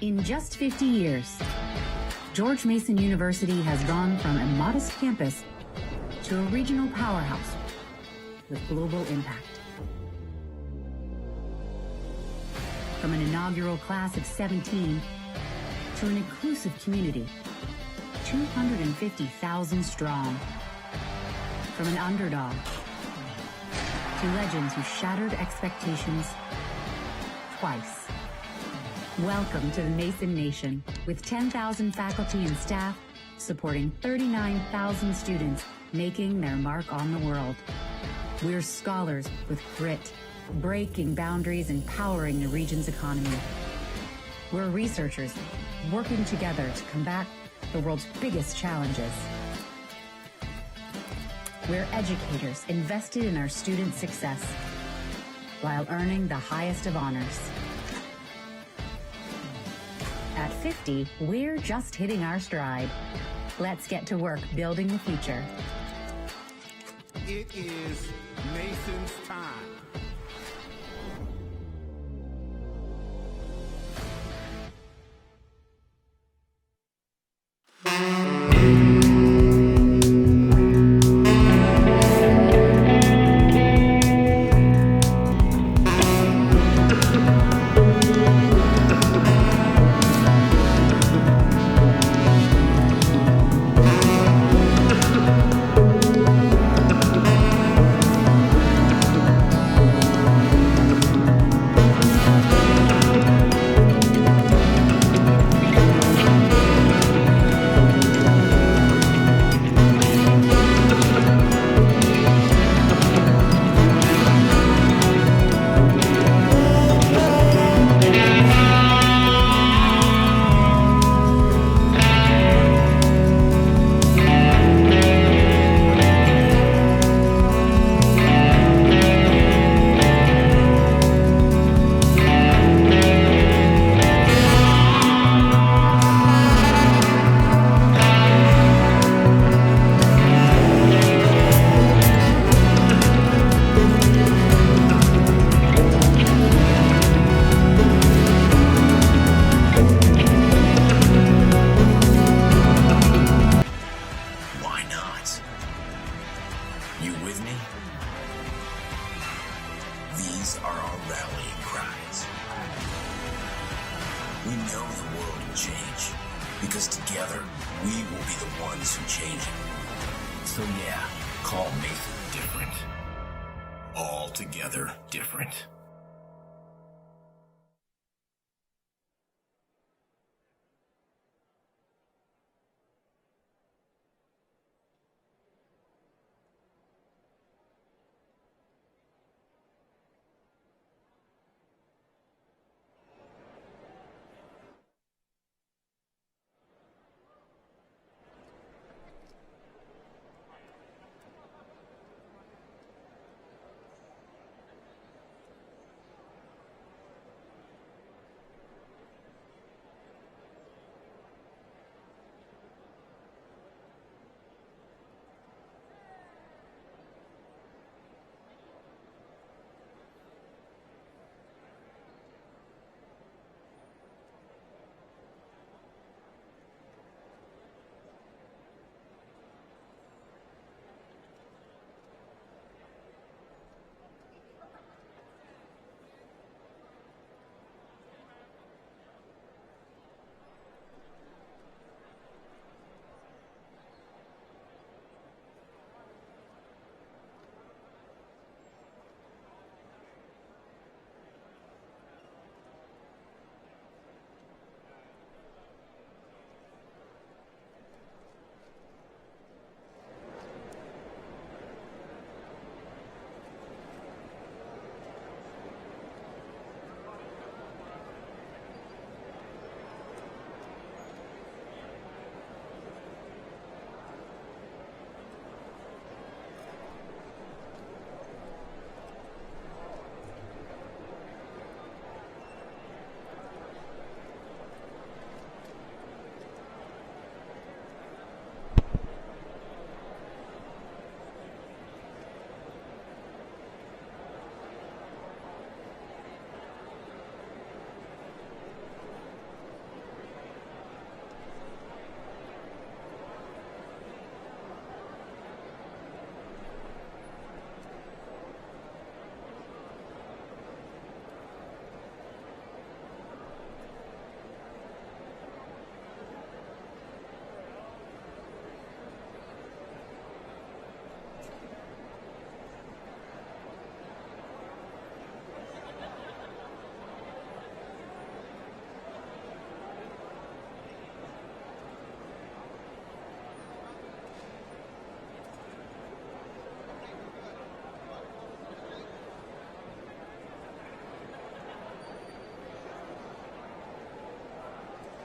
In just 50 years, George Mason University has gone from a modest campus to a regional powerhouse with global impact. From an inaugural class of 17 to an inclusive community, 250,000 strong. From an underdog to legends who shattered expectations twice. Welcome to the Mason Nation, with 10,000 faculty and staff supporting 39,000 students making their mark on the world. We're scholars with grit, breaking boundaries and powering the region's economy. We're researchers working together to combat the world's biggest challenges. We're educators invested in our students' success while earning the highest of honors. At 50, we're just hitting our stride. Let's get to work building the future. It is Mason's time.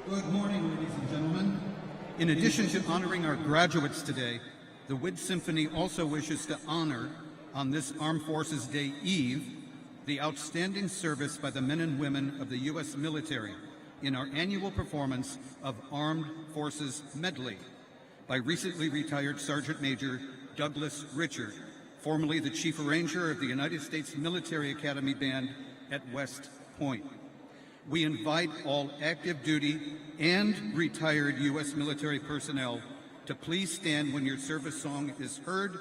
Good morning, ladies and gentlemen. In addition to honoring our graduates today, the Witt Symphony also wishes to honor, on this Armed Forces Day Eve, the outstanding service by the men and women of the U.S. military in our annual performance of Armed Forces Medley by recently retired Sergeant Major Douglas Richard, formerly the Chief Arranger of the United States Military Academy Band at West Point. We invite all active duty and retired U.S. military personnel to please stand when your service song is heard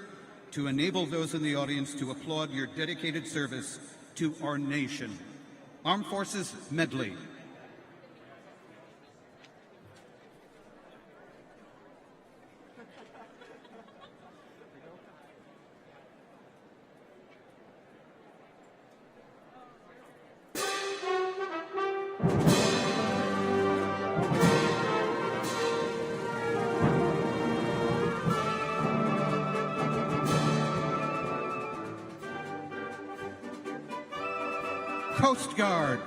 to enable those in the audience to applaud your dedicated service to our nation. Armed Forces Medley. Coast Guard.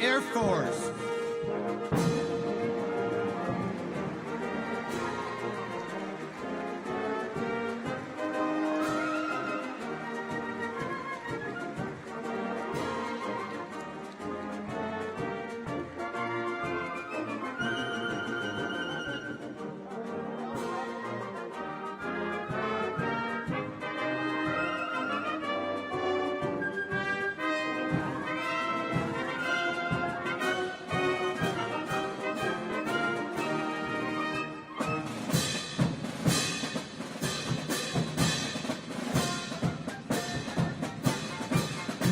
Air Force.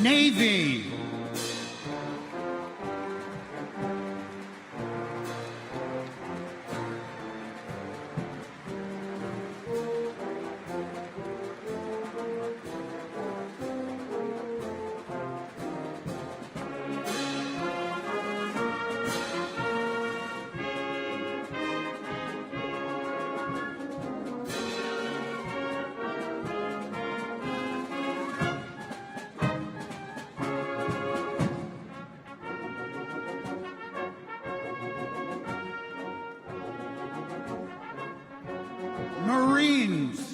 Navy. Marines.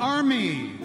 Army.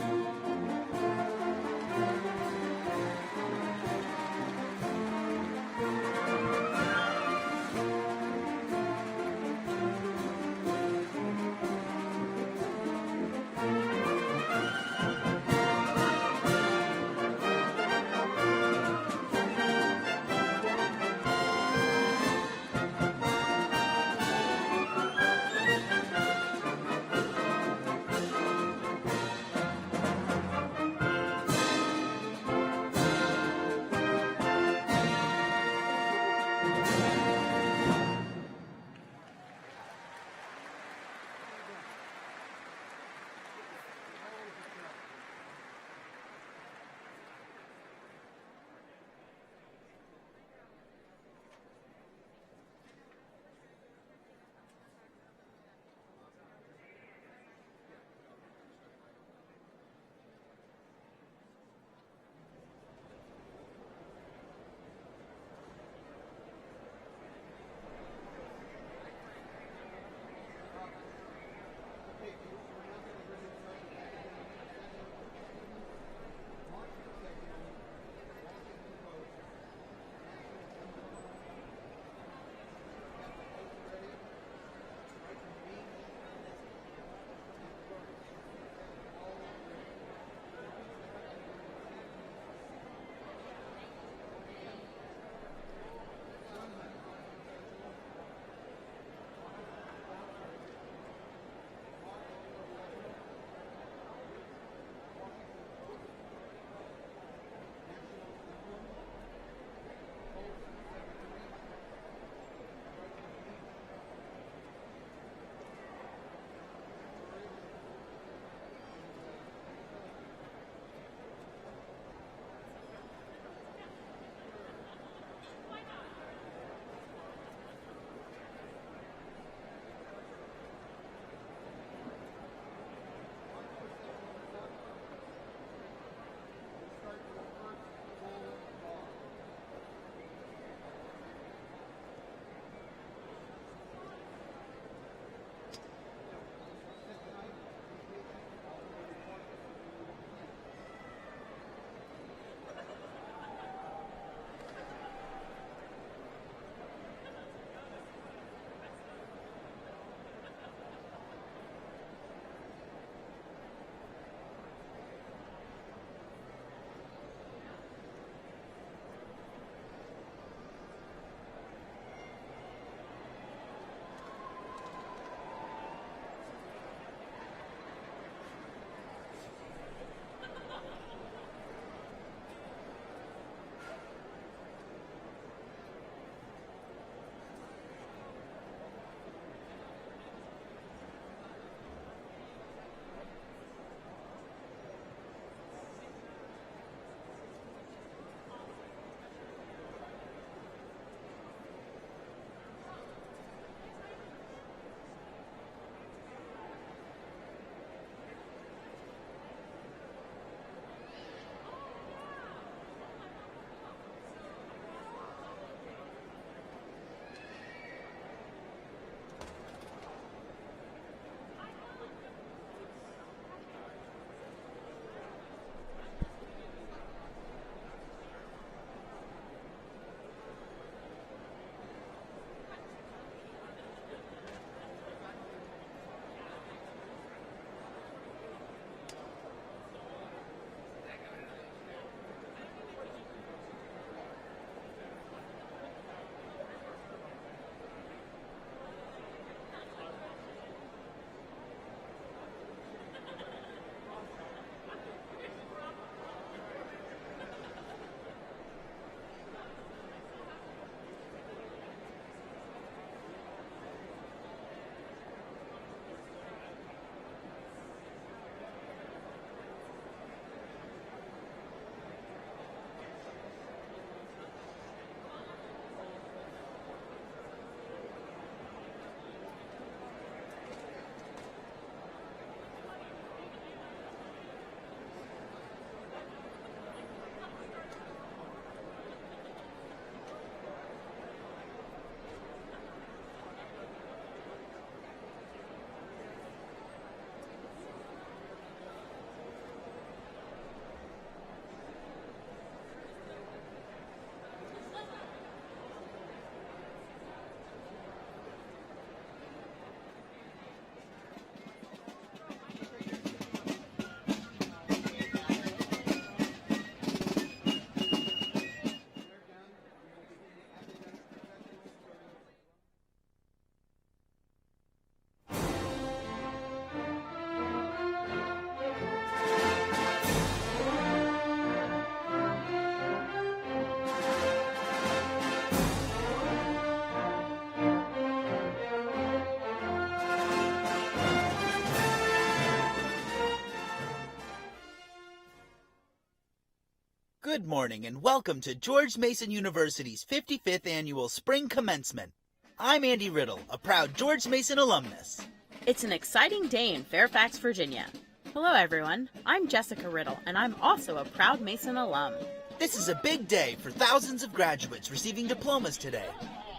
Good morning and welcome to George Mason University's 55th Annual Spring Commencement. I'm Andy Riddle, a proud George Mason alumnus. It's an exciting day in Fairfax, Virginia. Hello everyone, I'm Jessica Riddle, and I'm also a proud Mason alum. This is a big day for thousands of graduates receiving diplomas today.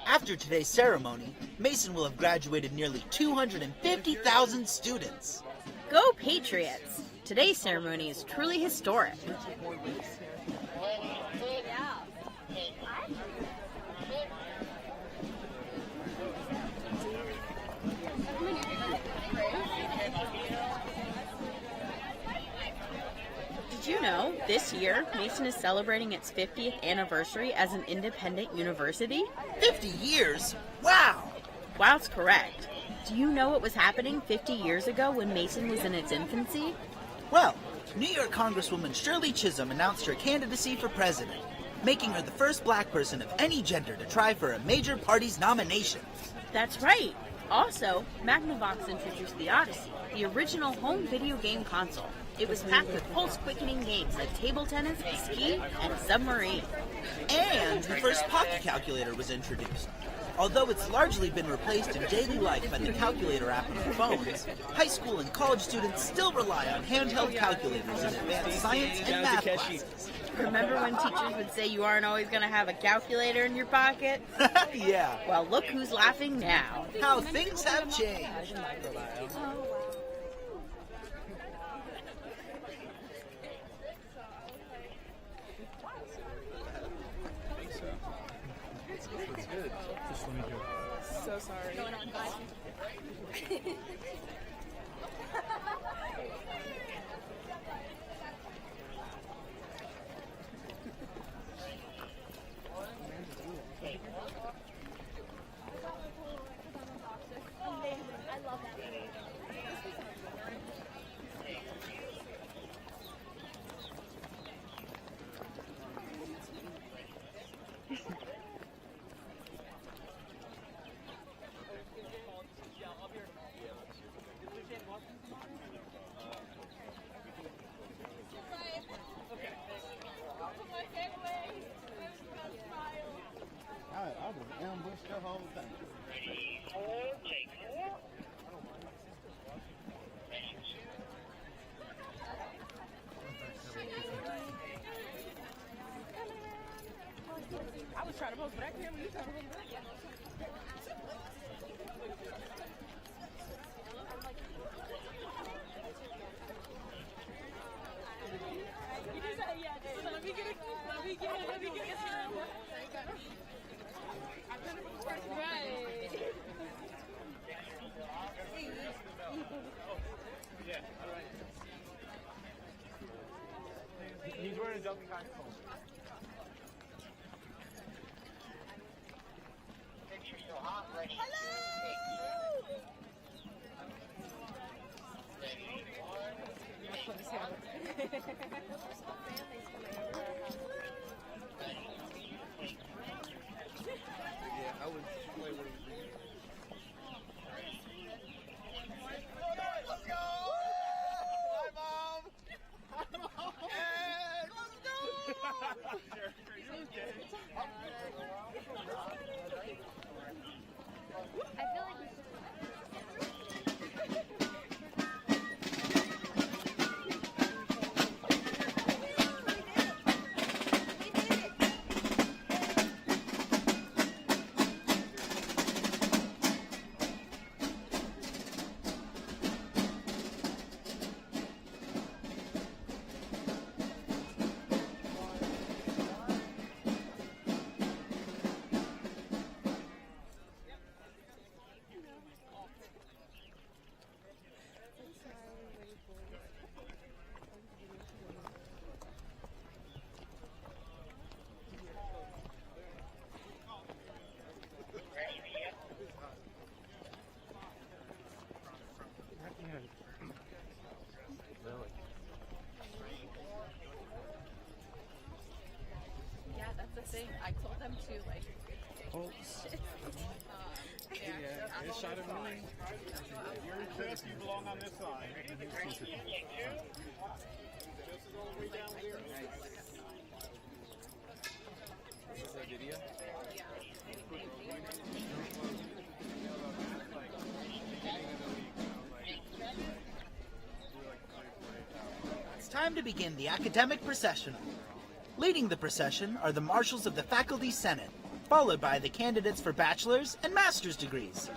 After today's ceremony, Mason will have graduated nearly 250,000 students. Go Patriots! Today's ceremony is truly historic. Did you know, this year, Mason is celebrating its 50th anniversary as an independent university? 50 years? Wow! Wow's correct. Do you know what was happening 50 years ago when Mason was in its infancy? Well, New York Congresswoman Shirley Chisholm announced her candidacy for president, making her the first black person of any gender to try for a major party's nomination. That's right. Also, Magnavox introduced the Odyssey, the original home video game console. It was packed with pulse-quickening games like table tennis, ski, and submarine. And the first pocket calculator was introduced. Although it's largely been replaced in daily life by the calculator app on their phones, high school and college students still rely on handheld calculators in advanced science and math classes. Remember when teachers would say you aren't always going to have a calculator in your pocket? Yeah. Well, look who's laughing now. How things have changed. So sorry. Going on, guys. I love that movie. I was ambushed the whole thing. I was trying to post back here when you trying to post back. You just said, yeah, let me get it. Let me get it. Let me get it. I've done it before. Right. He's wearing a Donkey Kong coat. Yeah, that's the thing. I told them to, like, Oh. yeah, This shot of me. You're fifth, you belong on this side. This is all the way down here. It's time to begin the academic processional. Leading the procession are the marshals of the Faculty Senate, followed by the candidates for bachelor's and master's degrees.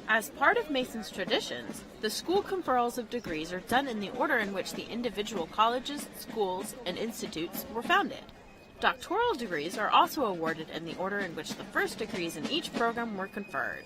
As part of Mason's traditions, the school conferrals of degrees are done in the order in which the individual colleges, schools, and institutes were founded. Doctoral degrees are also awarded in the order in which the first degrees in each program were conferred.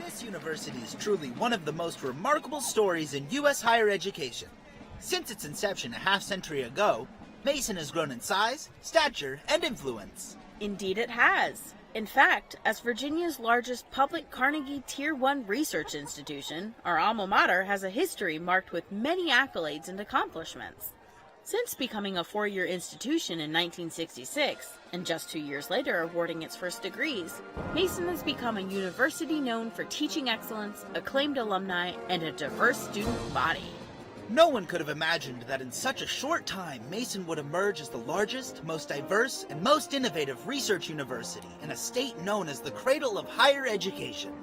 This university is truly one of the most remarkable stories in U.S. higher education. Since its inception a half-century ago, Mason has grown in size, stature, and influence. Indeed it has. In fact, as Virginia's largest public Carnegie Tier 1 research institution, our alma mater has a history marked with many accolades and accomplishments. Since becoming a four-year institution in 1966, and just 2 years later awarding its first degrees, Mason has become a university known for teaching excellence, acclaimed alumni, and a diverse student body. No one could have imagined that in such a short time, Mason would emerge as the largest, most diverse, and most innovative research university in a state known as the cradle of higher education.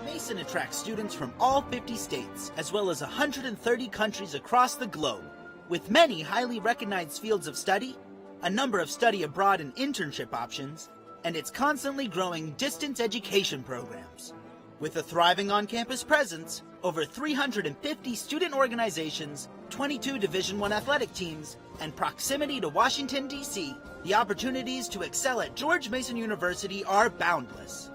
Mason attracts students from all 50 states, as well as 130 countries across the globe, with many highly recognized fields of study, a number of study abroad and internship options, and its constantly growing distance education programs. With a thriving on-campus presence, over 350 student organizations, 22 Division I athletic teams, and proximity to Washington, D.C., the opportunities to excel at George Mason University are boundless.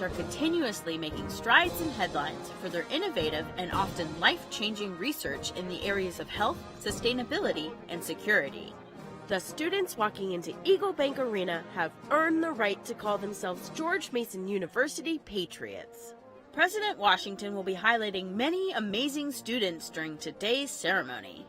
Are continuously making strides and headlines for their innovative and often life-changing research in the areas of health, sustainability, and security. The students walking into Eagle Bank Arena have earned the right to call themselves George Mason University Patriots. President Washington will be highlighting many amazing students during today's ceremony.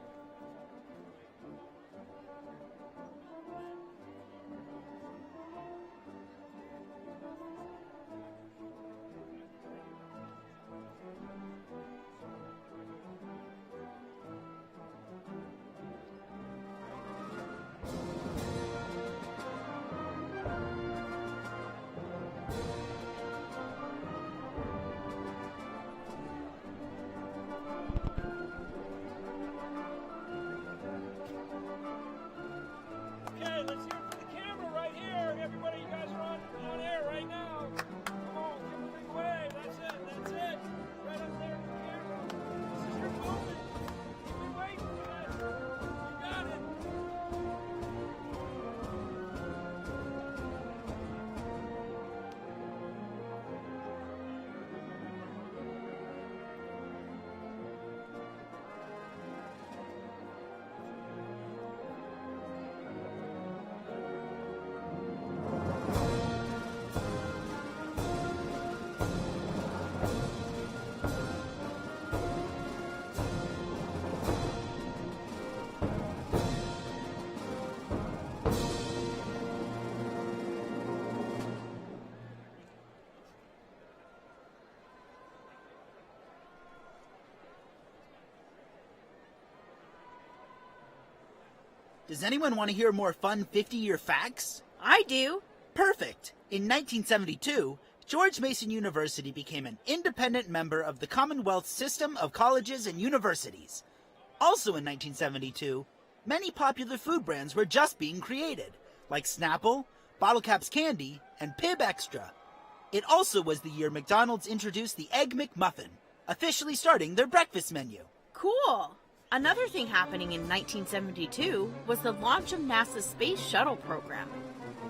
Does anyone want to hear more fun 50-year facts? I do. Perfect! In 1972, George Mason University became an independent member of the Commonwealth System of Colleges and Universities. Also in 1972, many popular food brands were just being created, like Snapple, Bottle Caps Candy, and Pib Extra. It also was the year McDonald's introduced the Egg McMuffin, officially starting their breakfast menu. Cool. Another thing happening in 1972 was the launch of NASA's Space Shuttle program.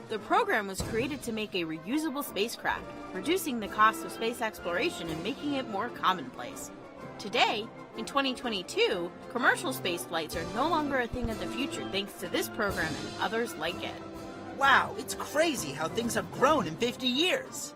The program was created to make a reusable spacecraft, reducing the cost of space exploration and making it more commonplace. Today, in 2022, commercial space flights are no longer a thing of the future thanks to this program and others like it. Wow, it's crazy how things have grown in 50 years.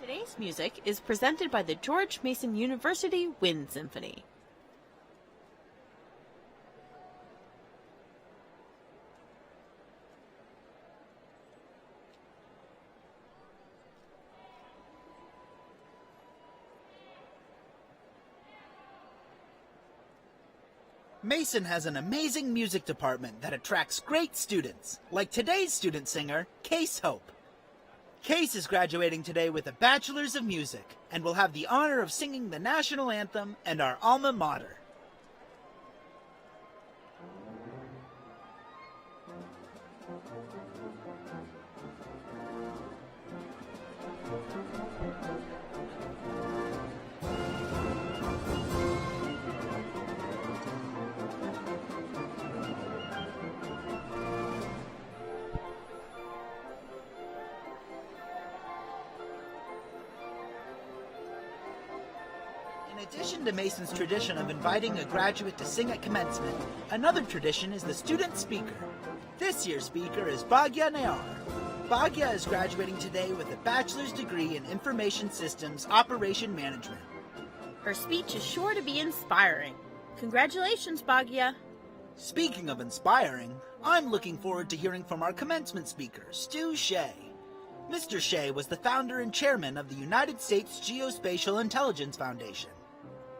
Today's music is presented by the George Mason University Wind Symphony. Mason has an amazing music department that attracts great students, like today's student singer, Case Hope. Case is graduating today with a Bachelor's of Music and will have the honor of singing the national anthem and our alma mater. In addition to Mason's tradition of inviting a graduate to sing at commencement, another tradition is the student speaker. This year's speaker is Bhagya Nayar. Bhagya is graduating today with a bachelor's degree in Information Systems Operation Management. Her speech is sure to be inspiring. Congratulations, Bhagya. Speaking of inspiring, I'm looking forward to hearing from our commencement speaker, Stu Shea. Mr. Shea was the founder and chairman of the United States Geospatial Intelligence Foundation.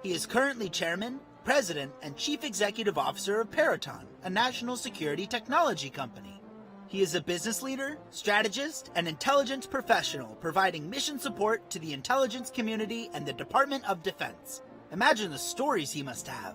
He is currently chairman, president, and chief executive officer of Peraton, a national security technology company. He is a business leader, strategist, and intelligence professional providing mission support to the intelligence community and the Department of Defense. Imagine the stories he must have.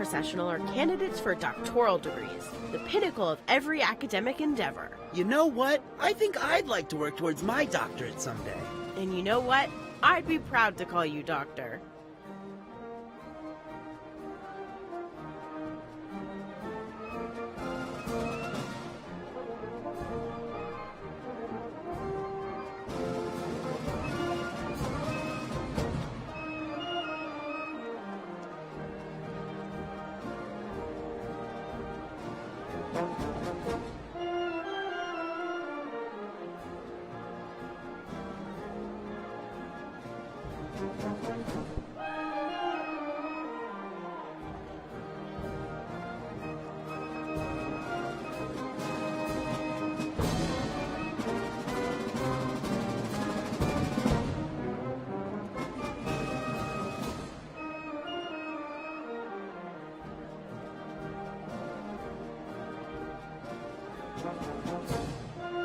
paraprofessional are candidates for doctoral degrees, the pinnacle of every academic endeavor. You know what? I think I'd like to work towards my doctorate someday. And you know what? I'd be proud to call you doctor.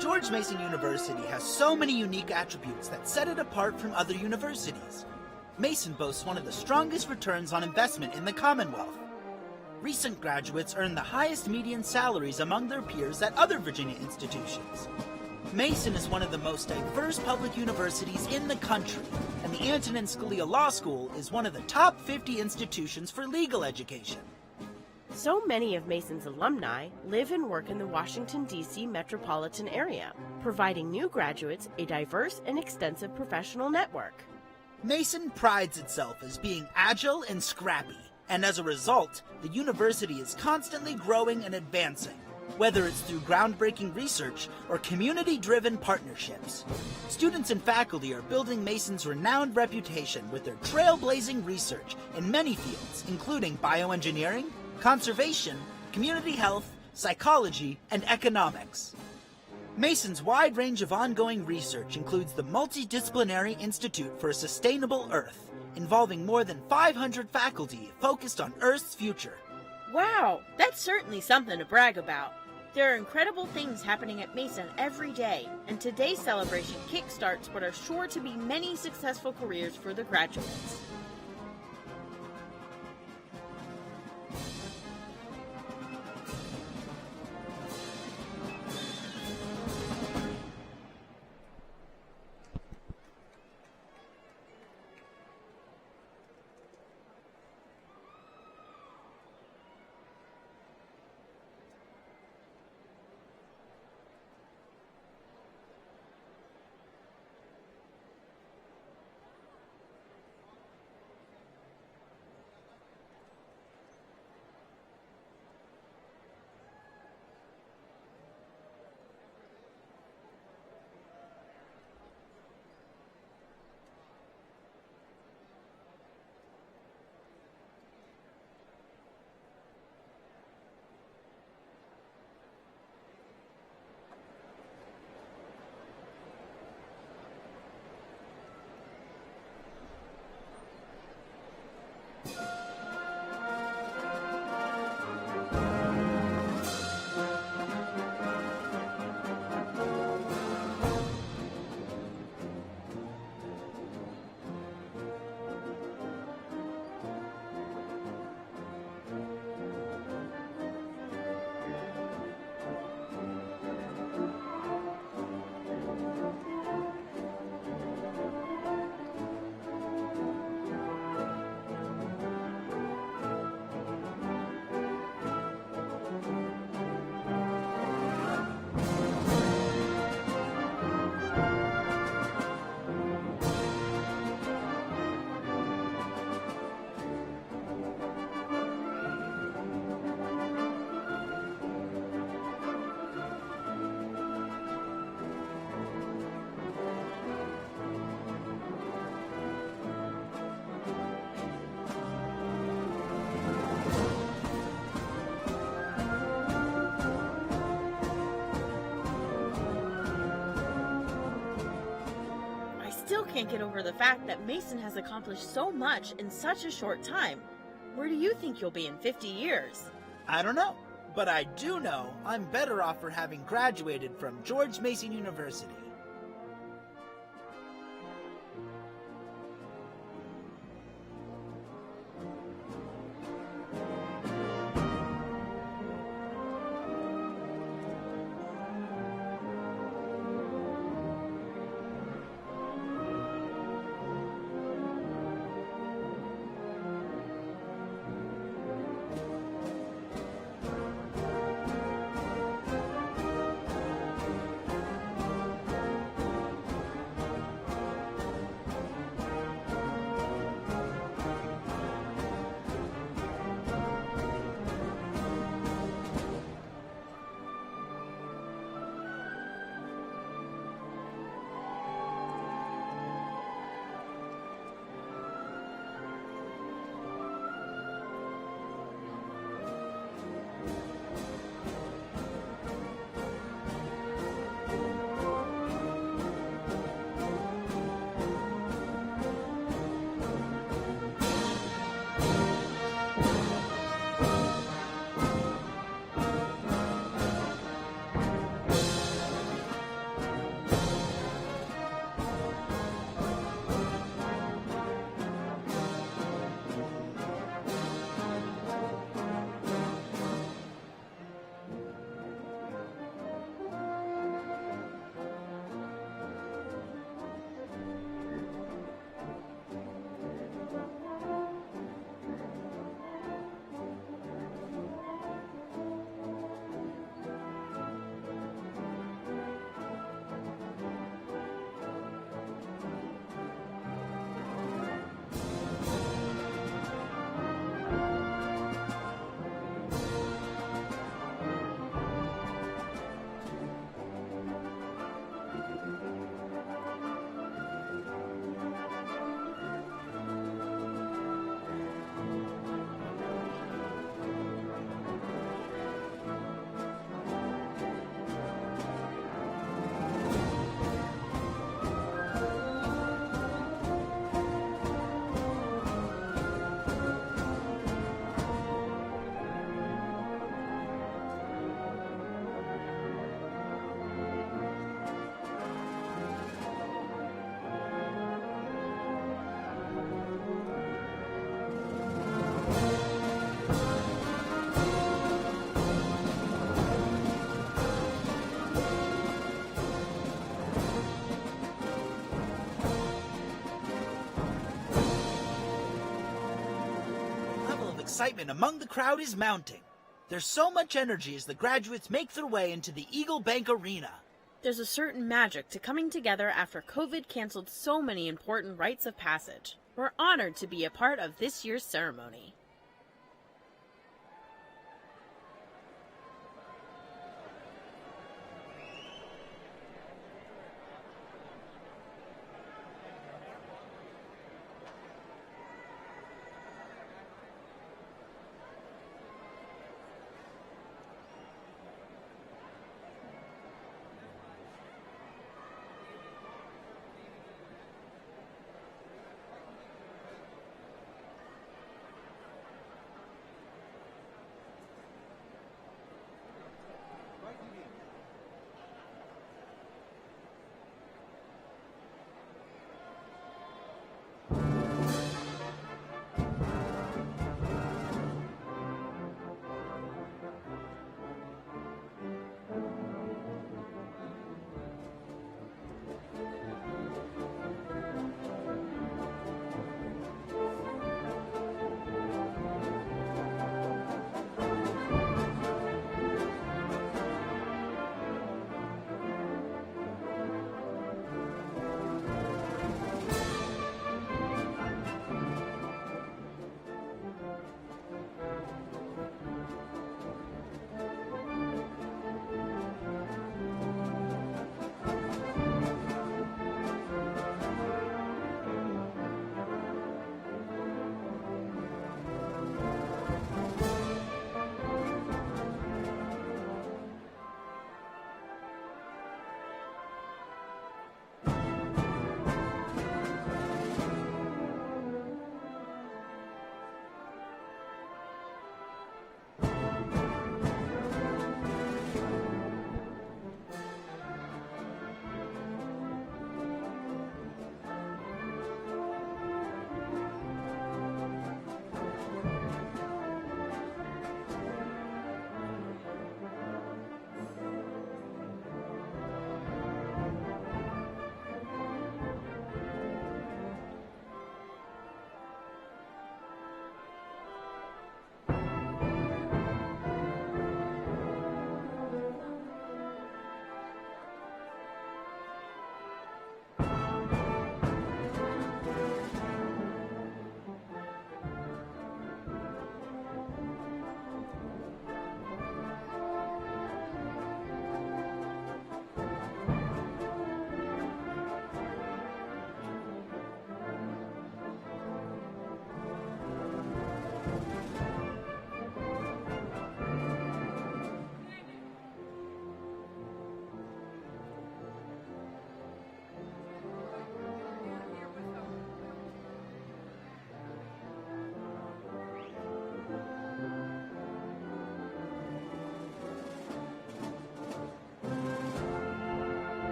George Mason University has so many unique attributes that set it apart from other universities. Mason boasts one of the strongest returns on investment in the Commonwealth. Recent graduates earn the highest median salaries among their peers at other Virginia institutions. Mason is one of the most diverse public universities in the country, and the Antonin Scalia Law School is one of the top 50 institutions for legal education. So many of Mason's alumni live and work in the Washington, D.C. metropolitan area, providing new graduates a diverse and extensive professional network. Mason prides itself as being agile and scrappy, and as a result, the university is constantly growing and advancing, whether it's through groundbreaking research or community-driven partnerships. Students and faculty are building Mason's renowned reputation with their trailblazing research in many fields, including bioengineering, conservation, community health, psychology, and economics. Mason's wide range of ongoing research includes the Multidisciplinary Institute for a Sustainable Earth, involving more than 500 faculty focused on Earth's future. Wow, that's certainly something to brag about. There are incredible things happening at Mason every day, and today's celebration kickstarts what are sure to be many successful careers for the graduates. Can't get over the fact that Mason has accomplished so much in such a short time. Where do you think you'll be in 50 years? I don't know, but I do know I'm better off for having graduated from George Mason University. excitement among the crowd is mounting. There's so much energy as the graduates make their way into the Eagle Bank Arena. There's a certain magic to coming together after COVID canceled so many important rites of passage. We're honored to be a part of this year's ceremony.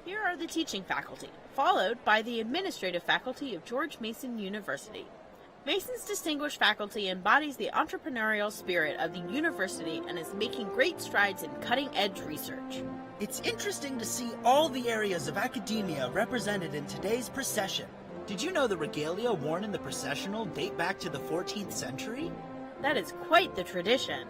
Here are the teaching faculty, followed by the administrative faculty of George Mason University. Mason's distinguished faculty embodies the entrepreneurial spirit of the university and is making great strides in cutting-edge research. It's interesting to see all the areas of academia represented in today's procession. Did you know the regalia worn in the processional date back to the 14th century? That is quite the tradition.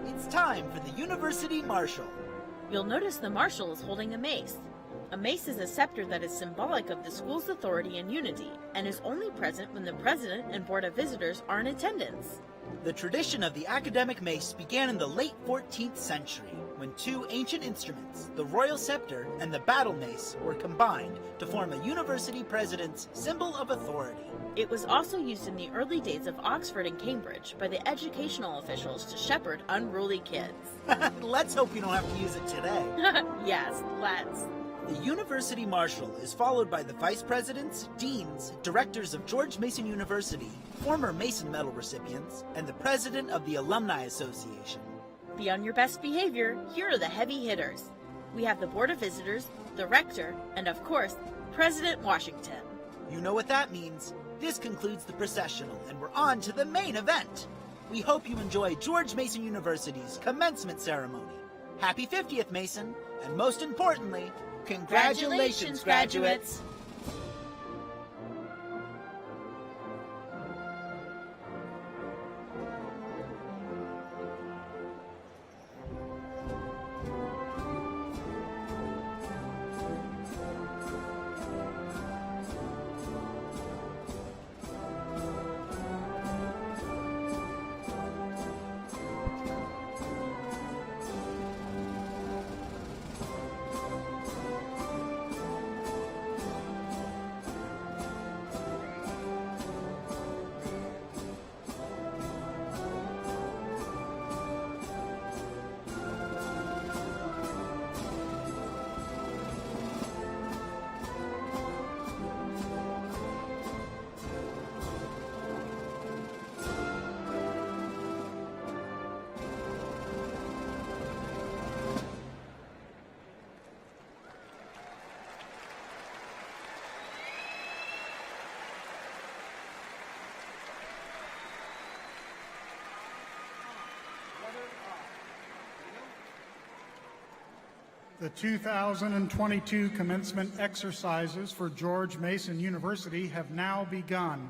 It's time for the University Marshal. You'll notice the marshal is holding a mace. A mace is a scepter that is symbolic of the school's authority and unity, and is only present when the president and board of visitors are in attendance. The tradition of the academic mace began in the late 14th century, when two ancient instruments, the royal scepter and the battle mace, were combined to form a university president's symbol of authority. It was also used in the early days of Oxford and Cambridge by the educational officials to shepherd unruly kids. Let's hope we don't have to use it today. Yes, let's. The University Marshal is followed by the vice presidents, deans, directors of George Mason University, former Mason Medal recipients, and the president of the Alumni Association. Be on your best behavior, here are the heavy hitters. We have the board of visitors, the rector, and of course, President Washington. You know what that means. This concludes the processional, and we're on to the main event. We hope you enjoy George Mason University's commencement ceremony. Happy 50th, Mason, and most importantly, congratulations, graduates! The 2022 commencement exercises for George Mason University have now begun.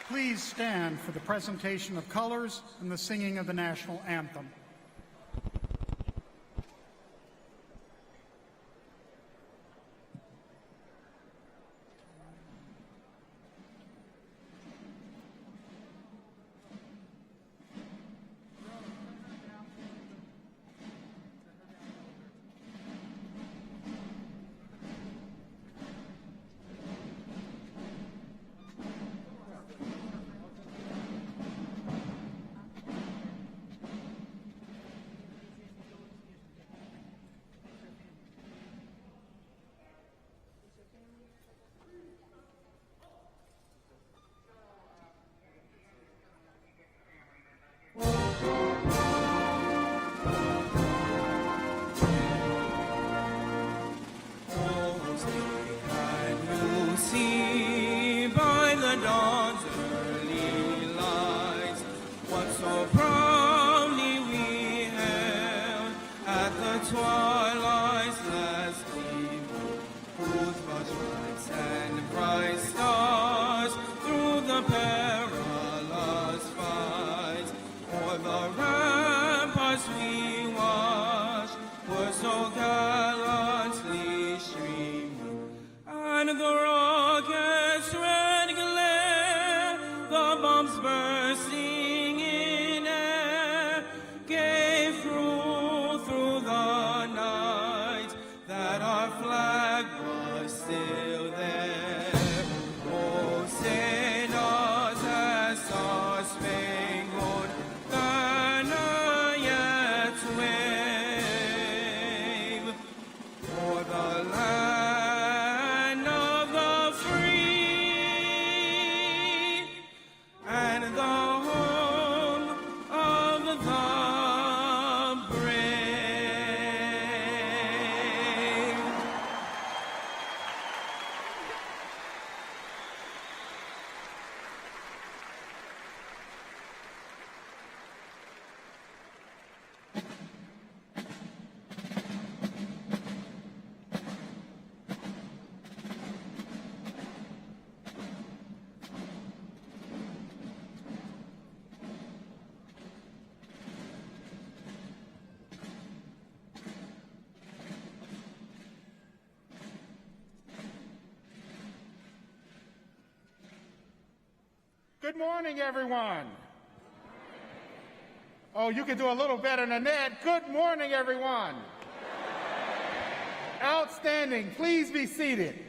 Please stand for the presentation of colors and the singing of the national anthem. and bright stars through the perilous fight. O'er the ramparts we watched were so gallantly streaming, and the rockets' red glare, the bombs bursting in air, gave through the night that our flag was still there. Oh, sing us as star-spangled banner yet wave o'er the land of the free and the home of the brave. Good morning, everyone. Oh, you can do a little better than that. Good morning, everyone. Outstanding. Please be seated.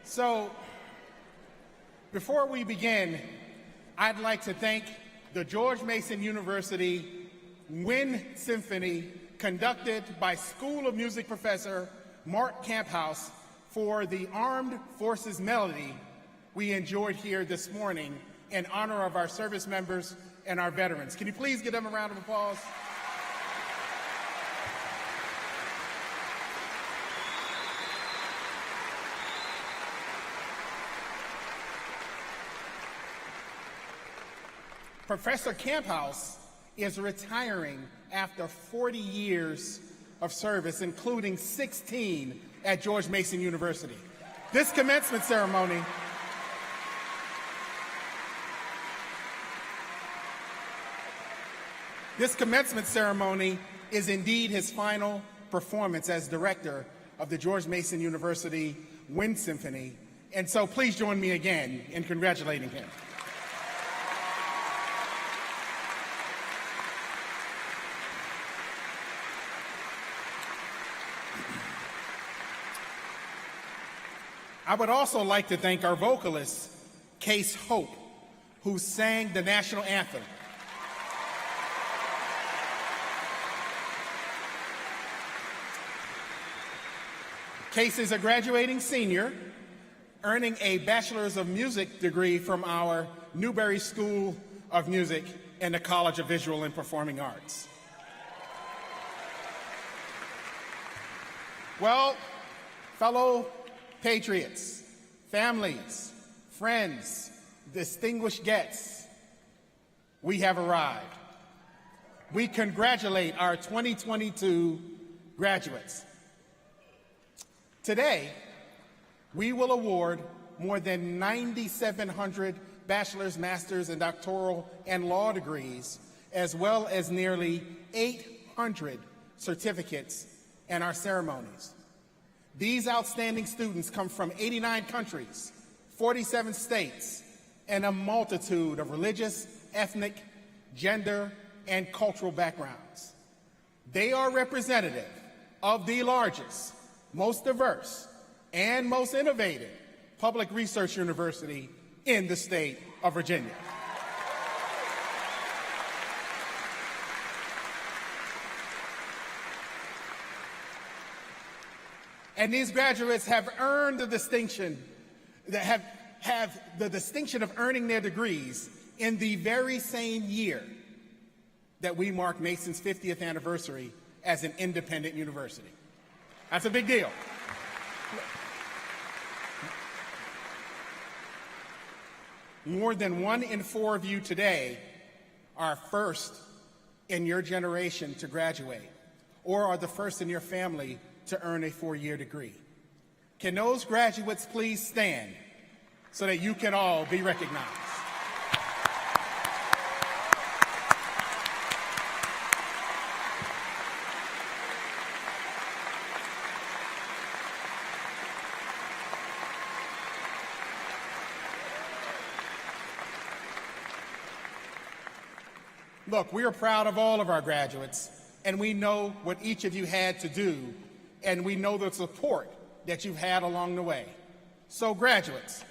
So, before we begin, I'd like to thank the George Mason University Wind Symphony, conducted by School of Music professor Mark Camphouse, for the Armed Forces Melody we enjoyed here this morning in honor of our service members and our veterans. Can you please give them a round of applause? Professor Camphouse is retiring after 40 years of service, including 16 at George Mason University. This commencement ceremony is indeed his final performance as director of the George Mason University Wind Symphony, and so please join me again in congratulating him. I would also like to thank our vocalist, Case Hope, who sang the national anthem. Case is a graduating senior, earning a Bachelor's of Music degree from our Newberry School of Music and the College of Visual and Performing Arts. Well, fellow patriots, families, friends, distinguished guests, we have arrived. We congratulate our 2022 graduates. Today, we will award more than 9,700 bachelor's, master's, and doctoral and law degrees, as well as nearly 800 certificates in our ceremonies. These outstanding students come from 89 countries, 47 states, and a multitude of religious, ethnic, gender, and cultural backgrounds. They are representative of the largest, most diverse, and most innovative public research university in the state of Virginia. And these graduates have earned the distinction, have the distinction of earning their degrees in the very same year that we mark Mason's 50th anniversary as an independent university. That's a big deal. More than 1 in 4 of you today are first in your generation to graduate, or are the first in your family to earn a 4-year degree. Can those graduates please stand so that you can all be recognized? Look, we are proud of all of our graduates, and we know what each of you had to do, and we know the support that you've had along the way. So graduates,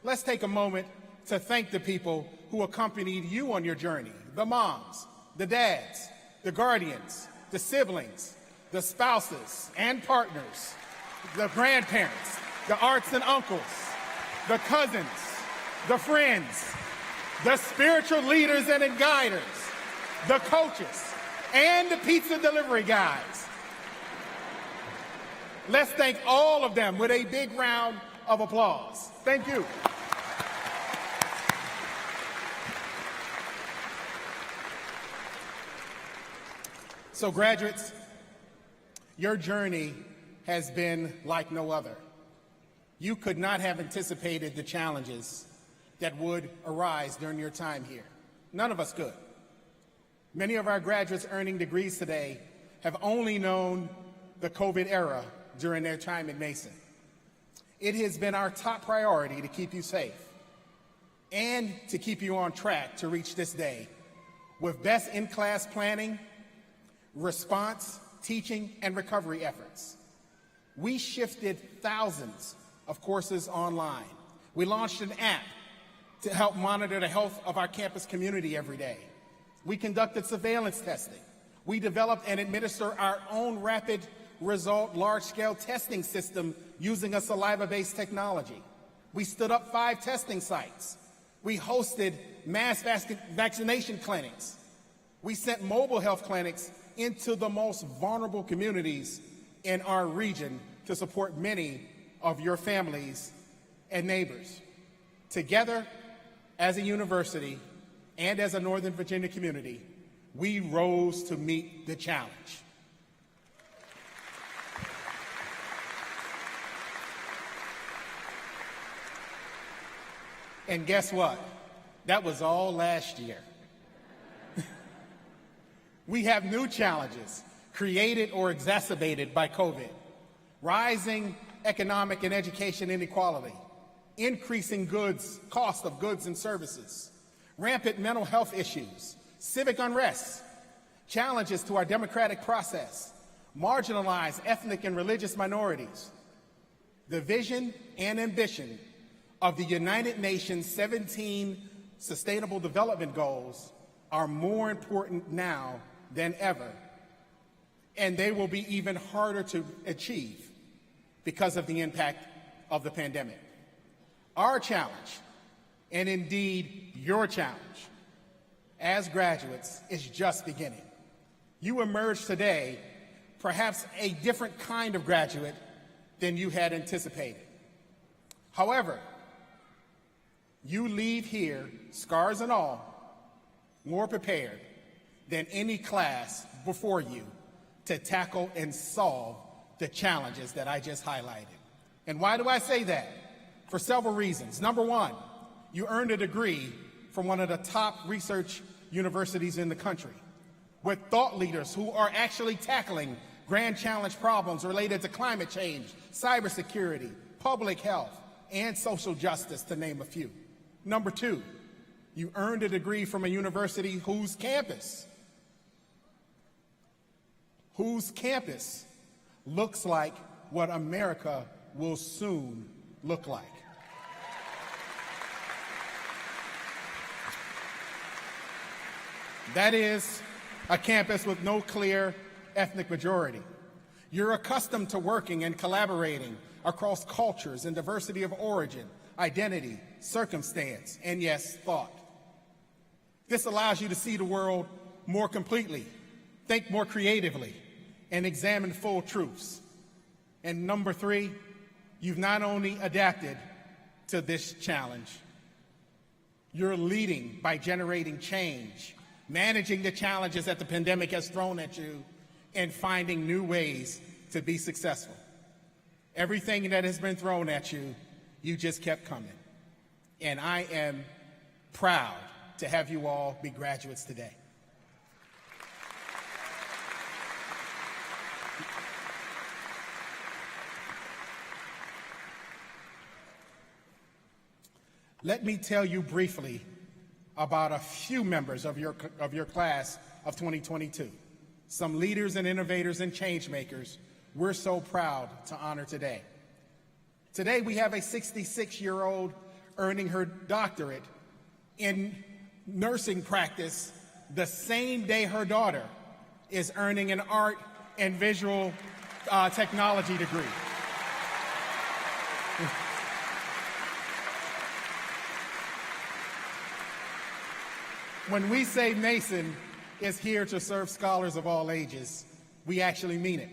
let's take a moment to thank the people who accompanied you on your journey: the moms, the dads, the guardians, the siblings, the spouses and partners, the grandparents, the aunts and uncles, the cousins, the friends, the spiritual leaders and guiders, the coaches, and the pizza delivery guys. Let's thank all of them with a big round of applause. Thank you. So graduates, your journey has been like no other. You could not have anticipated the challenges that would arise during your time here. None of us could. Many of our graduates earning degrees today have only known the COVID era during their time at Mason. It has been our top priority to keep you safe and to keep you on track to reach this day with best in-class planning, response, teaching, and recovery efforts. We shifted thousands of courses online. We launched an app to help monitor the health of our campus community every day. We conducted surveillance testing. We developed and administered our own rapid result large-scale testing system using a saliva-based technology. We stood up 5 testing sites. We hosted mass vaccination clinics. We sent mobile health clinics into the most vulnerable communities in our region to support many of your families and neighbors. Together, as a university and as a Northern Virginia community, we rose to meet the challenge. And guess what? That was all last year. We have new challenges created or exacerbated by COVID: rising economic and education inequality, increasing cost of goods and services, rampant mental health issues, civic unrest, challenges to our democratic process, marginalized ethnic and religious minorities. The vision and ambition of the United Nations 17 Sustainable Development Goals are more important now than ever, and they will be even harder to achieve because of the impact of the pandemic. Our challenge, and indeed your challenge as graduates, is just beginning. You emerge today perhaps a different kind of graduate than you had anticipated. However, you leave here, scars and all, more prepared than any class before you to tackle and solve the challenges that I just highlighted. And why do I say that? For several reasons. Number one, you earned a degree from one of the top research universities in the country with thought leaders who are actually tackling grand challenge problems related to climate change, cybersecurity, public health, and social justice, to name a few. Number two, you earned a degree from a university whose campus looks like what America will soon look like. That is a campus with no clear ethnic majority. You're accustomed to working and collaborating across cultures and diversity of origin, identity, circumstance, and yes, thought. This allows you to see the world more completely, think more creatively, and examine full truths. And number three, you've not only adapted to this challenge, You're leading by generating change, managing the challenges that the pandemic has thrown at you, and finding new ways to be successful. Everything that has been thrown at you, you just kept coming. And I am proud to have you all be graduates today. Let me tell you briefly about a few members of your class of 2022, some leaders and innovators and change makers we're so proud to honor today. Today we have a 66-year-old earning her doctorate in nursing practice the same day her daughter is earning an art and visual technology degree. When we say Mason is here to serve scholars of all ages, we actually mean it.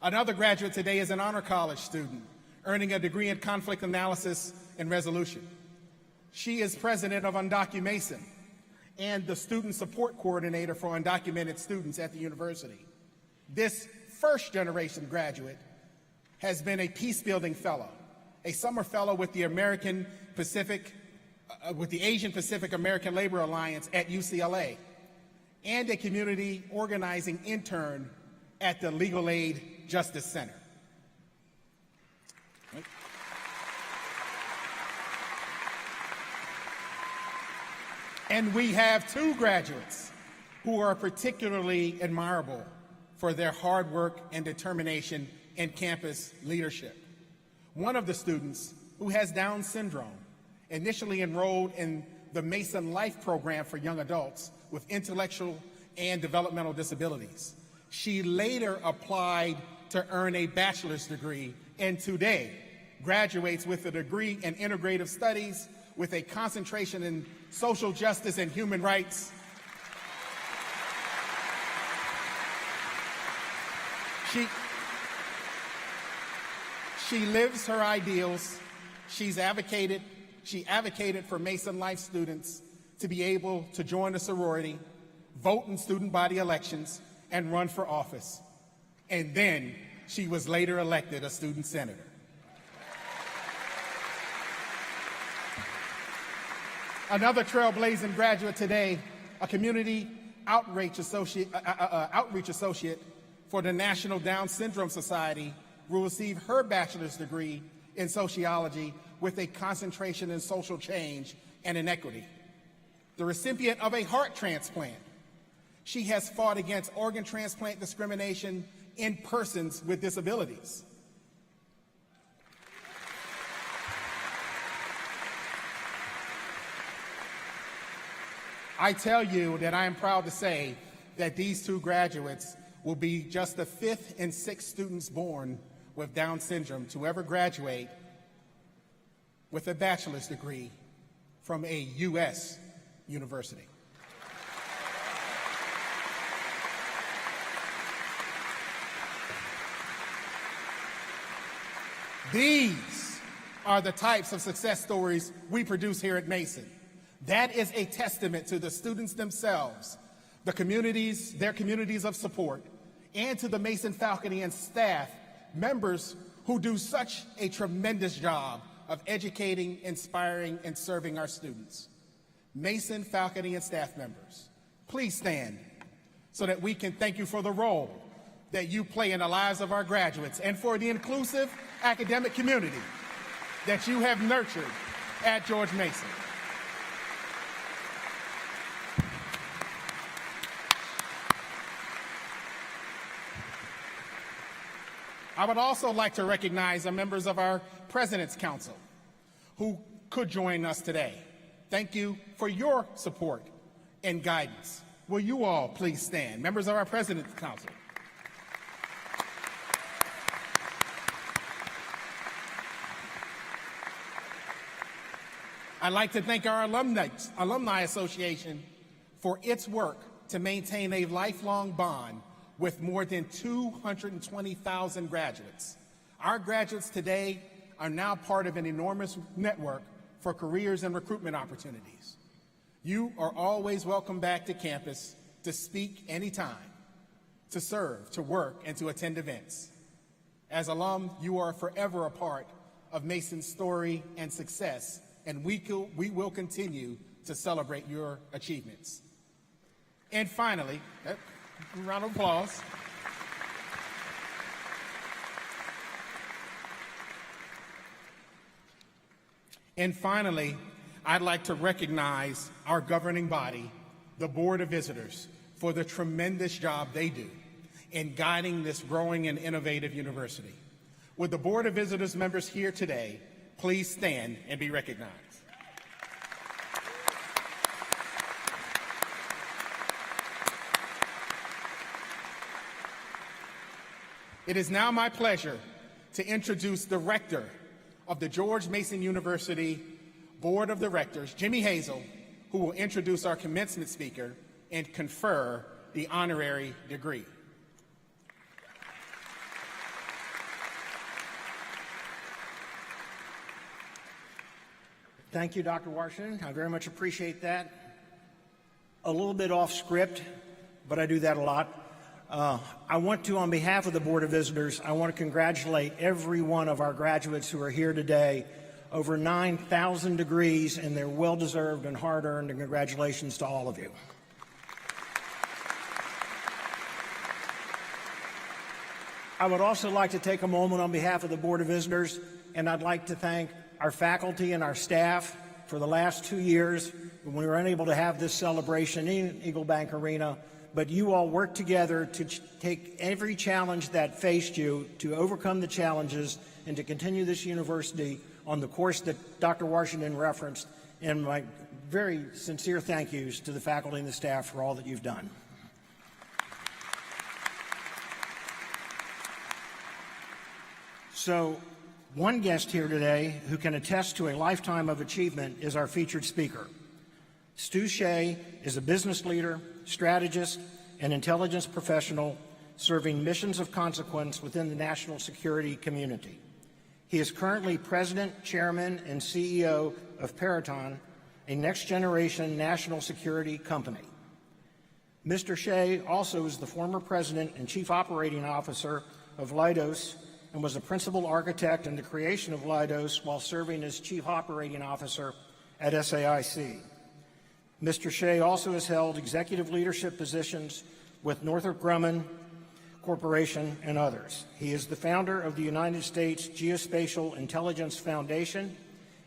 Another graduate today is an honor college student, earning a degree in conflict analysis and resolution. She is president of UndocuMason and the student support coordinator for undocumented students at the university. This first-generation graduate has been a peace-building fellow, a summer fellow with the Asian Pacific American Labor Alliance at UCLA, and a community organizing intern at the Legal Aid Justice Center. And we have two graduates who are particularly admirable for their hard work and determination in campus leadership. One of the students, who has Down syndrome, initially enrolled in the Mason Life program for young adults with intellectual and developmental disabilities. She later applied to earn a bachelor's degree and today graduates with a degree in integrative studies with a concentration in social justice and human rights. She lives her ideals. She advocated for Mason Life students to be able to join a sorority, vote in student body elections, and run for office. And then she was later elected a student senator. Another trailblazing graduate today, a community outreach associate for the National Down Syndrome Society, will receive her bachelor's degree in sociology with a concentration in social change and inequity. The recipient of a heart transplant, she has fought against organ transplant discrimination in persons with disabilities. I tell you that I am proud to say that these two graduates will be just the 5th and 6th students born with Down syndrome to ever graduate with a bachelor's degree from a U.S. university. These are the types of success stories we produce here at Mason. That is a testament to the students themselves, their communities of support, and to the Mason faculty and staff members who do such a tremendous job of educating, inspiring, and serving our students. Mason faculty and staff members, please stand so that we can thank you for the role that you play in the lives of our graduates and for the inclusive academic community that you have nurtured at George Mason. I would also like to recognize the members of our President's Council who could join us today. Thank you for your support and guidance. Will you all please stand? Members of our President's Council. I'd like to thank our Alumni Association for its work to maintain a lifelong bond with more than 220,000 graduates. Our graduates today are now part of an enormous network for careers and recruitment opportunities. You are always welcome back to campus to speak anytime, to serve, to work, and to attend events. As alum, you are forever a part of Mason's story and success, and we will continue to celebrate your achievements. And finally, round of applause. And finally, I'd like to recognize our governing body, the Board of Visitors, for the tremendous job they do in guiding this growing and innovative university. Would the Board of Visitors members here today please stand and be recognized? It is now my pleasure to introduce the Rector of the George Mason University Board of Directors, Jimmy Hazel, who will introduce our commencement speaker and confer the honorary degree. Thank you, Dr. Washington. I very much appreciate that. A little bit off script, but I do that a lot. I want to, on behalf of the Board of Visitors, I want to congratulate every one of our graduates who are here today. Over 9,000 degrees, and they're well-deserved and hard-earned, and congratulations to all of you. I would also like to take a moment on behalf of the Board of Visitors, and I'd like to thank our faculty and our staff for the last 2 years when we were unable to have this celebration in Eagle Bank Arena. But you all worked together to take every challenge that faced you, to overcome the challenges, and to continue this university on the course that Dr. Washington referenced. And my very sincere thank yous to the faculty and the staff for all that you've done. So, one guest here today who can attest to a lifetime of achievement is our featured speaker. Stu Shea is a business leader, strategist, and intelligence professional serving missions of consequence within the national security community. He is currently president, chairman, and CEO of Peraton, a next-generation national security company. Mr. Shea also is the former president and chief operating officer of Leidos and was a principal architect in the creation of Leidos while serving as chief operating officer at SAIC. Mr. Shea also has held executive leadership positions with Northrop Grumman Corporation and others. He is the founder of the United States Geospatial Intelligence Foundation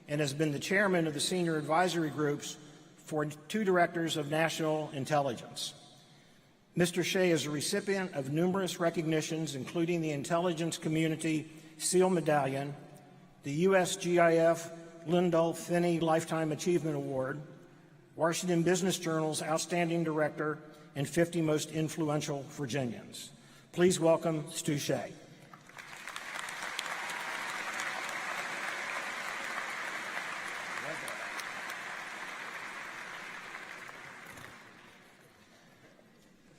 and has been the chairman of the senior advisory groups for 2 directors of national intelligence. Mr. Shea is a recipient of numerous recognitions, including the Intelligence Community SEAL Medallion, the USGIF Lyndall Finney Lifetime Achievement Award, Washington Business Journal's Outstanding Director, and 50 Most Influential Virginians. Please welcome Stu Shea.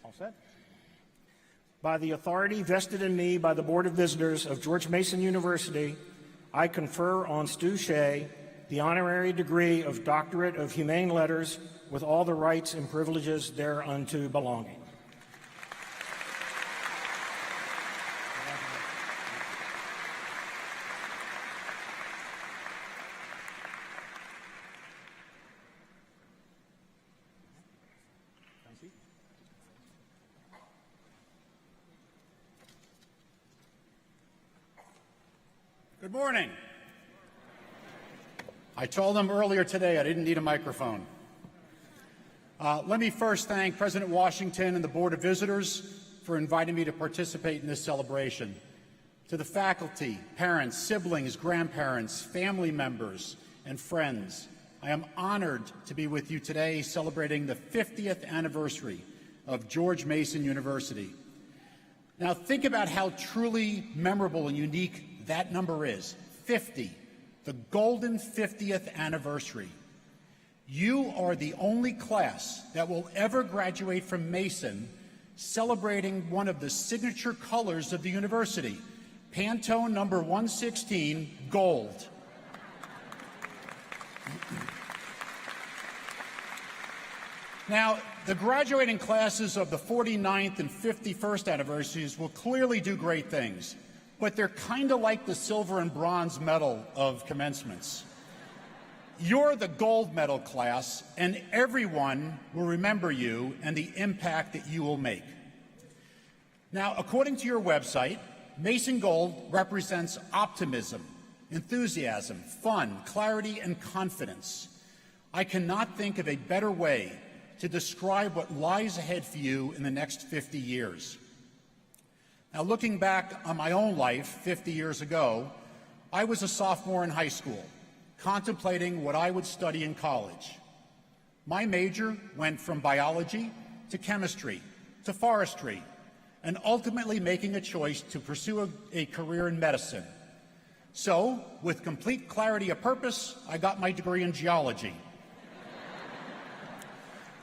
All set? By the authority vested in me by the Board of Visitors of George Mason University, I confer on Stu Shea the honorary degree of Doctorate of Humane Letters with all the rights and privileges thereunto belonging. Good morning. I told them earlier today I didn't need a microphone. Let me first thank President Washington and the Board of Visitors for inviting me to participate in this celebration. To the faculty, parents, siblings, grandparents, family members, and friends, I am honored to be with you today celebrating the 50th anniversary of George Mason University. Now think about how truly memorable and unique that number is, 50. The golden 50th anniversary. You are the only class that will ever graduate from Mason celebrating one of the signature colors of the university, Pantone number 116, gold. Now, the graduating classes of the 49th and 51st anniversaries will clearly do great things, but they're kind of like the silver and bronze medal of commencements. You're the gold medal class, and everyone will remember you and the impact that you will make. Now, according to your website, Mason Gold represents optimism, enthusiasm, fun, clarity, and confidence. I cannot think of a better way to describe what lies ahead for you in the next 50 years. Now, looking back on my own life 50 years ago, I was a sophomore in high school, contemplating what I would study in college. My major went from biology to chemistry to forestry, and ultimately making a choice to pursue a career in medicine. So, with complete clarity of purpose, I got my degree in geology.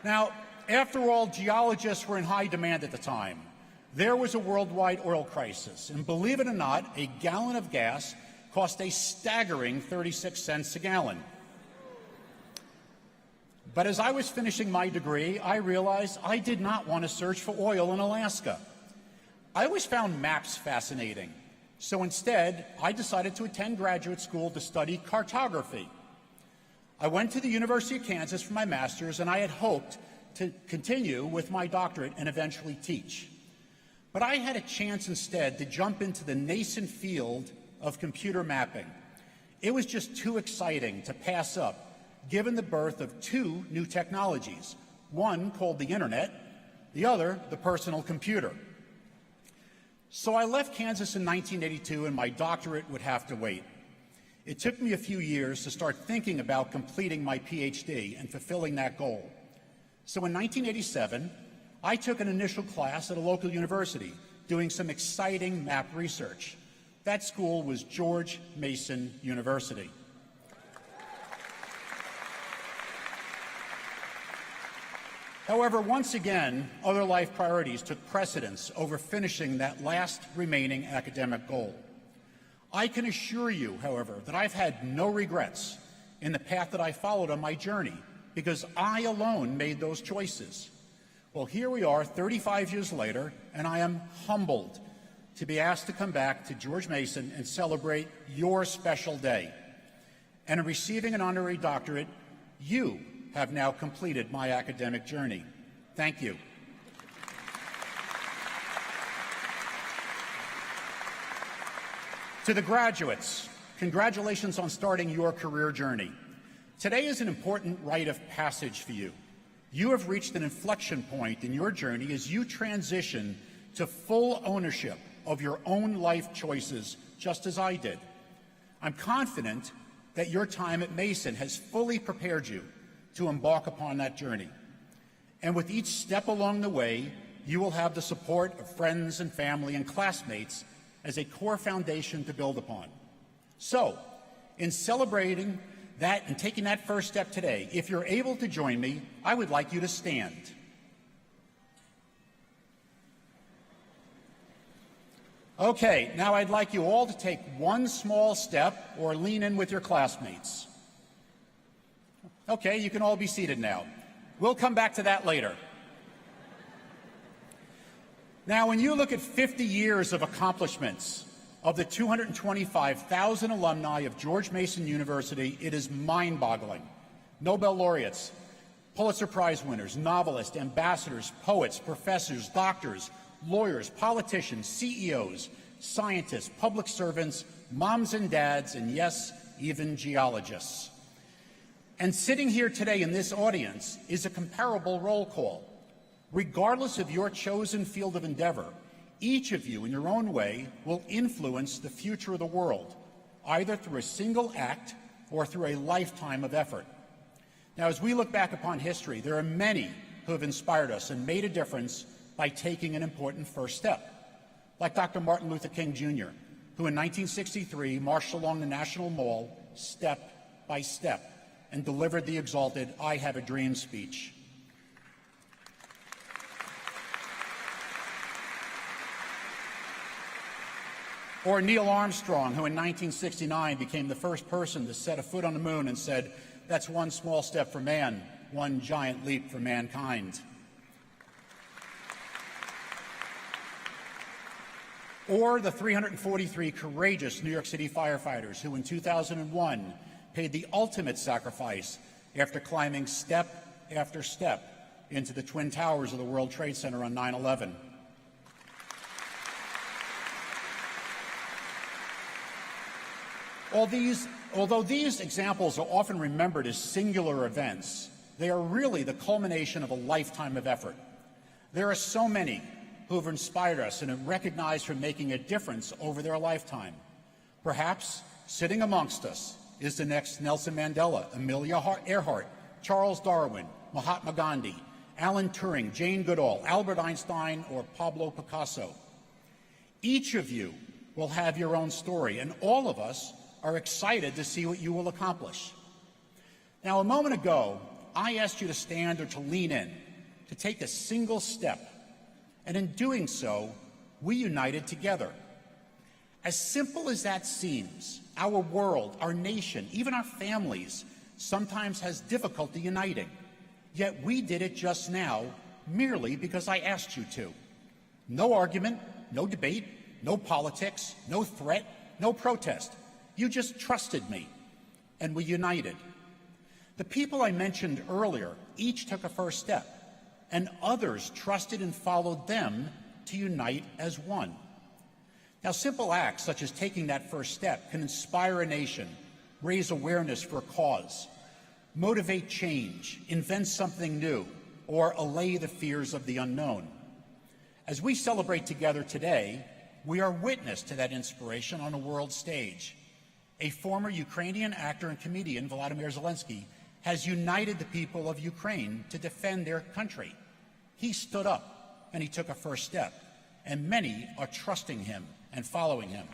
Now, after all, geologists were in high demand at the time. There was a worldwide oil crisis, and believe it or not, a gallon of gas cost a staggering 36 cents a gallon. But as I was finishing my degree, I realized I did not want to search for oil in Alaska. I always found maps fascinating, so instead, I decided to attend graduate school to study cartography. I went to the University of Kansas for my master's, and I had hoped to continue with my doctorate and eventually teach. But I had a chance instead to jump into the nascent field of computer mapping. It was just too exciting to pass up, given the birth of two new technologies, one called the Internet, the other the personal computer. So I left Kansas in 1982, and my doctorate would have to wait. It took me a few years to start thinking about completing my PhD and fulfilling that goal. So in 1987, I took an initial class at a local university doing some exciting map research. That school was George Mason University. However, once again, other life priorities took precedence over finishing that last remaining academic goal. I can assure you, however, that I've had no regrets in the path that I followed on my journey, because I alone made those choices. Well, here we are 35 years later, and I am humbled to be asked to come back to George Mason and celebrate your special day. And in receiving an honorary doctorate, you have now completed my academic journey. Thank you. To the graduates, congratulations on starting your career journey. Today is an important rite of passage for you. You have reached an inflection point in your journey as you transition to full ownership of your own life choices, just as I did. I'm confident that your time at Mason has fully prepared you to embark upon that journey. And with each step along the way, you will have the support of friends and family and classmates as a core foundation to build upon. So, in celebrating that and taking that first step today, if you're able to join me, I would like you to stand. Okay, now I'd like you all to take one small step or lean in with your classmates. Okay, you can all be seated now. We'll come back to that later. Now, when you look at 50 years of accomplishments of the 225,000 alumni of George Mason University, it is mind-boggling. Nobel laureates, Pulitzer Prize winners, novelists, ambassadors, poets, professors, doctors, lawyers, politicians, CEOs, scientists, public servants, moms and dads, and yes, even geologists. And sitting here today in this audience is a comparable roll call. Regardless of your chosen field of endeavor, each of you in your own way will influence the future of the world, either through a single act or through a lifetime of effort. Now, as we look back upon history, there are many who have inspired us and made a difference by taking an important first step, like Dr. Martin Luther King Jr., who in 1963 marched along the National Mall step by step and delivered the exalted "I Have a Dream" speech. Or Neil Armstrong, who in 1969 became the first person to set a foot on the moon and said, That's one small step for man, one giant leap for mankind. Or the 343 courageous New York City firefighters who in 2001 paid the ultimate sacrifice after climbing step after step into the Twin Towers of the World Trade Center on 9/11. Although these examples are often remembered as singular events, they are really the culmination of a lifetime of effort. There are so many who have inspired us and are recognized for making a difference over their lifetime. Perhaps sitting amongst us is the next Nelson Mandela, Amelia Earhart, Charles Darwin, Mahatma Gandhi, Alan Turing, Jane Goodall, Albert Einstein, or Pablo Picasso. Each of you will have your own story, and all of us are excited to see what you will accomplish. Now, a moment ago, I asked you to stand or to lean in, to take a single step, and in doing so, we united together. As simple as that seems, our world, our nation, even our families sometimes has difficulty uniting. Yet we did it just now merely because I asked you to. No argument, no debate, no politics, no threat, no protest. You just trusted me, and we united. The people I mentioned earlier each took a first step, and others trusted and followed them to unite as one. Now, simple acts such as taking that first step can inspire a nation, raise awareness for a cause, motivate change, invent something new, or allay the fears of the unknown. As we celebrate together today, we are witness to that inspiration on a world stage. A former Ukrainian actor and comedian, Vladimir Zelensky, has united the people of Ukraine to defend their country. He stood up and he took a first step, and many are trusting him and following him.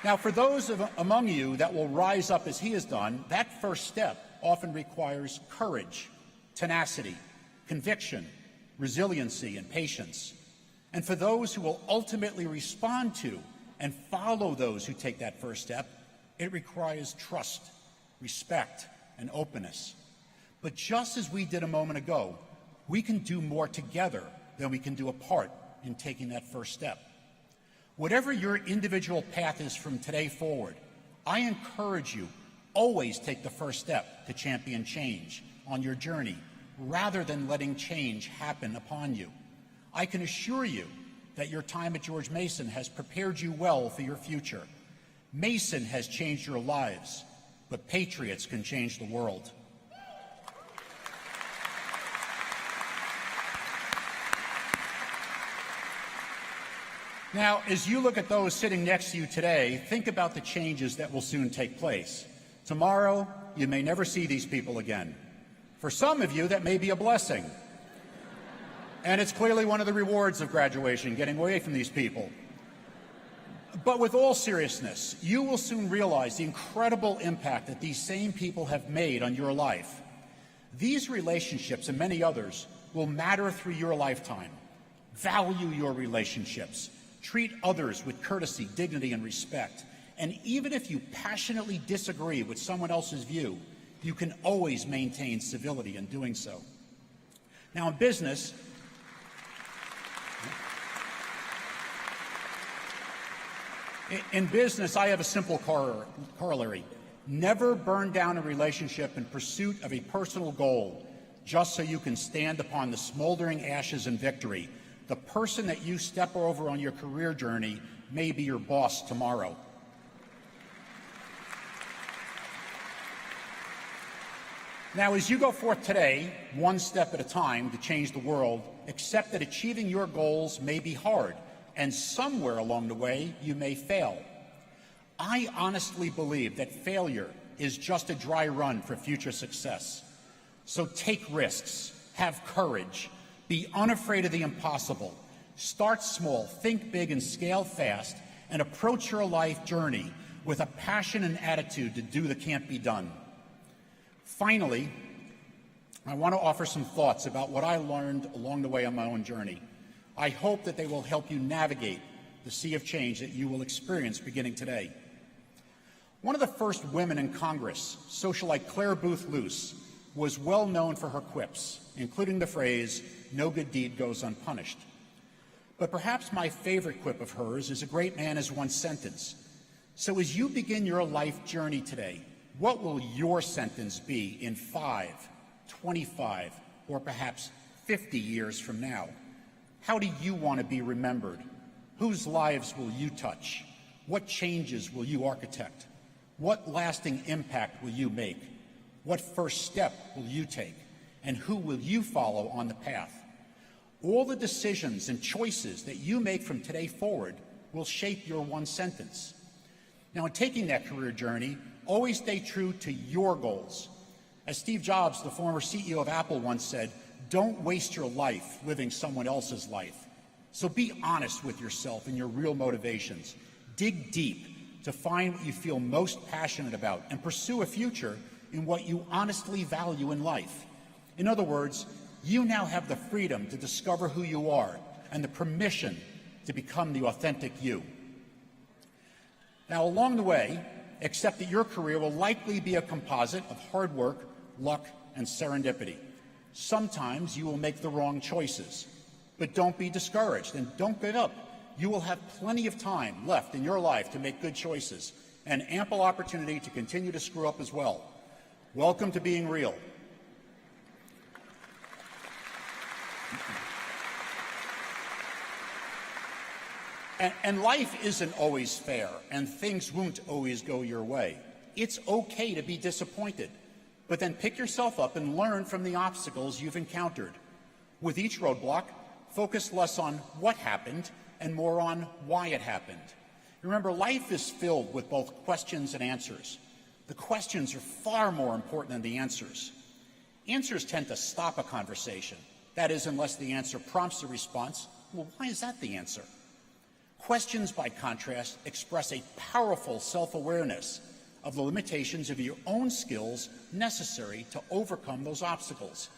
Now, for those among you that will rise up as he has done, that first step often requires courage, tenacity, conviction, resiliency, and patience. And for those who will ultimately respond to and follow those who take that first step, it requires trust, respect, and openness. But just as we did a moment ago, we can do more together than we can do apart in taking that first step. Whatever your individual path is from today forward, I encourage you, always take the first step to champion change on your journey, rather than letting change happen upon you. I can assure you that your time at George Mason has prepared you well for your future. Mason has changed your lives, but patriots can change the world. Now, as you look at those sitting next to you today, think about the changes that will soon take place. Tomorrow, you may never see these people again. For some of you, that may be a blessing. And it's clearly one of the rewards of graduation, getting away from these people. But with all seriousness, you will soon realize the incredible impact that these same people have made on your life. These relationships and many others will matter through your lifetime. Value your relationships. Treat others with courtesy, dignity, and respect. And even if you passionately disagree with someone else's view, you can always maintain civility in doing so. Now, in business, I have a simple corollary. Never burn down a relationship in pursuit of a personal goal just so you can stand upon the smoldering ashes in victory. The person that you step over on your career journey may be your boss tomorrow. Now, as you go forth today, one step at a time to change the world, accept that achieving your goals may be hard, and somewhere along the way, you may fail. I honestly believe that failure is just a dry run for future success. So take risks, have courage, be unafraid of the impossible, start small, think big, and scale fast, and approach your life journey with a passion and attitude to do the can't be done. Finally, I want to offer some thoughts about what I learned along the way on my own journey. I hope that they will help you navigate the sea of change that you will experience beginning today. One of the first women in Congress, socialite Claire Booth Luce, was well known for her quips, including the phrase, "No good deed goes unpunished." But perhaps my favorite quip of hers is, "A great man is one sentence." So as you begin your life journey today, what will your sentence be in 5, 25, or perhaps 50 years from now? How do you want to be remembered? Whose lives will you touch? What changes will you architect? What lasting impact will you make? What first step will you take? And who will you follow on the path? All the decisions and choices that you make from today forward will shape your one sentence. Now, in taking that career journey, always stay true to your goals. As Steve Jobs, the former CEO of Apple, once said, "Don't waste your life living someone else's life." So be honest with yourself and your real motivations. Dig deep to find what you feel most passionate about and pursue a future in what you honestly value in life. In other words, you now have the freedom to discover who you are and the permission to become the authentic you. Now, along the way, accept that your career will likely be a composite of hard work, luck, and serendipity. Sometimes you will make the wrong choices, but don't be discouraged and don't give up. You will have plenty of time left in your life to make good choices and ample opportunity to continue to screw up as well. Welcome to being real. And life isn't always fair, and things won't always go your way. It's okay to be disappointed, but then pick yourself up and learn from the obstacles you've encountered. With each roadblock, focus less on what happened and more on why it happened. Remember, life is filled with both questions and answers. The questions are far more important than the answers. Answers tend to stop a conversation. That is, unless the answer prompts a response. Well, why is that the answer? Questions, by contrast, express a powerful self-awareness of the limitations of your own skills necessary to overcome those obstacles.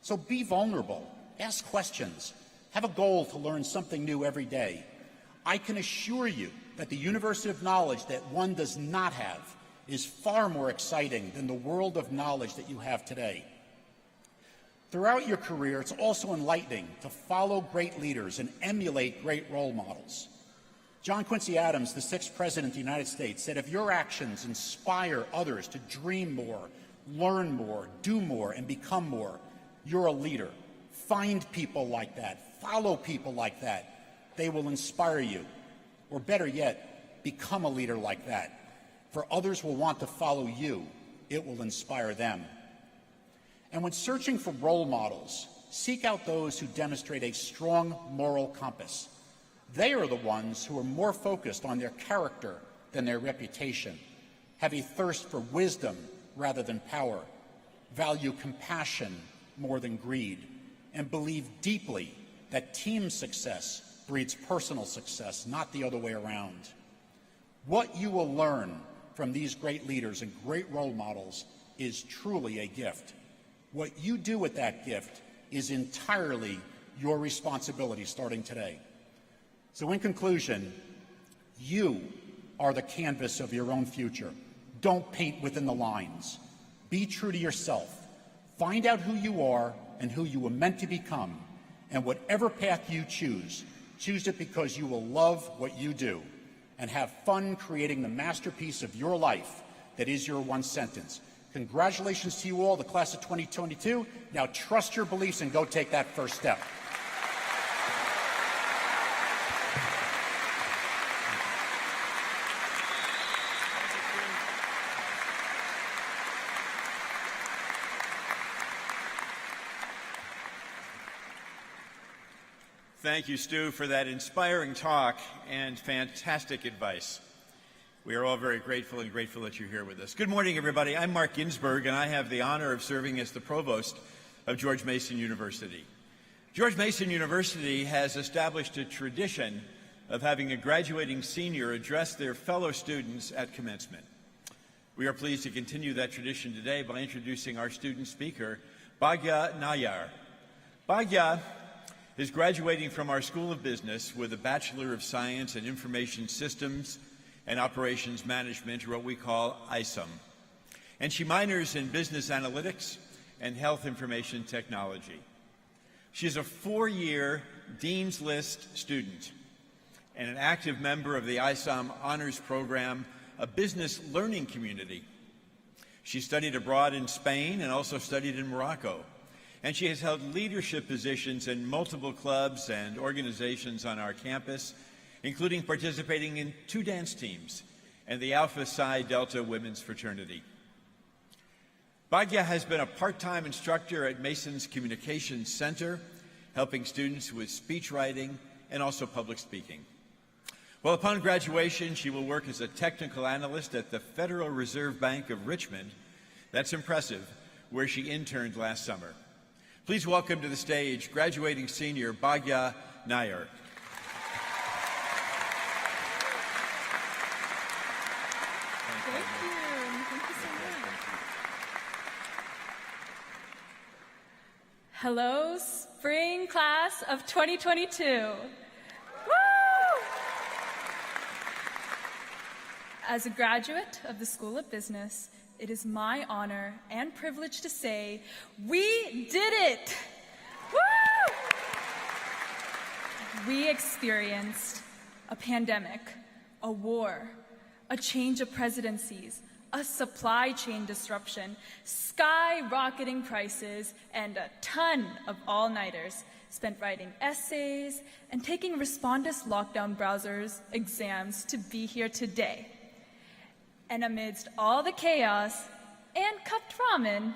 So be vulnerable, ask questions, have a goal to learn something new every day. I can assure you that the universe of knowledge that one does not have is far more exciting than the world of knowledge that you have today. Throughout your career, it's also enlightening to follow great leaders and emulate great role models. John Quincy Adams, the 6th President of the United States, said, "If your actions inspire others to dream more, learn more, do more, and become more, you're a leader. Find people like that. Follow people like that. They will inspire you. Or better yet, become a leader like that. For others will want to follow you. It will inspire them." And when searching for role models, seek out those who demonstrate a strong moral compass. They are the ones who are more focused on their character than their reputation, have a thirst for wisdom rather than power, value compassion more than greed, and believe deeply that team success breeds personal success, not the other way around. What you will learn from these great leaders and great role models is truly a gift. What you do with that gift is entirely your responsibility starting today. So in conclusion, you are the canvas of your own future. Don't paint within the lines. Be true to yourself. Find out who you are and who you were meant to become. And whatever path you choose, choose it because you will love what you do and have fun creating the masterpiece of your life that is your one sentence. Congratulations to you all, the class of 2022. Now trust your beliefs and go take that first step. Thank you, Stu, for that inspiring talk and fantastic advice. We are all very grateful that you're here with us. Good morning, everybody. I'm Mark Ginsburg, and I have the honor of serving as the provost of George Mason University. George Mason University has established a tradition of having a graduating senior address their fellow students at commencement. We are pleased to continue that tradition today by introducing our student speaker, Bhagya Nayar. Bhagya is graduating from our School of Business with a Bachelor of Science in Information Systems and Operations Management, or what we call ISOM. And she minors in Business Analytics and Health Information Technology. She is a 4-year Dean's List student and an active member of the ISOM Honors Program, a business learning community. She studied abroad in Spain and also studied in Morocco. And she has held leadership positions in multiple clubs and organizations on our campus, including participating in 2 dance teams and the Alpha Psi Delta Women's Fraternity. Bhagya has been a part-time instructor at Mason's Communications Center, helping students with speech writing and also public speaking. Well, upon graduation, she will work as a technical analyst at the Federal Reserve Bank of Richmond. That's impressive, where she interned last summer. Please welcome to the stage graduating senior Bhagya Nair. Thank you so much. Hello, spring class of 2022. Woo! As a graduate of the School of Business, it is my honor and privilege to say, we did it! Woo! We experienced a pandemic, a war, a change of presidencies, a supply chain disruption, skyrocketing prices, and a ton of all-nighters spent writing essays and taking Respondus lockdown browsers exams to be here today. And amidst all the chaos and cupped ramen,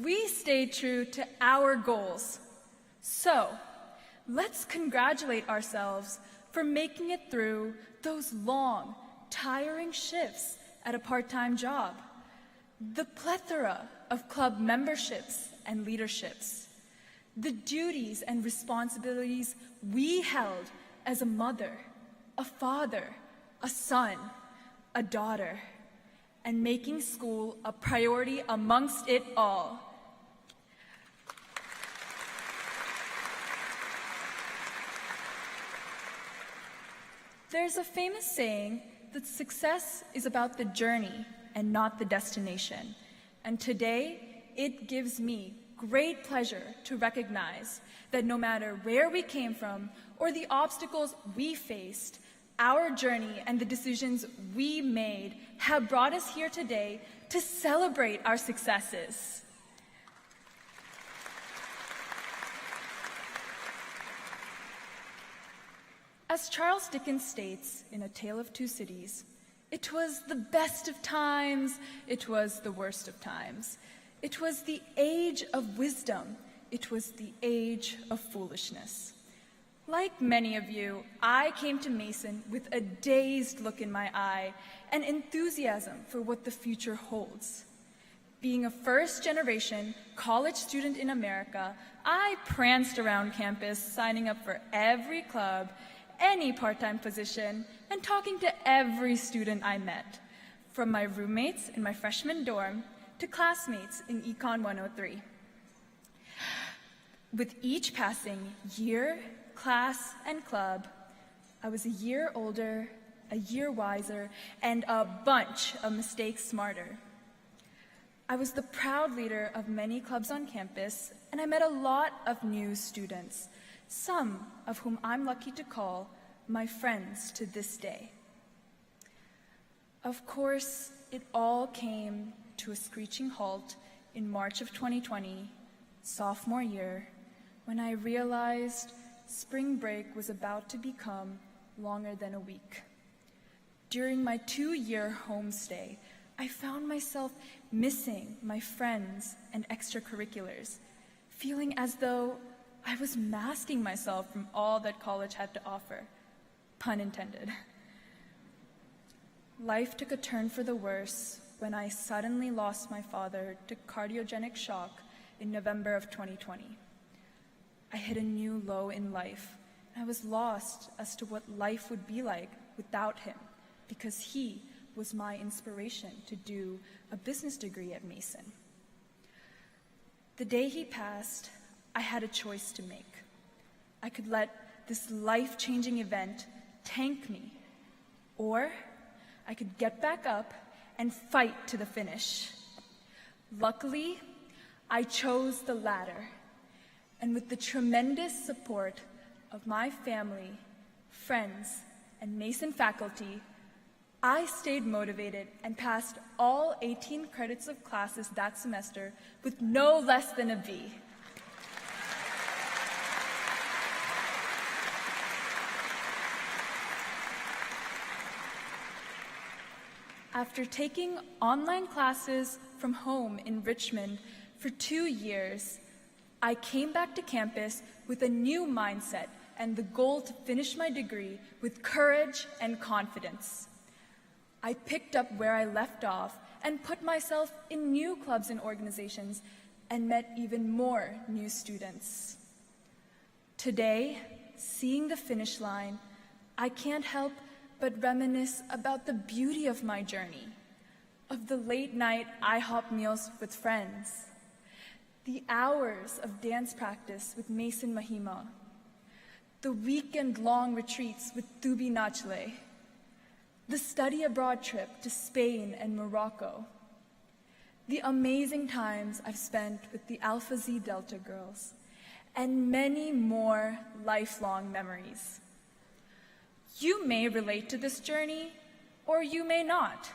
we stayed true to our goals. So, let's congratulate ourselves for making it through those long, tiring shifts at a part-time job, the plethora of club memberships and leaderships, the duties and responsibilities we held as a mother, a father, a son, a daughter, and making school a priority amongst it all. There's a famous saying that success is about the journey and not the destination. And today, it gives me great pleasure to recognize that no matter where we came from or the obstacles we faced, our journey and the decisions we made have brought us here today to celebrate our successes. As Charles Dickens states in A Tale of Two Cities, it was the best of times, it was the worst of times. It was the age of wisdom, it was the age of foolishness. Like many of you, I came to Mason with a dazed look in my eye and enthusiasm for what the future holds. Being a first-generation college student in America, I pranced around campus signing up for every club, any part-time position, and talking to every student I met, from my roommates in my freshman dorm to classmates in Econ 103. With each passing year, class, and club, I was a year older, a year wiser, and a bunch of mistakes smarter. I was the proud leader of many clubs on campus, and I met a lot of new students, some of whom I'm lucky to call my friends to this day. Of course, it all came to a screeching halt in March of 2020, sophomore year, when I realized spring break was about to become longer than a week. During my 2-year homestay, I found myself missing my friends and extracurriculars, feeling as though I was masking myself from all that college had to offer. Pun intended. Life took a turn for the worse when I suddenly lost my father to cardiogenic shock in November of 2020. I hit a new low in life, and I was lost as to what life would be like without him, because he was my inspiration to do a business degree at Mason. The day he passed, I had a choice to make. I could let this life-changing event tank me, or I could get back up and fight to the finish. Luckily, I chose the latter, and with the tremendous support of my family, friends, and Mason faculty, I stayed motivated and passed all 18 credits of classes that semester with no less than a B. After taking online classes from home in Richmond for 2 years, I came back to campus with a new mindset and the goal to finish my degree with courage and confidence. I picked up where I left off and put myself in new clubs and organizations and met even more new students. Today, seeing the finish line, I can't help but reminisce about the beauty of my journey, of the late-night IHOP meals with friends, the hours of dance practice with Mason Mahima, the weekend-long retreats with Tubi Nachle, the study abroad trip to Spain and Morocco, the amazing times I've spent with the Alpha Z Delta girls, and many more lifelong memories. You may relate to this journey, or you may not.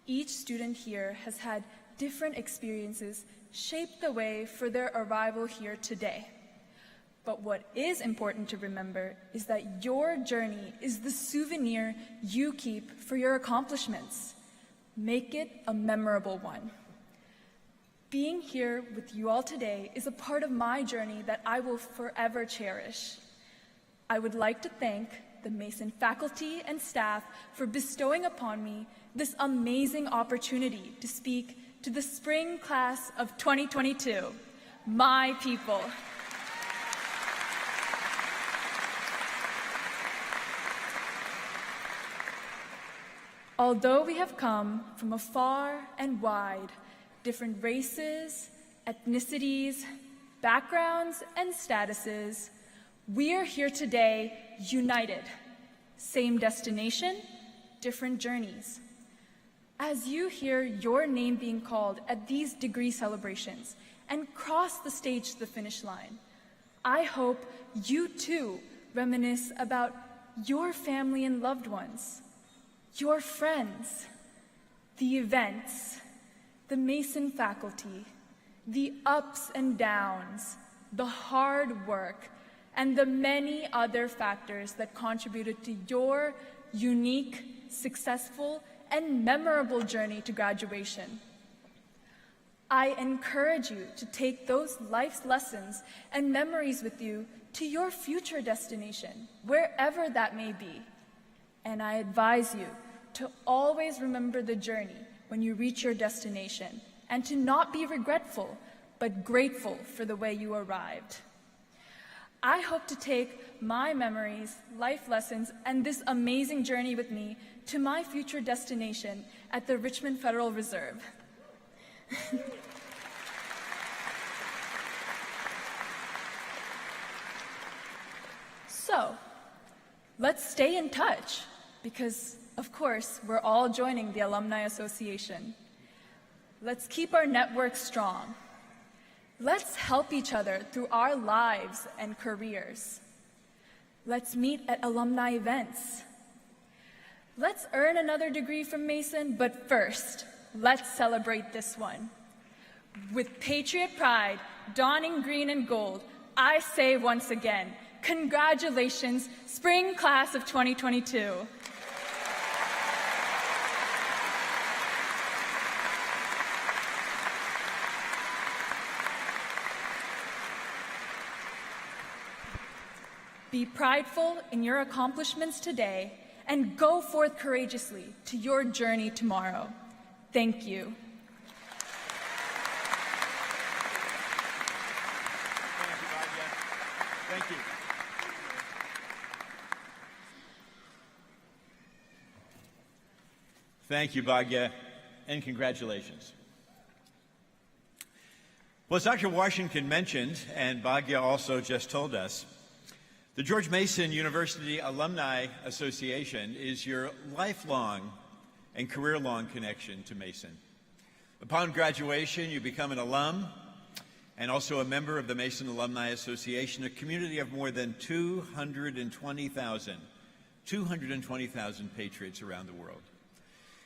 Each student here has had different experiences shape the way for their arrival here today. But what is important to remember is that your journey is the souvenir you keep for your accomplishments. Make it a memorable one. Being here with you all today is a part of my journey that I will forever cherish. I would like to thank the Mason faculty and staff for bestowing upon me this amazing opportunity to speak to the spring class of 2022, my people. Although we have come from afar and wide, different races, ethnicities, backgrounds, and statuses, we are here today united. Same destination, different journeys. As you hear your name being called at these degree celebrations and cross the stage to the finish line, I hope you too reminisce about your family and loved ones, your friends, the events, the Mason faculty, the ups and downs, the hard work, and the many other factors that contributed to your unique, successful, and memorable journey to graduation. I encourage you to take those life's lessons and memories with you to your future destination, wherever that may be. And I advise you to always remember the journey when you reach your destination, and to not be regretful, but grateful for the way you arrived. I hope to take my memories, life lessons, and this amazing journey with me to my future destination at the Richmond Federal Reserve. So, let's stay in touch, because, of course, we're all joining the Alumni Association. Let's keep our network strong. Let's help each other through our lives and careers. Let's meet at alumni events. Let's earn another degree from Mason, but first, let's celebrate this one. With Patriot Pride, donning green and gold, I say once again, congratulations, spring class of 2022. Be prideful in your accomplishments today and go forth courageously to your journey tomorrow. Thank you. Thank you. Thank you, Bhagya, and congratulations. Well, as Dr. Washington mentioned, and Bhagya also just told us, The George Mason University Alumni Association is your lifelong and career-long connection to Mason. Upon graduation, you become an alum and also a member of the Mason Alumni Association, a community of more than 220,000 patriots around the world.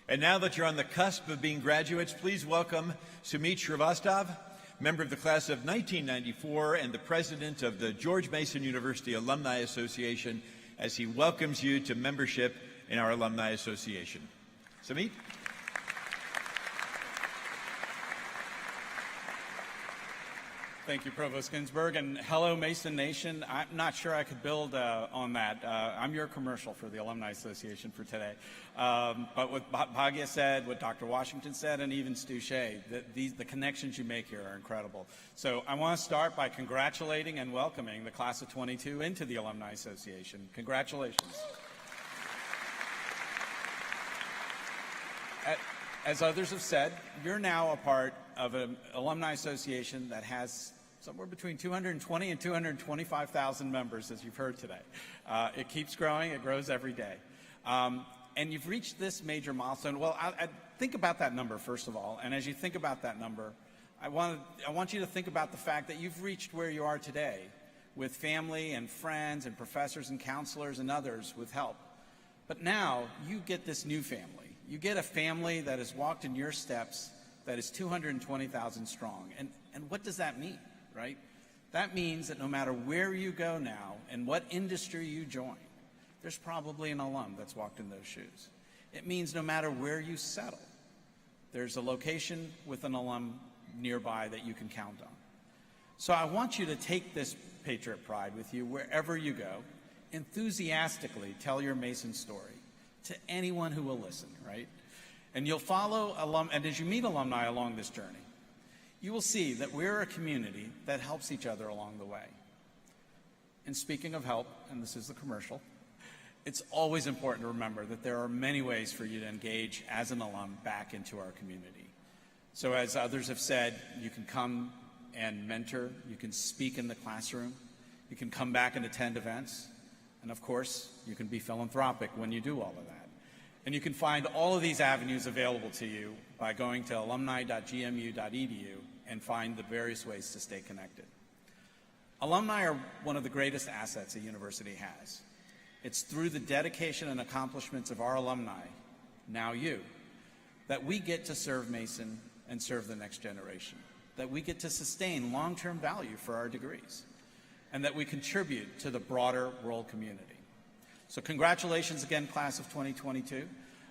And now that you're on the cusp of being graduates, please welcome Sumit Srivastava, member of the class of 1994 and the president of the George Mason University Alumni Association, as he welcomes you to membership in our Alumni Association. Sumit? Thank you, Provost Ginsburg, and hello, Mason Nation. I'm not sure I could build on that. I'm your commercial for the Alumni Association for today. But what Bhagya said, what Dr. Washington said, and even Stu Shea, the connections you make here are incredible. So I want to start by congratulating and welcoming the class of 22 into the Alumni Association. Congratulations. As others have said, you're now a part of an alumni association that has somewhere between 220 and 225,000 members, as you've heard today. It keeps growing. It grows every day. And you've reached this major milestone. Well, I think about that number, first of all. And as you think about that number, I want you to think about the fact that you've reached where you are today with family and friends and professors and counselors and others with help. But now you get this new family. You get a family that has walked in your steps that is 220,000 strong. And what does that mean, right? That means that no matter where you go now and what industry you join, there's probably an alum that's walked in those shoes. It means no matter where you settle, there's a location with an alum nearby that you can count on. So I want you to take this Patriot Pride with you wherever you go. Enthusiastically tell your Mason story to anyone who will listen, right? And you'll follow and as you meet alumni along this journey, you will see that we're a community that helps each other along the way. And speaking of help, and this is the commercial, it's always important to remember that there are many ways for you to engage as an alum back into our community. So as others have said, you can come and mentor, you can speak in the classroom, you can come back and attend events, and of course, you can be philanthropic when you do all of that. And you can find all of these avenues available to you by going to alumni.gmu.edu and find the various ways to stay connected. Alumni are one of the greatest assets a university has. It's through the dedication and accomplishments of our alumni, now you, that we get to serve Mason and serve the next generation, that we get to sustain long-term value for our degrees, and that we contribute to the broader world community. So congratulations again, class of 2022.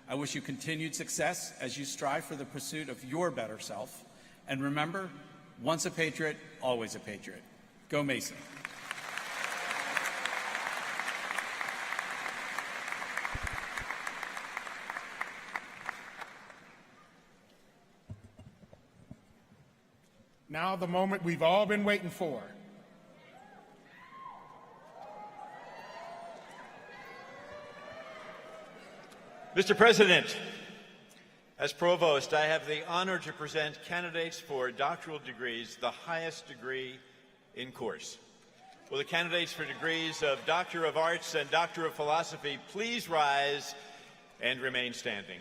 I wish you continued success as you strive for the pursuit of your better self. And remember, once a patriot, always a patriot. Go Mason. Now the moment we've all been waiting for. Mr. President, as Provost, I have the honor to present candidates for doctoral degrees, the highest degree in course. Will the candidates for degrees of Doctor of Arts and Doctor of Philosophy please rise and remain standing?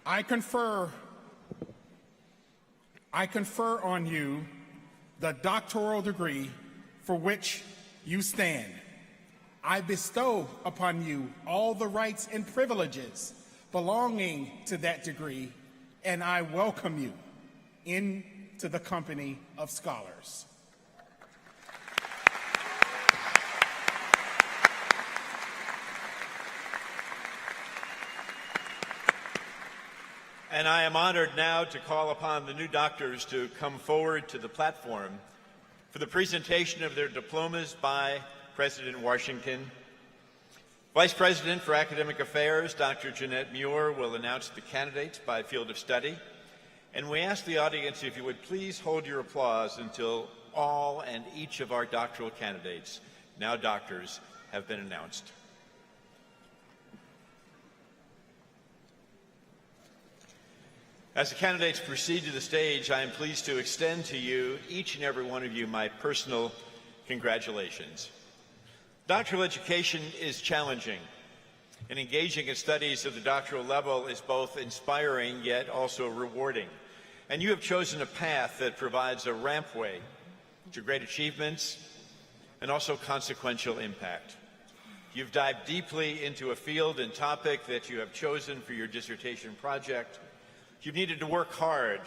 I confer on you the doctoral degree for which you stand. I bestow upon you all the rights and privileges belonging to that degree, and I welcome you into the company of scholars. And I am honored now to call upon the new doctors to come forward to the platform for the presentation of their diplomas by President Washington. Vice President for Academic Affairs, Dr. Jeanette Muir, will announce the candidates by field of study. And we ask the audience if you would please hold your applause until all and each of our doctoral candidates now doctors, have been announced. As the candidates proceed to the stage, I am pleased to extend to you, each and every one of you, my personal congratulations. Doctoral education is challenging, and engaging in studies of the doctoral level is both inspiring yet also rewarding. And you have chosen a path that provides a rampway to great achievements and also consequential impact. You've dived deeply into a field and topic that you have chosen for your dissertation project. You've needed to work hard,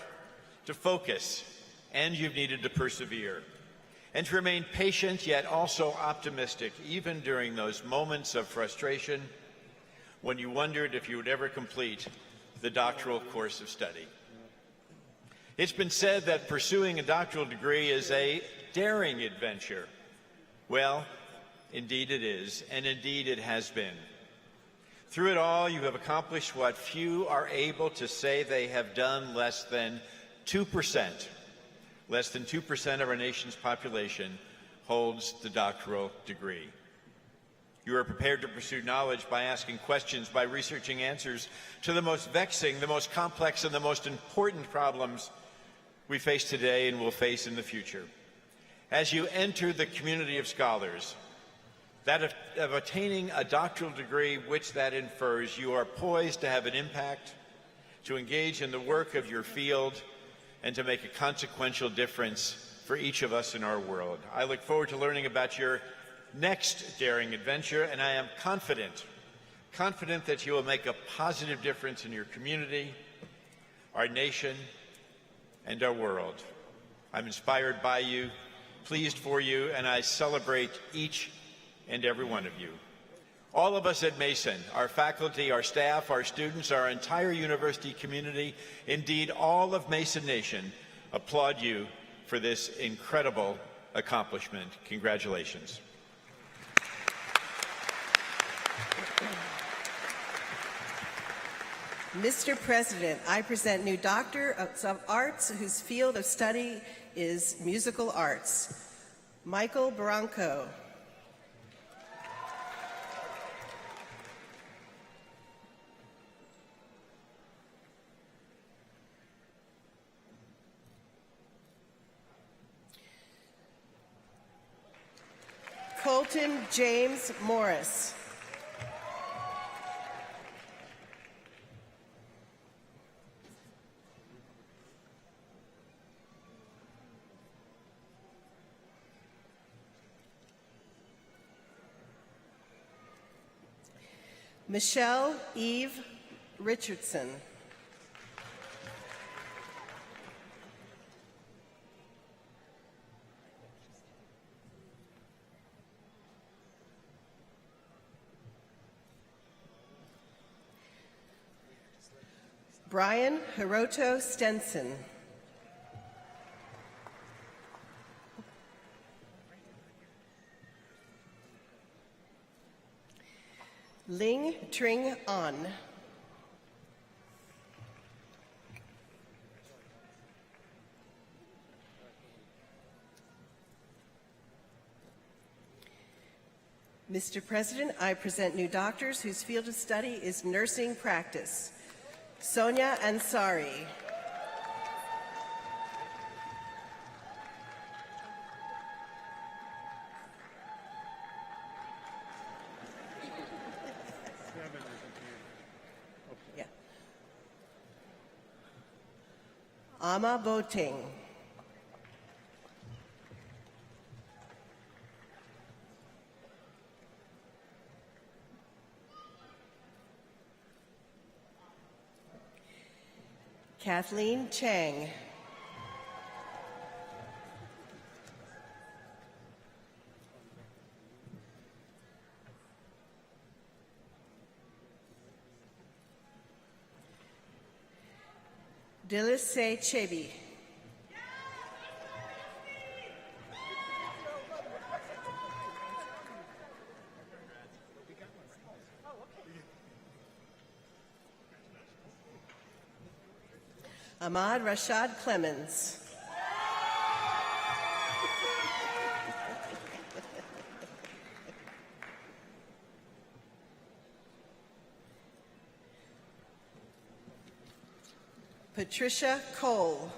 to focus, and you've needed to persevere, and to remain patient yet also optimistic, even during those moments of frustration when you wondered if you would ever complete the doctoral course of study. It's been said that pursuing a doctoral degree is a daring adventure. Well, indeed it is, and indeed it has been. Through it all, you have accomplished what few are able to say they have done. Less than 2% of our nation's population holds the doctoral degree. You are prepared to pursue knowledge by asking questions, by researching answers to the most vexing, the most complex, and the most important problems we face today and will face in the future. As you enter the community of scholars, that of attaining a doctoral degree, which that infers, you are poised to have an impact, to engage in the work of your field, and to make a consequential difference for each of us in our world. I look forward to learning about your next daring adventure, and I am confident that you will make a positive difference in your community, our nation, and our world. I'm inspired by you, pleased for you, and I celebrate each and every one of you. All of us at Mason, our faculty, our staff, our students, our entire university community, indeed all of Mason Nation, applaud you for this incredible accomplishment. Congratulations. Mr. President, I present new Doctor of Arts whose field of study is musical arts. Michael Barranco. Colton James Morris. Michelle Eve Richardson. Brian Hiroto Stenson. Ling Tring An. Mr. President, I present new doctors whose field of study is nursing practice. Sonia Ansari. Yeah. Ama Boting. Kathleen Chang. Dilise Chebi. Ahmad Rashad Patricia Cole.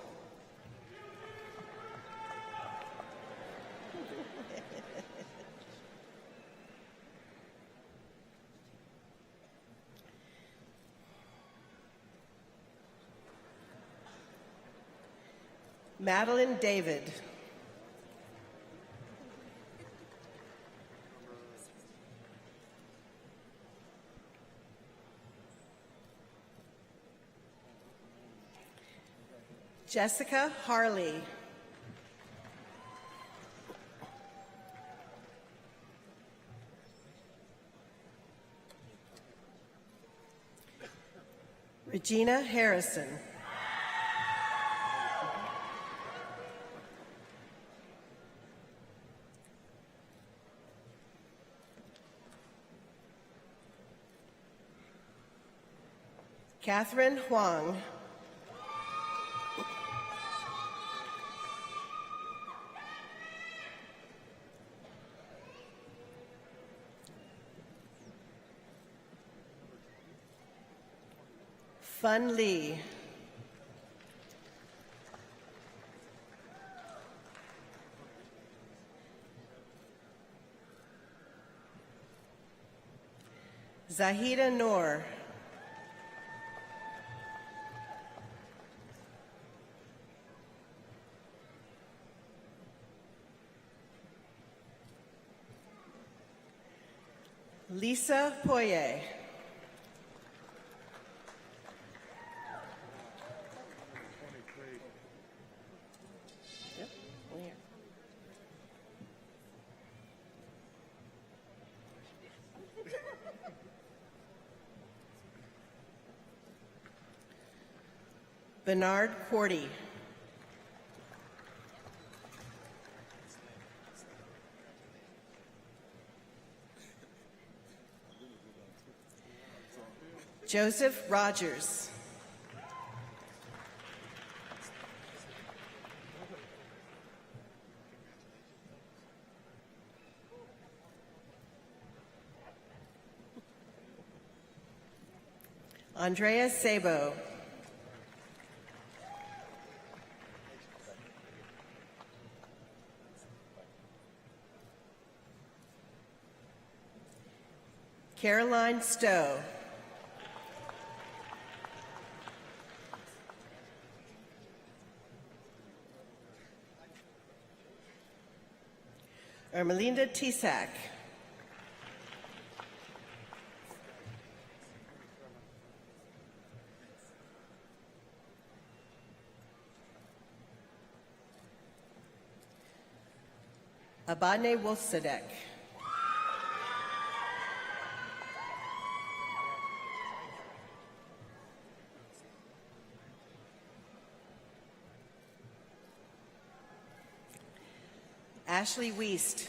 Madeline David. Jessica Harley. Regina Harrison. Catherine Huang. Fun Lee. Zahida Noor. Lisa Poirier. Bernard Cordy. Joseph Rogers. Andrea Sabo. Caroline Stowe. Ermelinda Tisak. Abane Wolfsadek. Ashley Wiest.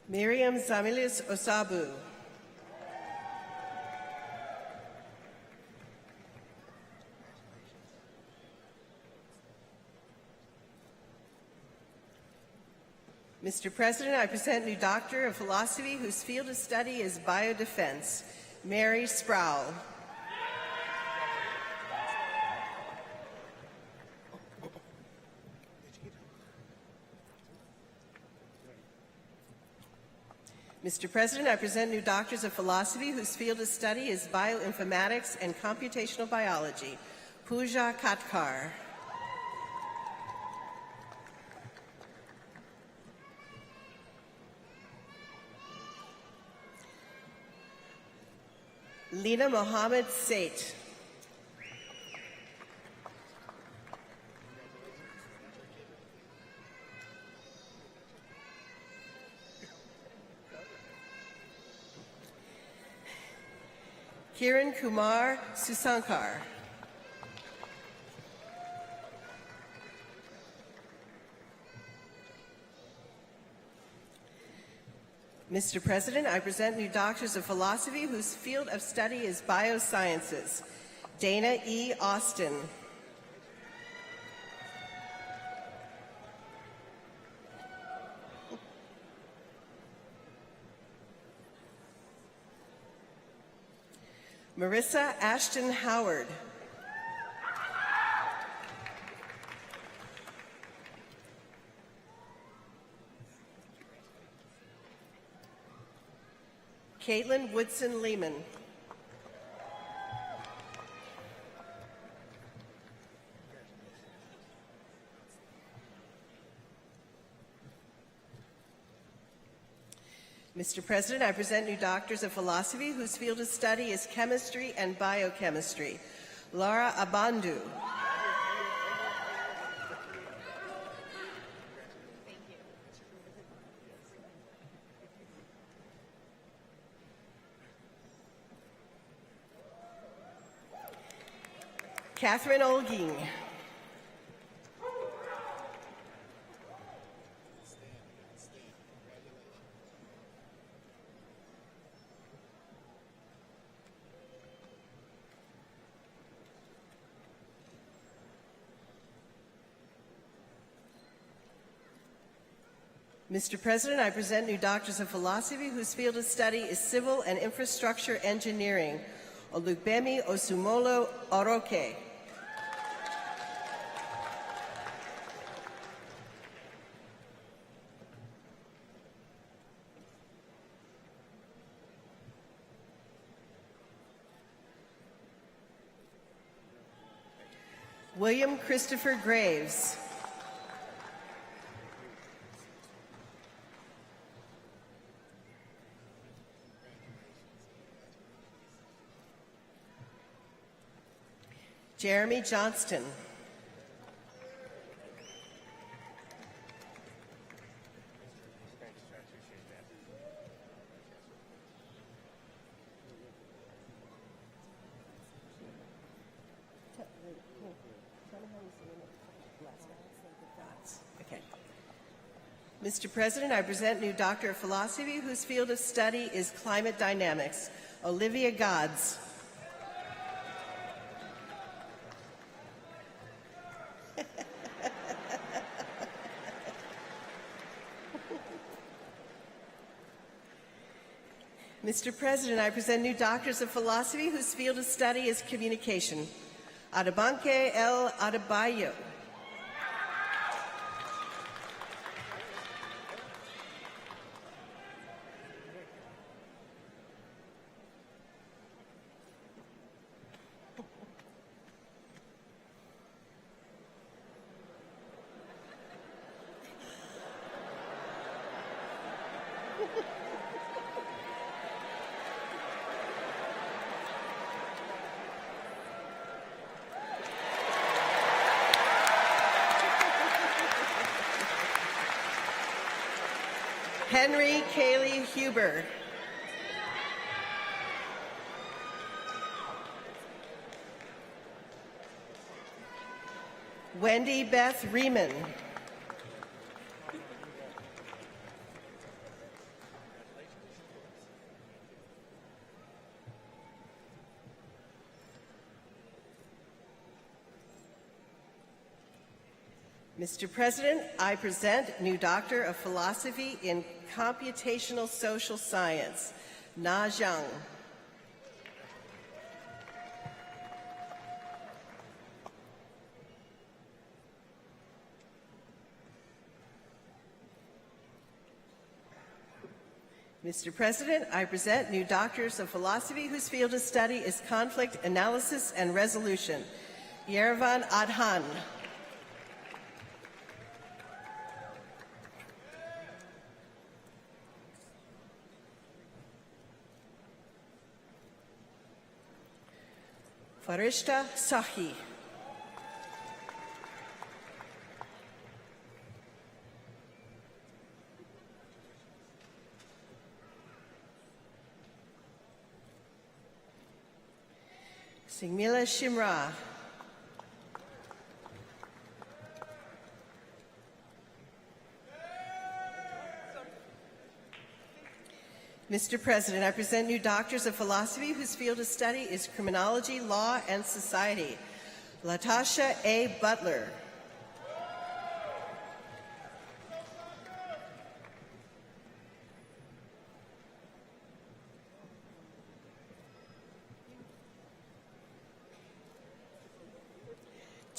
Miriam Zamilis Osabu. Mr. President, I present new Doctor of Philosophy whose field of study is biodefense, Mary Sproul. Mr. President, I present new Doctors of Philosophy whose field of study is bioinformatics and computational biology, Pooja Katkar. Lina Mohammed Sait. Kiran Kumar Susankar. Mr. President, I present new Doctors of Philosophy whose field of study is biosciences, Dana E. Austin. Marissa Ashton Howard. Caitlin Woodson Lehman. Mr. President, I present new doctors of philosophy whose field of study is chemistry and biochemistry. Laura Abandu. Catherine Olging. Mr. President, I present new doctors of philosophy whose field of study is civil and infrastructure engineering. Olubemi Osumolo Oroke. William Christopher Graves. Jeremy Johnston. Okay. Mr. President, I present new Doctor of Philosophy whose field of study is climate dynamics. Olivia Gods. Mr. President, I present new doctors of philosophy whose field of study is communication. Adebanke L. Adebayo. Henry Cayley Huber. Wendy Beth Riemann. Mr. President, I present new Doctor of Philosophy in Computational Social Science, Na Zhang. Mr. President, I present new Doctors of Philosophy whose field of study is conflict analysis and resolution, Yerevan Adhan. Farishta Sahi. Singmila Shimra. Mr. President, I present new Doctors of Philosophy whose field of study is Criminology, Law, and Society. Latasha A. Butler.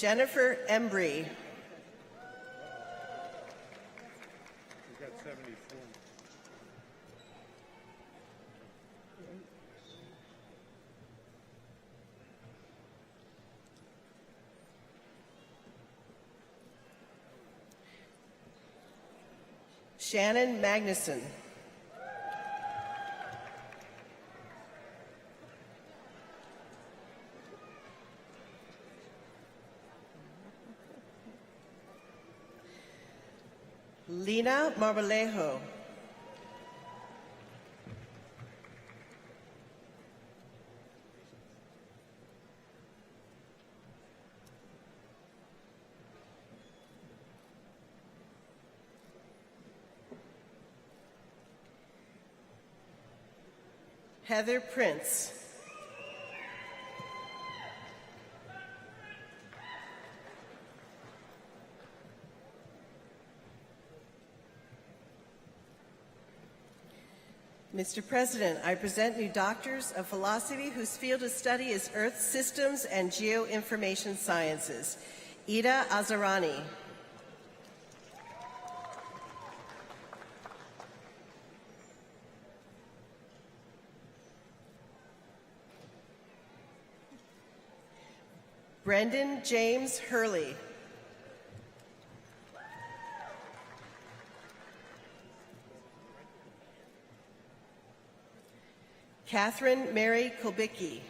Jennifer Embry. Shannon Magnuson. Lina Marmolejo. Heather Prince. Mr. President, I present new doctors of philosophy whose field of study is Earth systems and geoinformation sciences. Ida Azarani. Brendan James Hurley. Catherine Mary Kulbicki.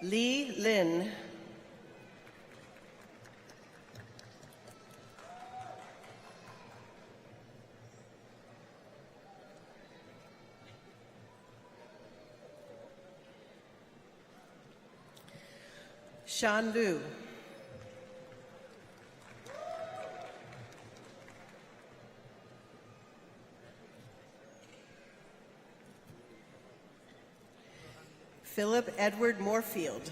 Lee Lin. Sean Liu. Philip Edward Moorfield.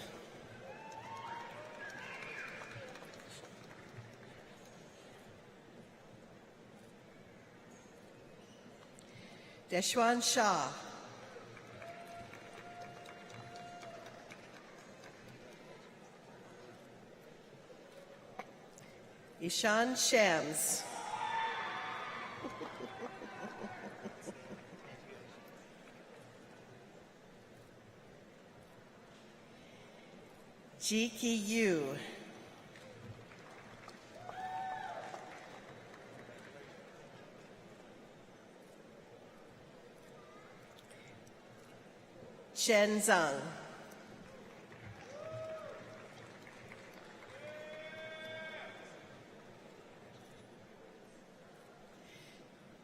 Deshwan Shah. Ishan Shams. Ji-Ki Yu. Chen Zhang.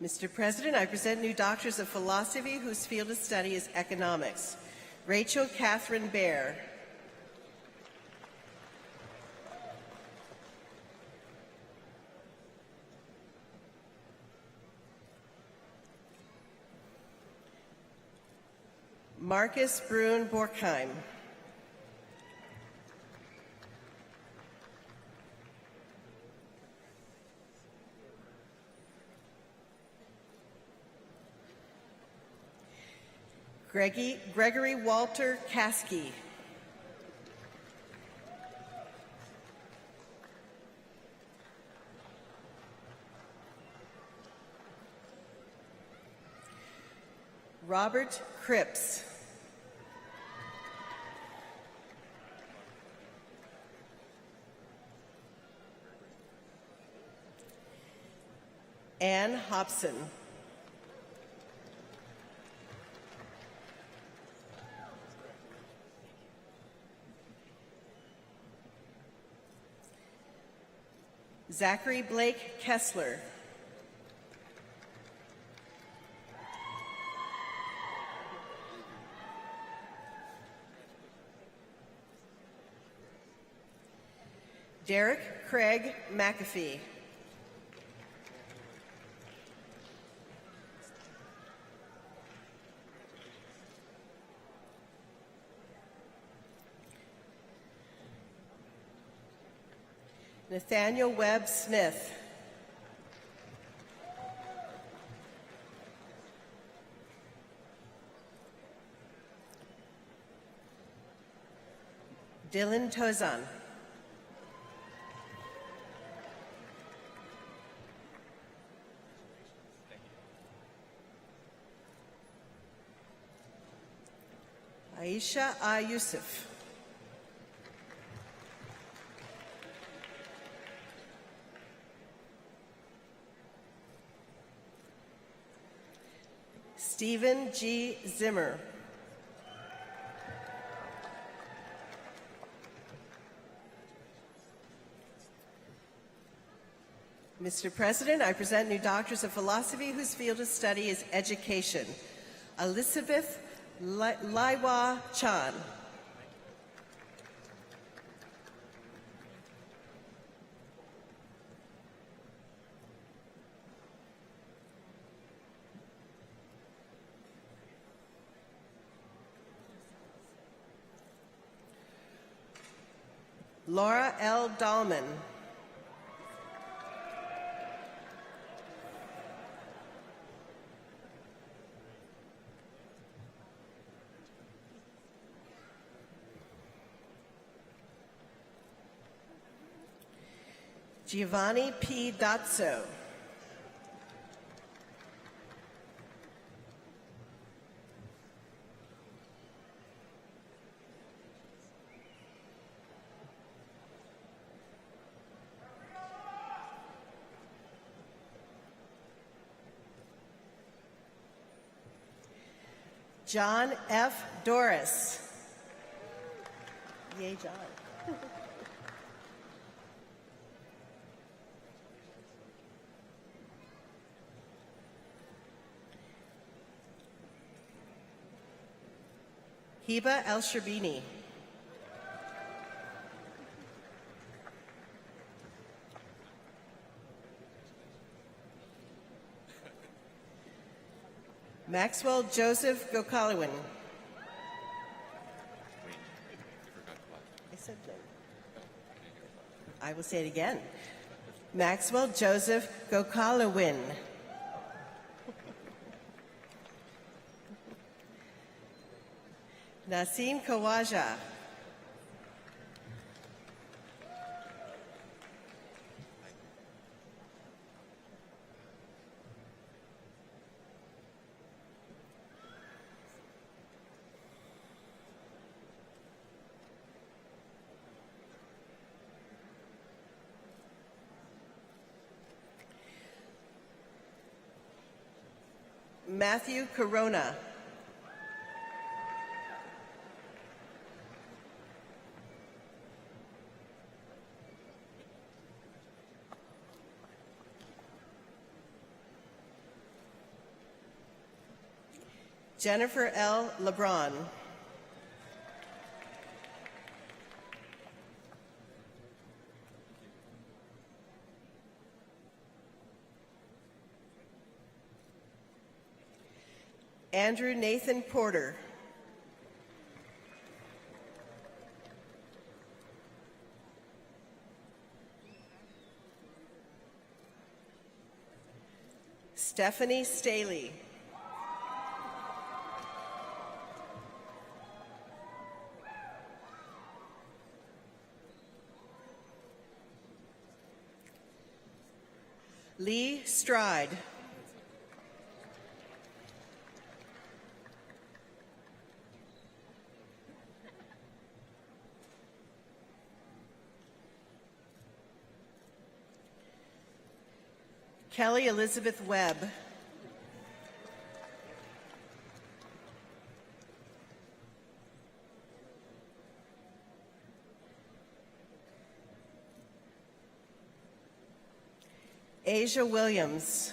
Mr. President, I present new doctors of philosophy whose field of study is economics. Rachel Catherine Baer. Marcus Brun Borkheim. Gregory Walter Caskey. Robert Cripps. Ann Hobson. Zachary Blake Kessler. Derek Craig McAfee. Nathaniel Webb Smith. Dylan Tozan. Aisha A. Yusuf. Stephen G. Zimmer. Mr. President, I present new doctors of philosophy whose field of study is education. Elizabeth Laiwa Chan. Laura L. Dahlman. Giovanni P. Dazzo. John F. Doris. Yay, John. Hiba El-Sherbini. Maxwell Joseph Gokalewin. I said no. I will say it again. Maxwell Joseph Gokalewin. Nasim Kawaja. Matthew Corona. Jennifer L. LeBron. Andrew Nathan Porter. Stephanie Staley. Lee Stride. Kelly Elizabeth Webb. Asia Williams.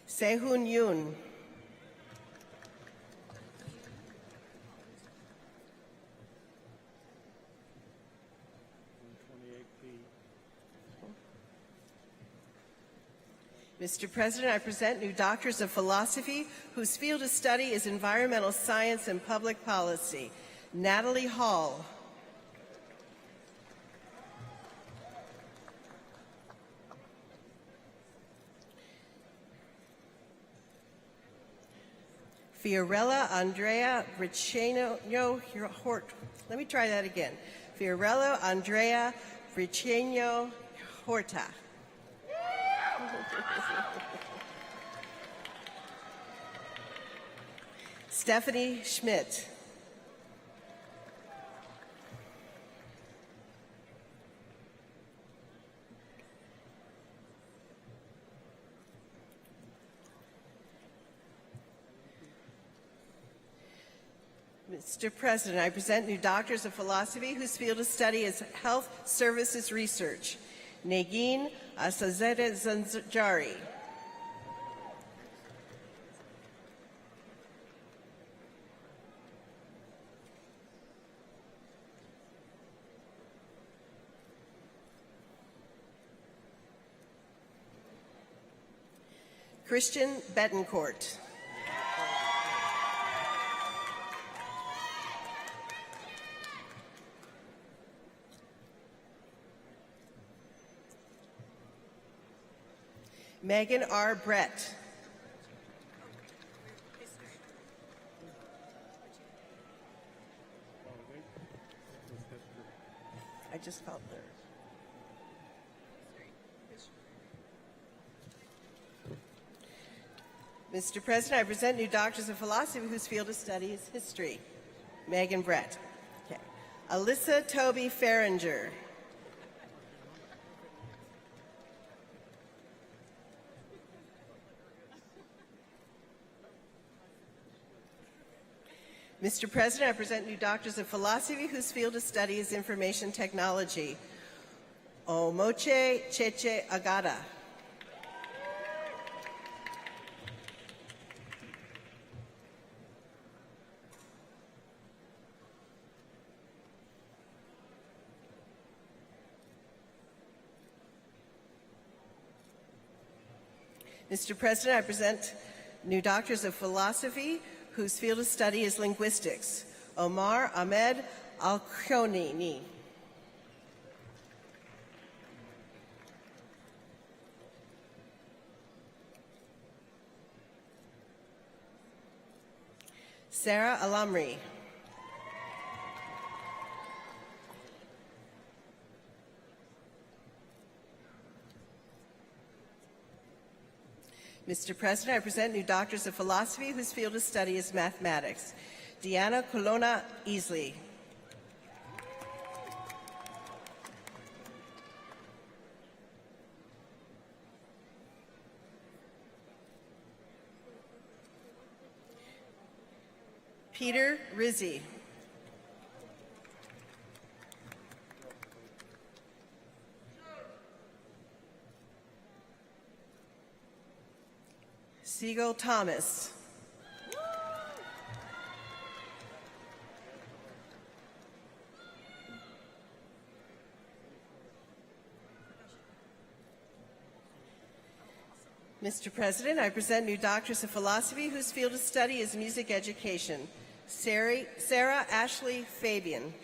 Sehun Yoon. Mr. President, I present new doctors of philosophy whose field of study is environmental science and public policy. Natalie Hall. Fiorella Andrea Ricciano Hort. Let me try that again. Fiorella Andrea Ricciano Horta. Stephanie Schmidt. Mr. President, I present new doctors of philosophy whose field of study is health services research. Negin Asazeta Zanjari. Christian Betancourt. Megan R. Brett. I just felt there. Mr. President, I present new doctors of philosophy whose field of study is history. Megan Brett. Okay. Alyssa Toby Farringer. Mr. President, I present new doctors of philosophy whose field of study is information technology. Omoche Cheche Agata. Mr. President, I present new doctors of philosophy whose field of study is linguistics. Omar Ahmed Al-Khonini. Sarah Alamri. Mr. President, I present new doctors of philosophy whose field of study is mathematics. Deanna Colonna Easley. Peter Rizzi. Siegel Thomas. Mr. President, I present new doctors of philosophy whose field of study is music education. Sarah Ashley Fabian.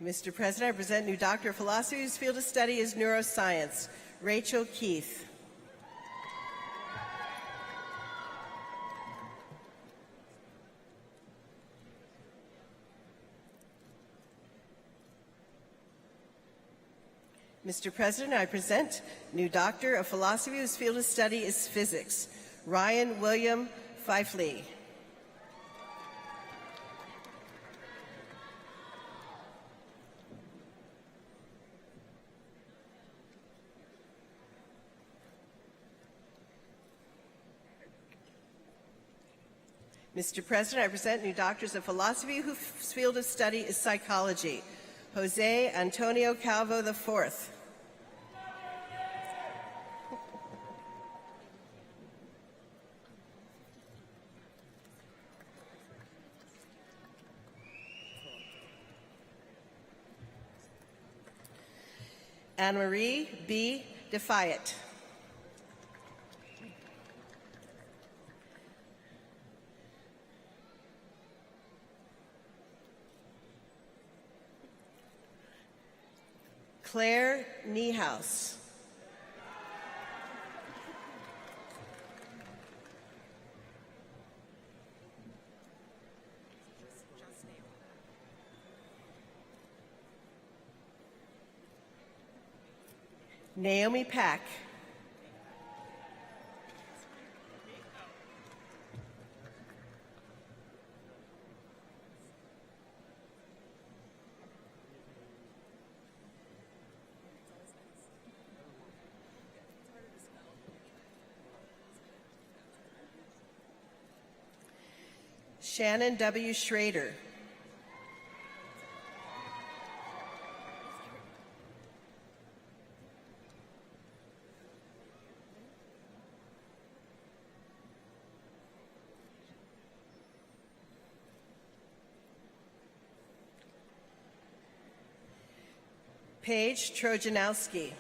Mr. President, I present new doctor of philosophy whose field of study is neuroscience. Rachel Keith. Mr. President, I present new doctor of philosophy whose field of study is physics. Ryan William Fifley. Mr. President, I present new doctors of philosophy whose field of study is psychology. Jose Antonio Calvo IV. Anne-Marie B. Defiant. Claire Niehaus. Naomi Pack. Shannon W. Schrader. Paige Trojanowski.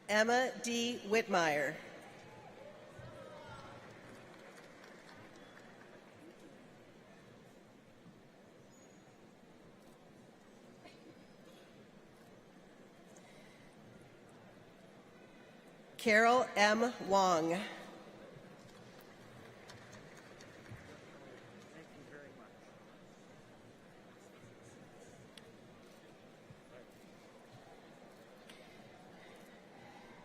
Emma D. Whitmire. Carol M. Wong.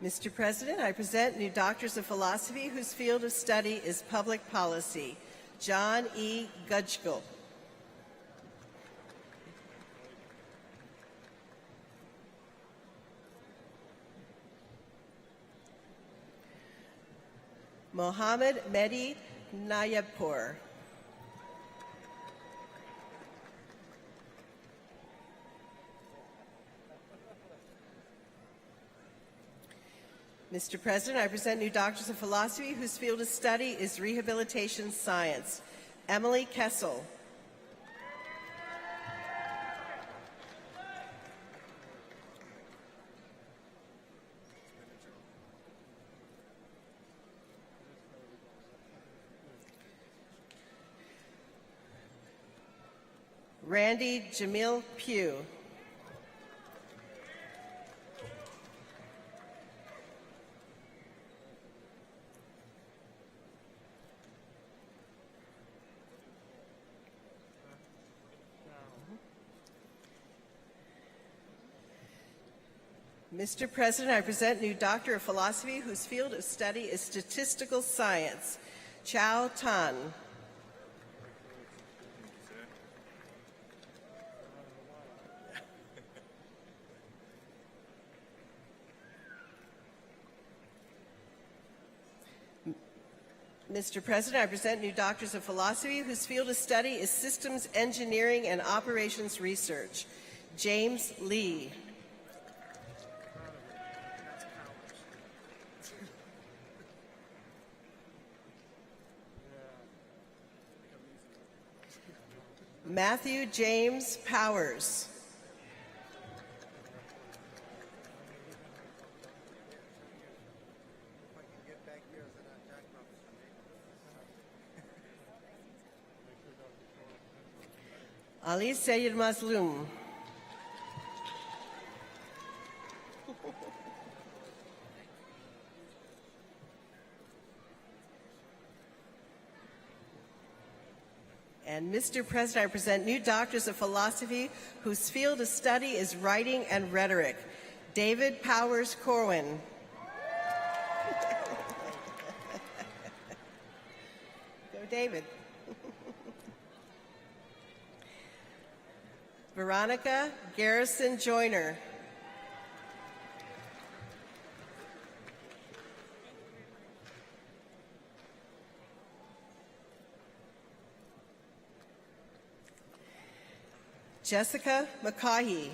Mr. President, I present new doctors of philosophy whose field of study is public policy. John E. Gudgel. Mohammed Mehdi Nayabpour. Mr. President, I present new doctors of philosophy whose field of study is rehabilitation science. Emily Kessel. Randy Jamil Pugh. Mr. President, I present new Doctor of Philosophy whose field of study is statistical science. Chao Tan. Mr. President, I present new Doctors of Philosophy whose field of study is systems engineering and operations research. James Lee. Matthew James Powers. Ali Sayyid Mazloom. And Mr. President, I present new Doctors of Philosophy whose field of study is writing and rhetoric. David Powers Corwin. Go David. Veronica Garrison Joyner. Jessica McCaughey.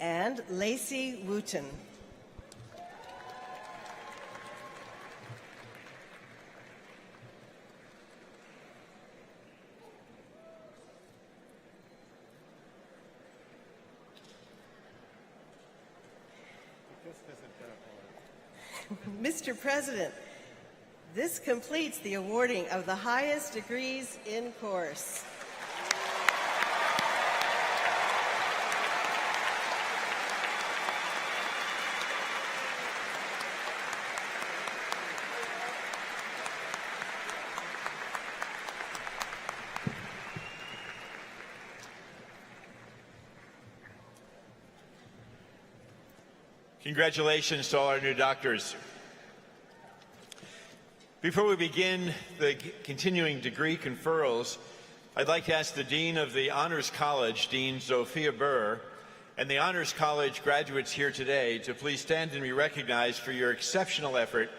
And Lacey Wooten. Mr. President, this completes the awarding of the highest degrees in course. Congratulations to all our new doctors. Before we begin the continuing degree conferrals, I'd like to ask the Dean of the Honors College, Dean Sophia Burr, and the Honors College graduates here today to please stand and be recognized for your exceptional effort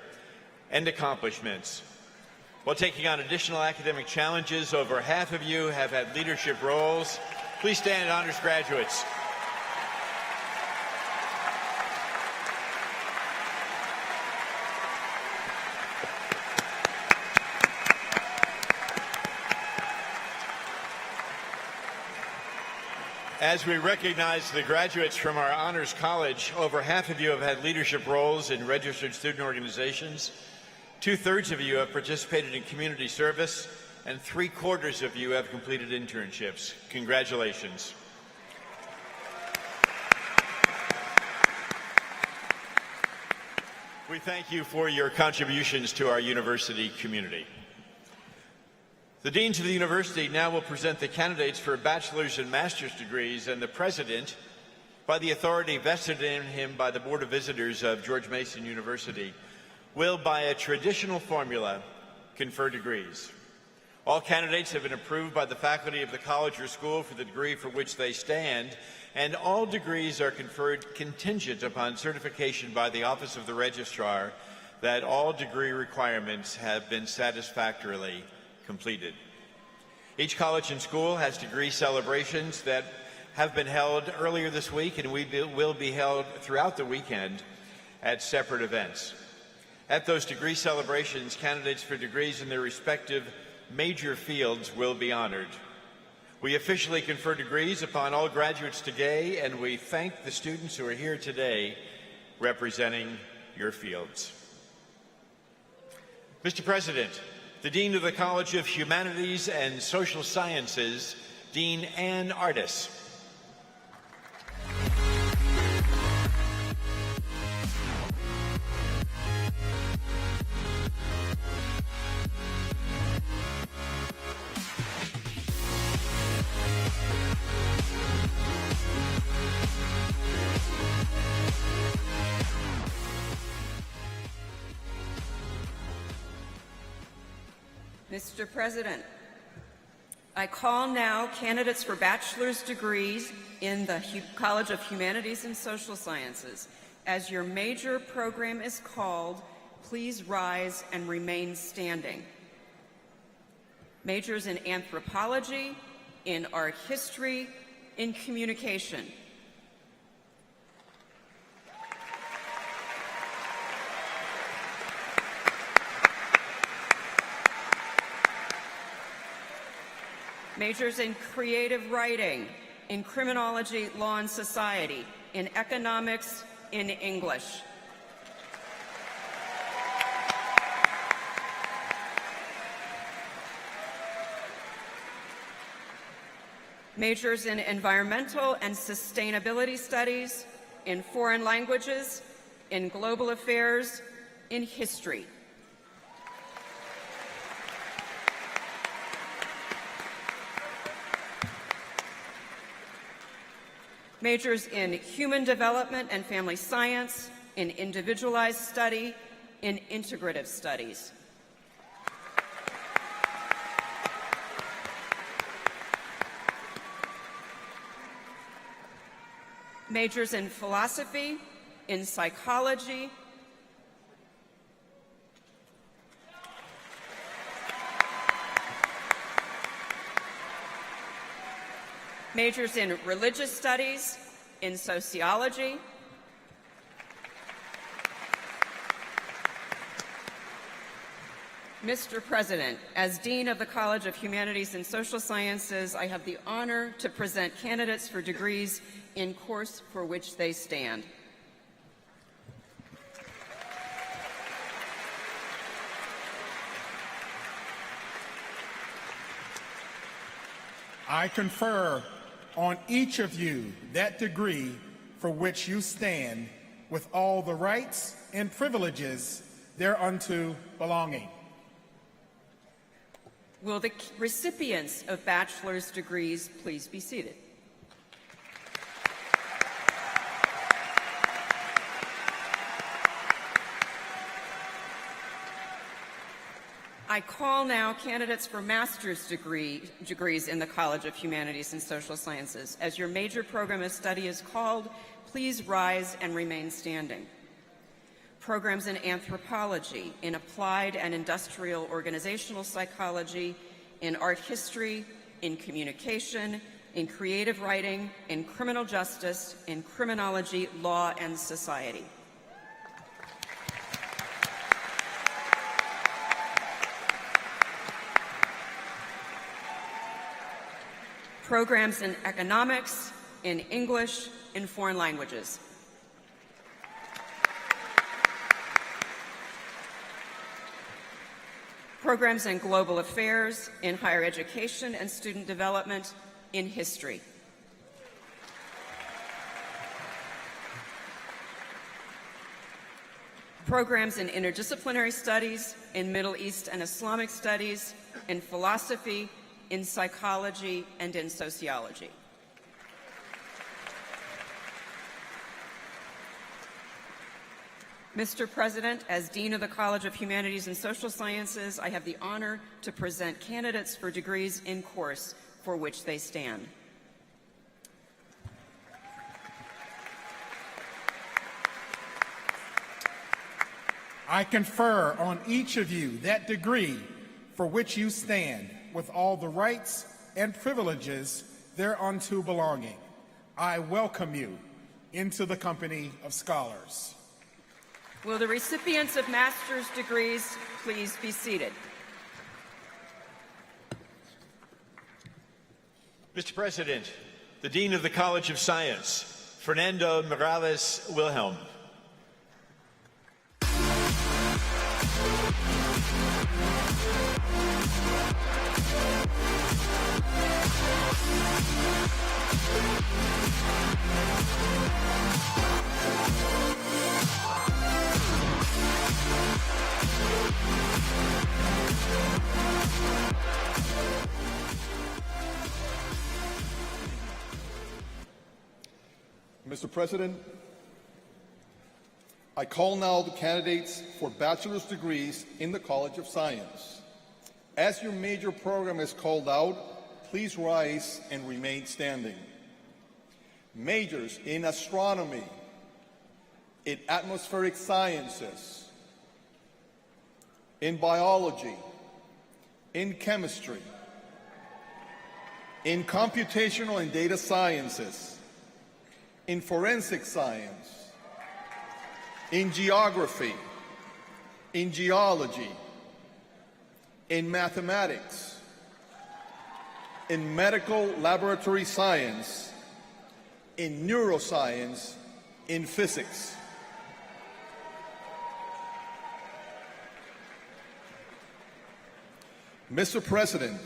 and accomplishments. While taking on additional academic challenges, over half of you have had leadership roles. Please stand, honors graduates. As we recognize the graduates from our Honors College, over half of you have had leadership roles in registered student organizations, 2/3 of you have participated in community service, and 3/4 of you have completed internships. Congratulations. We thank you for your contributions to our university community. The deans of the university now will present the candidates for bachelor's and master's degrees, and the president, by the authority vested in him by the Board of Visitors of George Mason University, will, by a traditional formula, confer degrees. All candidates have been approved by the faculty of the college or school for the degree for which they stand, and all degrees are conferred contingent upon certification by the Office of the Registrar that all degree requirements have been satisfactorily completed. Each college and school has degree celebrations that have been held earlier this week and will be held throughout the weekend at separate events. At those degree celebrations, candidates for degrees in their respective major fields will be honored. We officially confer degrees upon all graduates today, and we thank the students who are here today representing your fields. Mr. President, the Dean of the College of Humanities and Social Sciences, Dean Ann Artis. Mr. President, I call now candidates for bachelor's degrees in the College of Humanities and Social Sciences. As your major program is called, please rise and remain standing. Majors in anthropology, in art history, in communication. Majors in creative writing, in criminology, law, and society, in economics, in English. Majors in environmental and sustainability studies, in foreign languages, in global affairs, in history. Majors in human development and family science, in individualized study, in integrative studies. Majors in philosophy, in psychology, majors in religious studies, in sociology, Mr. President, as Dean of the College of Humanities and Social Sciences, I have the honor to present candidates for degrees in course for which they stand. I confer on each of you that degree for which you stand with all the rights and privileges thereunto belonging. Will the recipients of bachelor's degrees please be seated? I call now candidates for master's degrees in the College of Humanities and Social Sciences. As your major program of study is called, please rise and remain standing. Programs in anthropology, in applied and industrial organizational psychology, in art history, in communication, in creative writing, in criminal justice, in criminology, law, and society. Programs in economics, in English, in foreign languages. Programs in global affairs, in higher education and student development, in history. Programs in interdisciplinary studies, in Middle East and Islamic studies, in philosophy, in psychology, and in sociology. Mr. President, as Dean of the College of Humanities and Social Sciences, I have the honor to present candidates for degrees in course for which they stand. I confer on each of you that degree for which you stand with all the rights and privileges thereunto belonging. I welcome you into the company of scholars. Will the recipients of master's degrees please be seated? Mr. President, the Dean of the College of Science, Fernando Morales Wilhelm. Mr. President, I call now the candidates for bachelor's degrees in the College of Science. As your major program is called out, please rise and remain standing. Majors in astronomy, in atmospheric sciences, in biology, in chemistry, in computational and data sciences, in forensic science, in geography, in geology, in mathematics, in medical laboratory science, in neuroscience, in physics. Mr. President,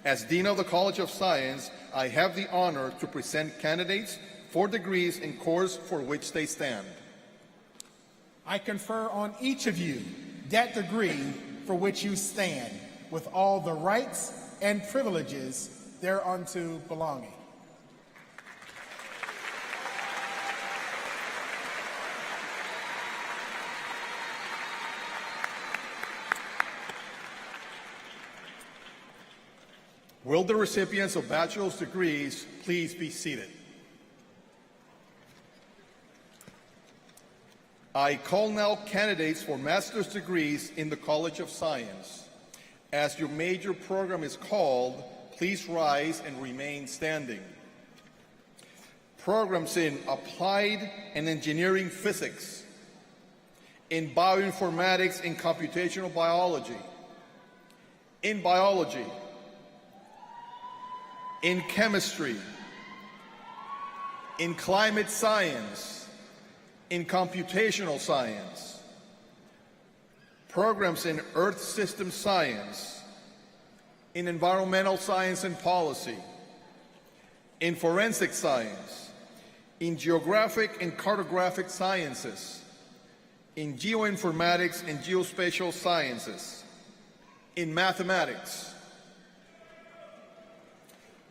as Dean of the College of Science, I have the honor to present candidates for degrees in course for which they stand. I confer on each of you that degree for which you stand with all the rights and privileges thereunto belonging. Will the recipients of bachelor's degrees please be seated? I call now candidates for master's degrees in the College of Science. As your major program is called, please rise and remain standing. Programs in applied and engineering physics, in bioinformatics and computational biology, in biology, in chemistry, in climate science, in computational science, programs in earth system science, in environmental science and policy, in forensic science, in geographic and cartographic sciences, in geoinformatics and geospatial sciences, in mathematics.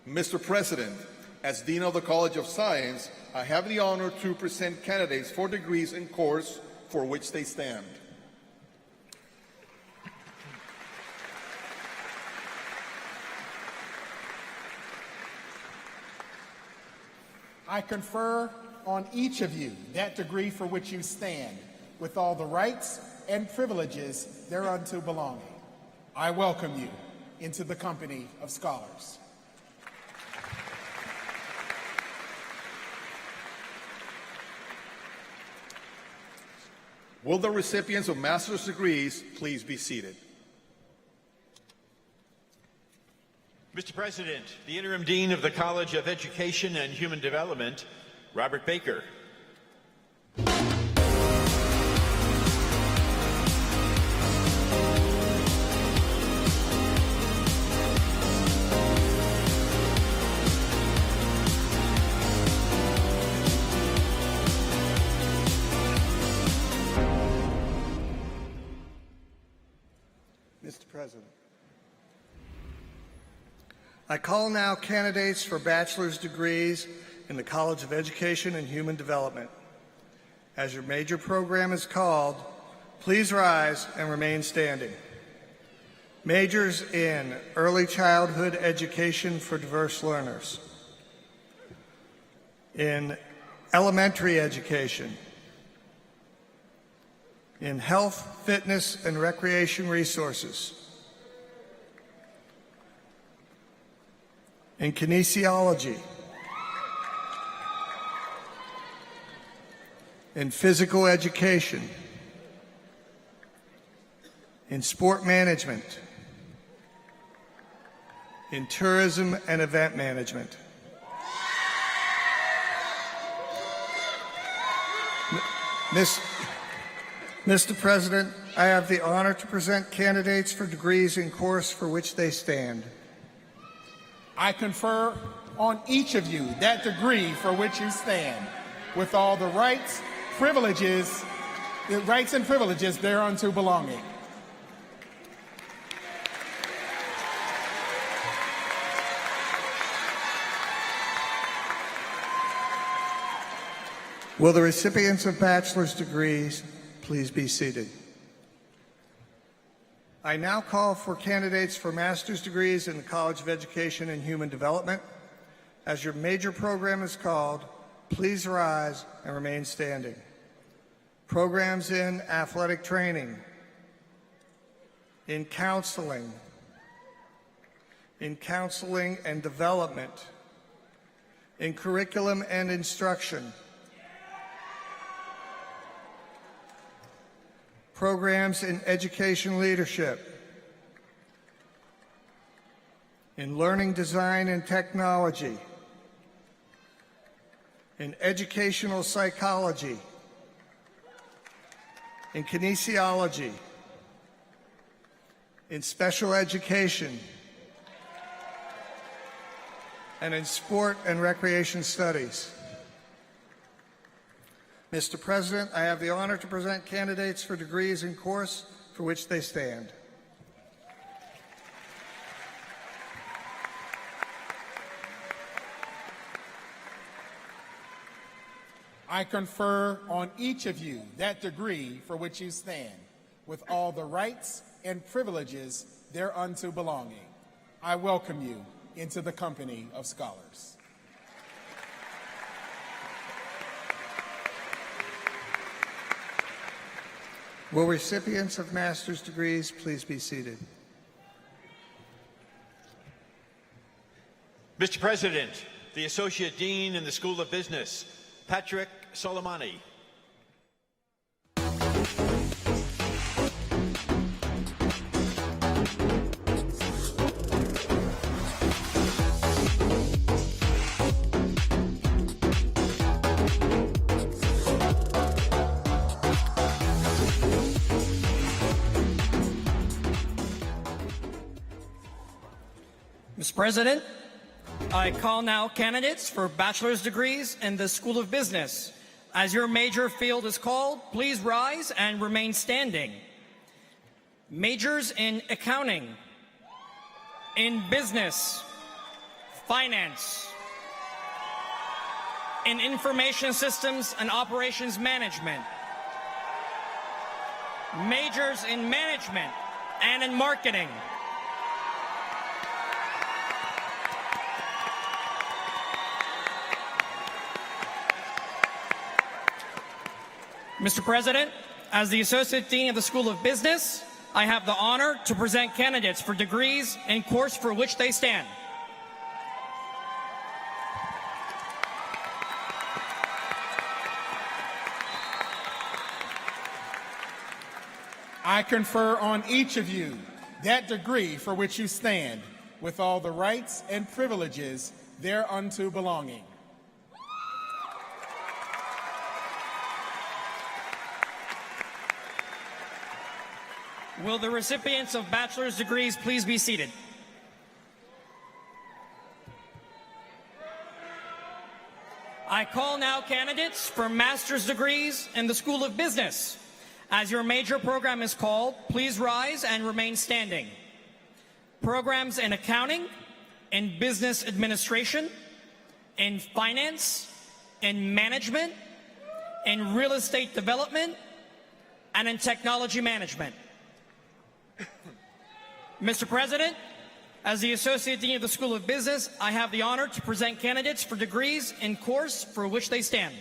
Mr. President, as Dean of the College of Science, I have the honor to present candidates for degrees and course for which they stand. I confer on each of you that degree for which you stand, with all the rights and privileges thereunto belonging. I welcome you into the company of scholars. Will the recipients of master's degrees please be seated? Mr. President, the Interim Dean of the College of Education and Human Development, Robert Baker. Mr. President. I call now candidates for bachelor's degrees in the College of Education and Human Development. As your major program is called, please rise and remain standing. Majors in Early Childhood Education for Diverse Learners, in Elementary Education, in Health, Fitness, and Recreation Resources, in Kinesiology, in Physical Education, in Sport Management, in Tourism and Event Management. Mr. President, I have the honor to present candidates for degrees in course for which they stand. I confer on each of you that degree for which you stand, with all the rights and privileges thereunto belonging. Will the recipients of bachelor's degrees please be seated? I now call for candidates for master's degrees in the College of Education and Human Development. As your major program is called, please rise and remain standing. Programs in athletic training, in counseling and development, in curriculum and instruction, programs in education leadership, in learning design and technology, in educational psychology, in kinesiology, in special education, and in sport and recreation studies. Mr. President, I have the honor to present candidates for degrees in course for which they stand. I confer on each of you that degree for which you stand, with all the rights and privileges thereunto belonging. I welcome you into the company of scholars. Will recipients of master's degrees please be seated? Mr. President, the Associate Dean in the School of Business, Patrick Soleimani. Mr. President, I call now candidates for bachelor's degrees in the School of Business. As your major field is called, please rise and remain standing. Majors in accounting, in business, finance, in information systems and operations management, majors in management and in marketing, Mr. President, as the Associate Dean of the School of Business, I have the honor to present candidates for degrees and course for which they stand. I confer on each of you that degree for which you stand, with all the rights and privileges thereunto belonging. Will the recipients of bachelor's degrees please be seated? I call now candidates for master's degrees in the School of Business. As your major program is called, please rise and remain standing. Programs in accounting, in business administration, in finance, in management, in real estate development, and in technology management. Mr. President, as the Associate Dean of the School of Business, I have the honor to present candidates for degrees in course for which they stand.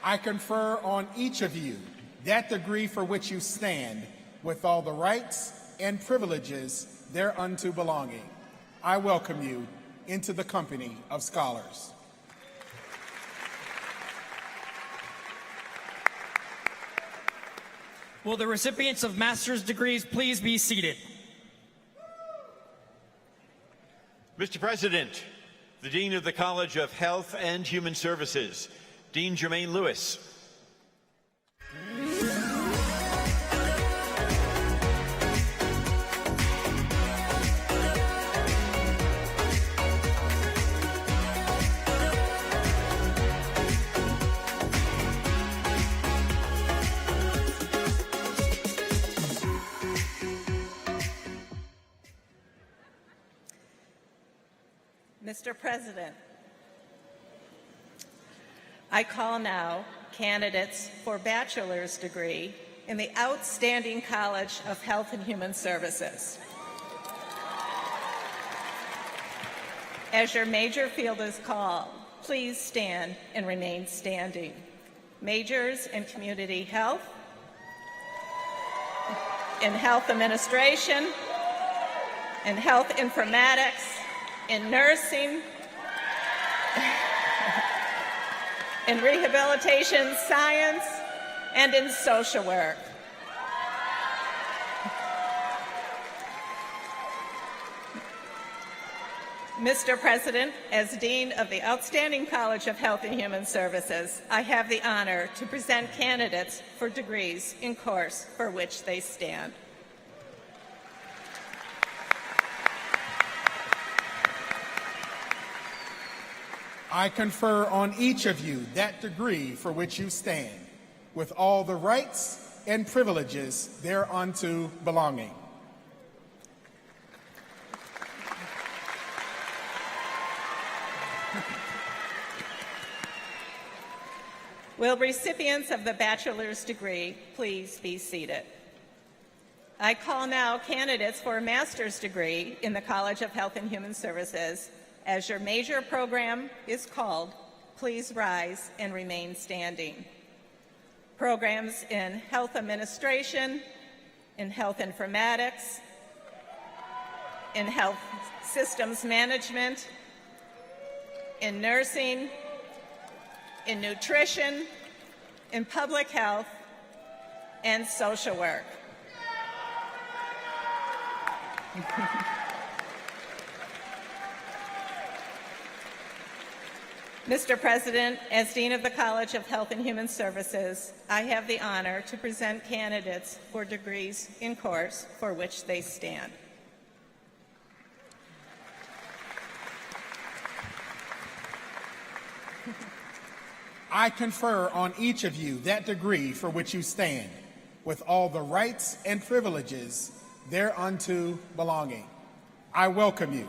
I confer on each of you that degree for which you stand, with all the rights and privileges thereunto belonging. I welcome you into the company of scholars. Will the recipients of master's degrees please be seated? Mr. President, the Dean of the College of Health and Human Services, Dean Jermaine Lewis. Mr. President, I call now candidates for bachelor's degree in the outstanding College of Health and Human Services. As your major field is called, please stand and remain standing. Majors in community health, in health administration, in health informatics, in nursing, in rehabilitation science, and in social work. Mr. President, as Dean of the outstanding College of Health and Human Services, I have the honor to present candidates for degrees in course for which they stand. I confer on each of you that degree for which you stand, with all the rights and privileges thereunto belonging. Will recipients of the bachelor's degree please be seated? I call now candidates for a master's degree in the College of Health and Human Services. As your major program is called, please rise and remain standing. Programs in health administration, in health informatics, in health systems management, in nursing, in nutrition, in public health, and social work. Mr. President, as Dean of the College of Health and Human Services, I have the honor to present candidates for degrees in course for which they stand. I confer on each of you that degree for which you stand, with all the rights and privileges thereunto belonging. I welcome you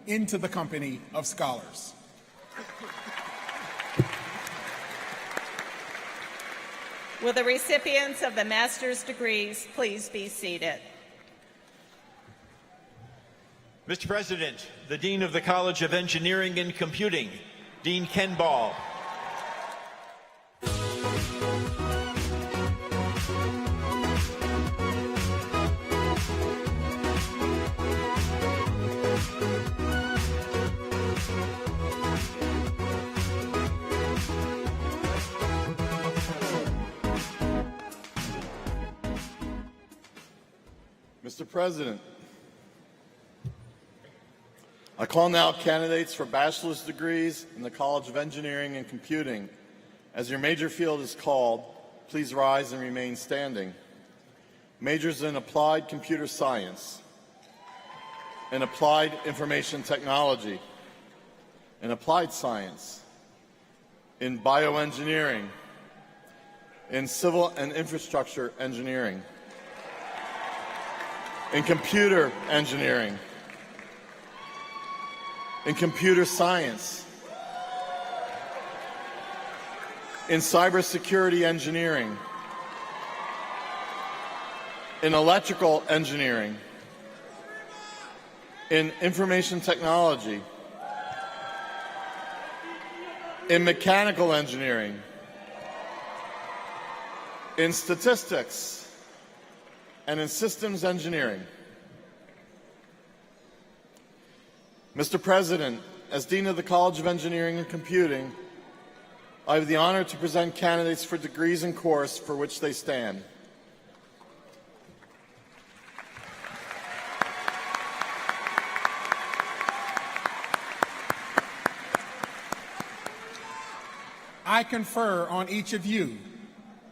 into the company of scholars. Will the recipients of the master's degrees please be seated? Mr. President, the Dean of the College of Engineering and Computing, Dean Ken Ball. Mr. President, I call now candidates for bachelor's degrees in the College of Engineering and Computing. As your major field is called, please rise and remain standing. Majors in Applied Computer Science, in Applied Information Technology, in Applied Science, in Bioengineering, in Civil and Infrastructure Engineering, in Computer Engineering, in Computer Science, in Cybersecurity Engineering, in Electrical Engineering, in Information Technology, in Mechanical Engineering, in Statistics, and in Systems Engineering. Mr. President, as Dean of the College of Engineering and Computing, I have the honor to present candidates for degrees in course for which they stand. I confer on each of you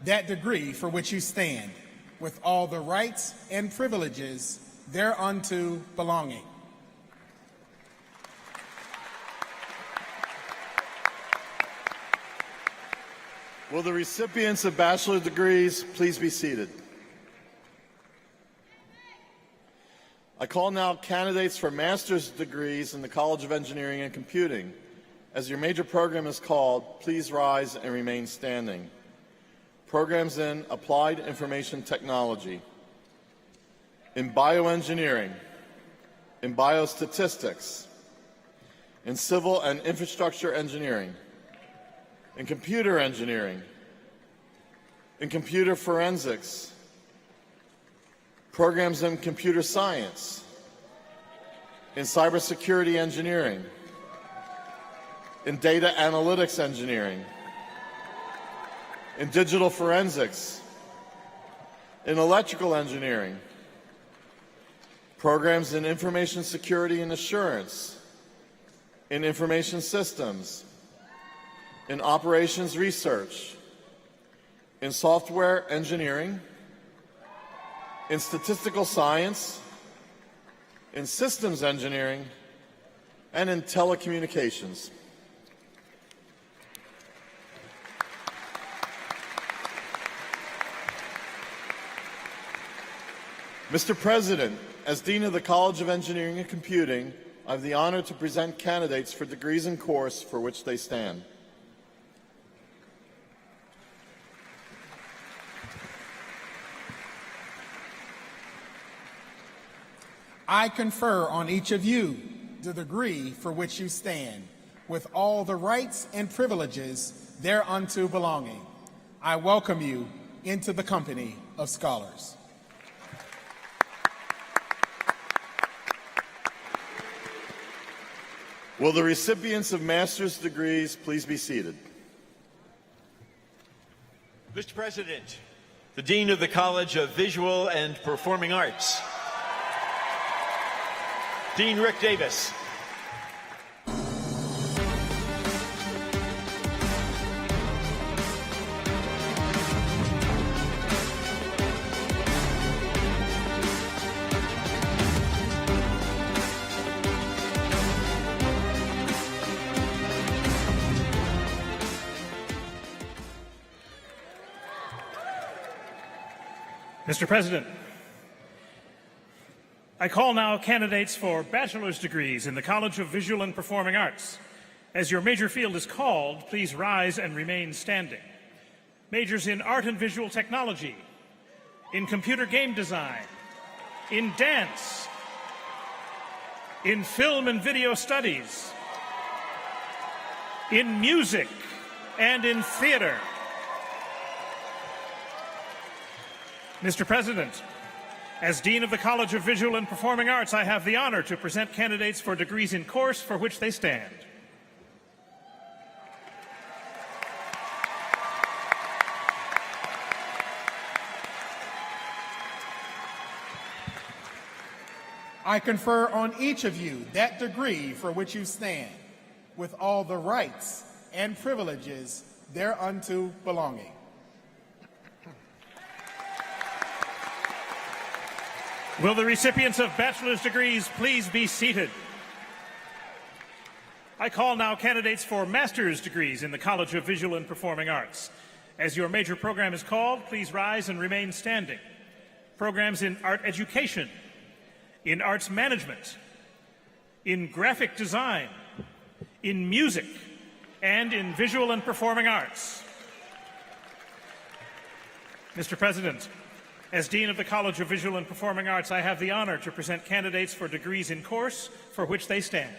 that degree for which you stand, with all the rights and privileges thereunto belonging. Will the recipients of bachelor degrees please be seated? I call now candidates for master's degrees in the College of Engineering and Computing. As your major program is called, please rise and remain standing. Programs in Applied Information Technology, in Bioengineering, in Biostatistics, in Civil and Infrastructure Engineering, in Computer Engineering, in Computer Forensics, programs in Computer Science, in Cybersecurity Engineering, in Data Analytics Engineering, in Digital Forensics, in Electrical Engineering, programs in Information Security and Assurance, in Information Systems, in Operations Research, in Software Engineering, in Statistical Science, in Systems Engineering, and in Telecommunications. Mr. President, as Dean of the College of Engineering and Computing, I have the honor to present candidates for degrees in course for which they stand. I confer on each of you the degree for which you stand, with all the rights and privileges thereunto belonging. I welcome you into the company of scholars. Will the recipients of master's degrees please be seated? Mr. President, the Dean of the College of Visual and Performing Arts, Dean Rick Davis. Mr. President, I call now candidates for bachelor's degrees in the College of Visual and Performing Arts. As your major field is called, please rise and remain standing. Majors in art and visual technology, in computer game design, in dance, in film and video studies, in music, and in theater. Mr. President, as Dean of the College of Visual and Performing Arts, I have the honor to present candidates for degrees in course for which they stand. I confer on each of you that degree for which you stand, with all the rights and privileges thereunto belonging. Will the recipients of bachelor's degrees please be seated? I call now candidates for master's degrees in the College of Visual and Performing Arts. As your major program is called, please rise and remain standing. Programs in art education, in arts management, in graphic design, in music, and in visual and performing arts. Mr. President, as Dean of the College of Visual and Performing Arts, I have the honor to present candidates for degrees in course for which they stand.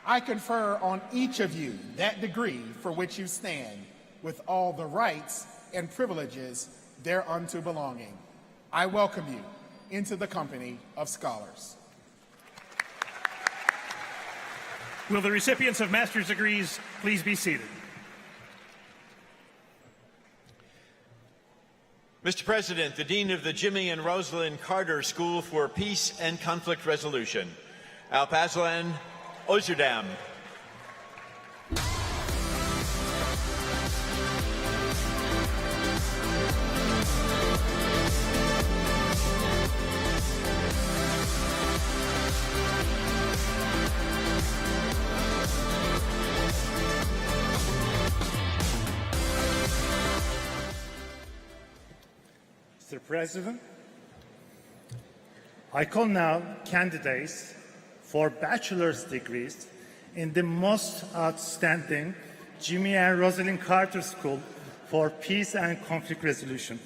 I confer on each of you that degree for which you stand, with all the rights and privileges thereunto belonging. I welcome you into the company of scholars. Will the recipients of master's degrees please be seated? Mr. President, the Dean of the Jimmy and Rosalind Carter School for Peace and Conflict Resolution, Alpazlan Ozurdam. Mr. President, I call now candidates for bachelor's degrees in the most outstanding Jimmy and Rosalind Carter School for Peace and Conflict Resolution.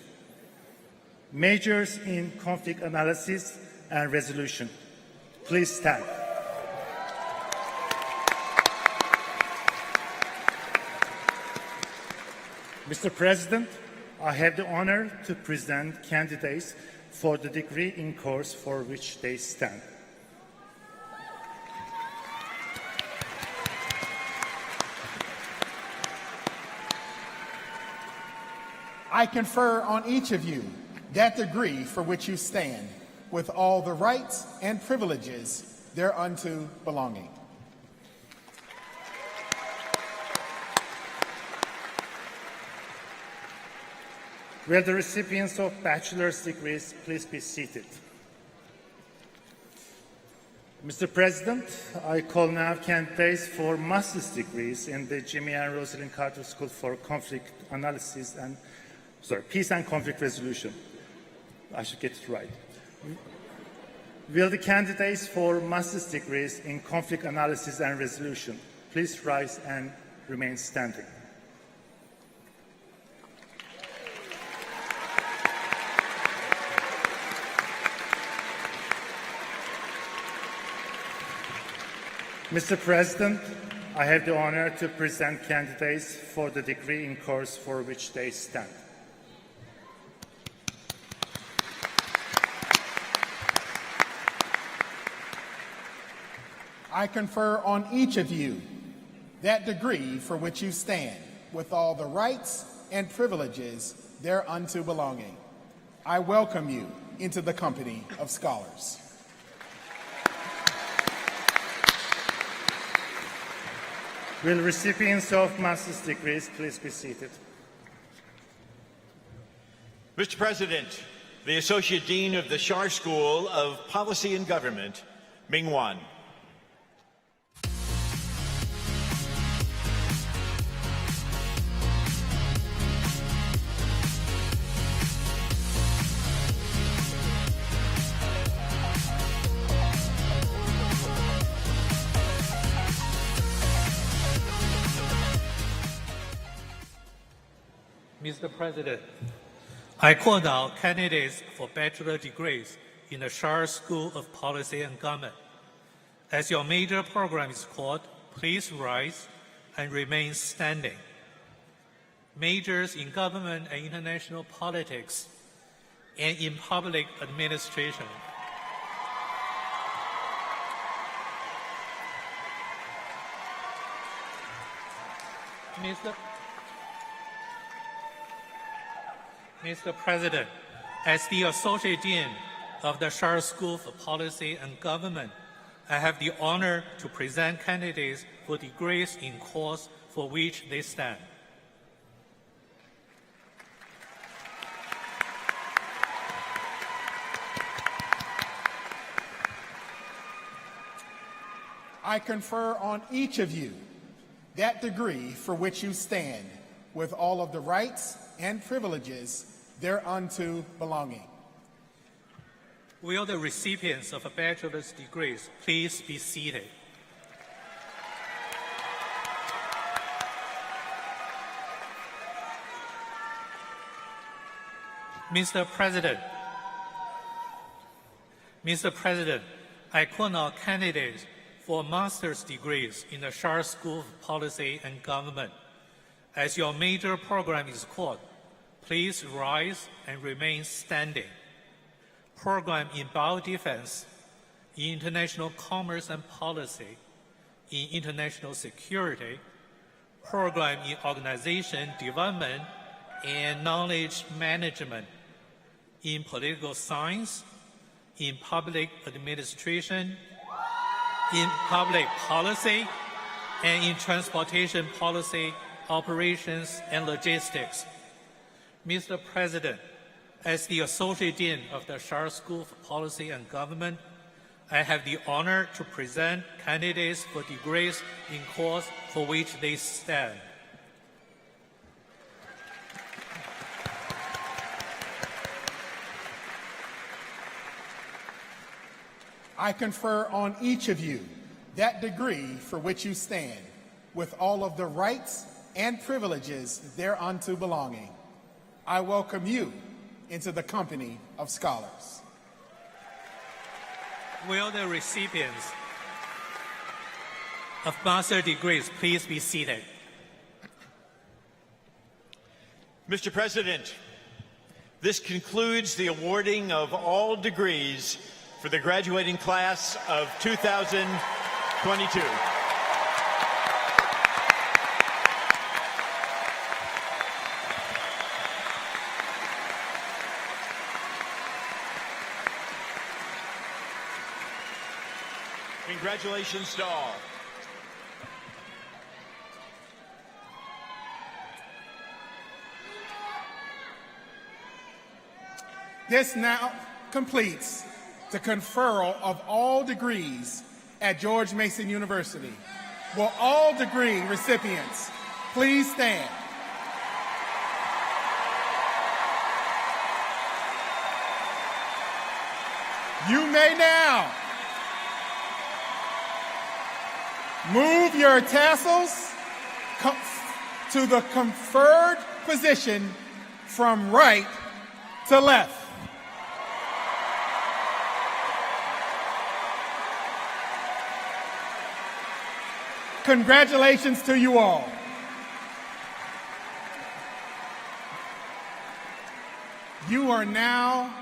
Majors in conflict analysis and resolution. Please stand. Mr. President, I have the honor to present candidates for the degree in course for which they stand. I confer on each of you that degree for which you stand, with all the rights and privileges thereunto belonging. Will the recipients of bachelor's degrees please be seated? Mr. President, I call now candidates for master's degrees in the Jimmy and Rosalind Carter School for Conflict Analysis and Peace and Conflict Resolution. I should get it right. Will the candidates for master's degrees in conflict analysis and resolution please rise and remain standing? Mr. President, I have the honor to present candidates for the degree in course for which they stand. I confer on each of you that degree for which you stand, with all the rights and privileges thereunto belonging. I welcome you into the company of scholars. Will recipients of master's degrees please be seated? Mr. President, the Associate Dean of the Schar School of Policy and Government, Ming Wan. Mr. President, I call now candidates for bachelor degrees in the Schar School of Policy and Government. As your major program is called, please rise and remain standing. Majors in government and international politics and in public administration. Mr. President, as the Associate Dean of the Schar School for Policy and Government, I have the honor to present candidates for degrees in course for which they stand. I confer on each of you that degree for which you stand, with all of the rights and privileges thereunto belonging. Will the recipients of bachelor's degrees please be seated? Mr. President, I call now candidates for master's degrees in the Schar School of Policy and Government. As your major program is called, please rise and remain standing. Program in biodefense, in international commerce and policy, in international security, program in organization development and knowledge management, in political science, in public administration, in public policy, and in transportation policy, operations, and logistics. Mr. President, as the Associate Dean of the Schar School for Policy and Government, I have the honor to present candidates for degrees in course for which they stand. I confer on each of you that degree for which you stand, with all of the rights and privileges thereunto belonging. I welcome you into the company of scholars. Will the recipients of master's degrees please be seated? Mr. President, this concludes the awarding of all degrees for the graduating class of 2022. Congratulations to all. This now completes the conferral of all degrees at George Mason University. Will all degree recipients please stand? You may now move your tassels to the conferred position from right to left. Congratulations to you all. You are now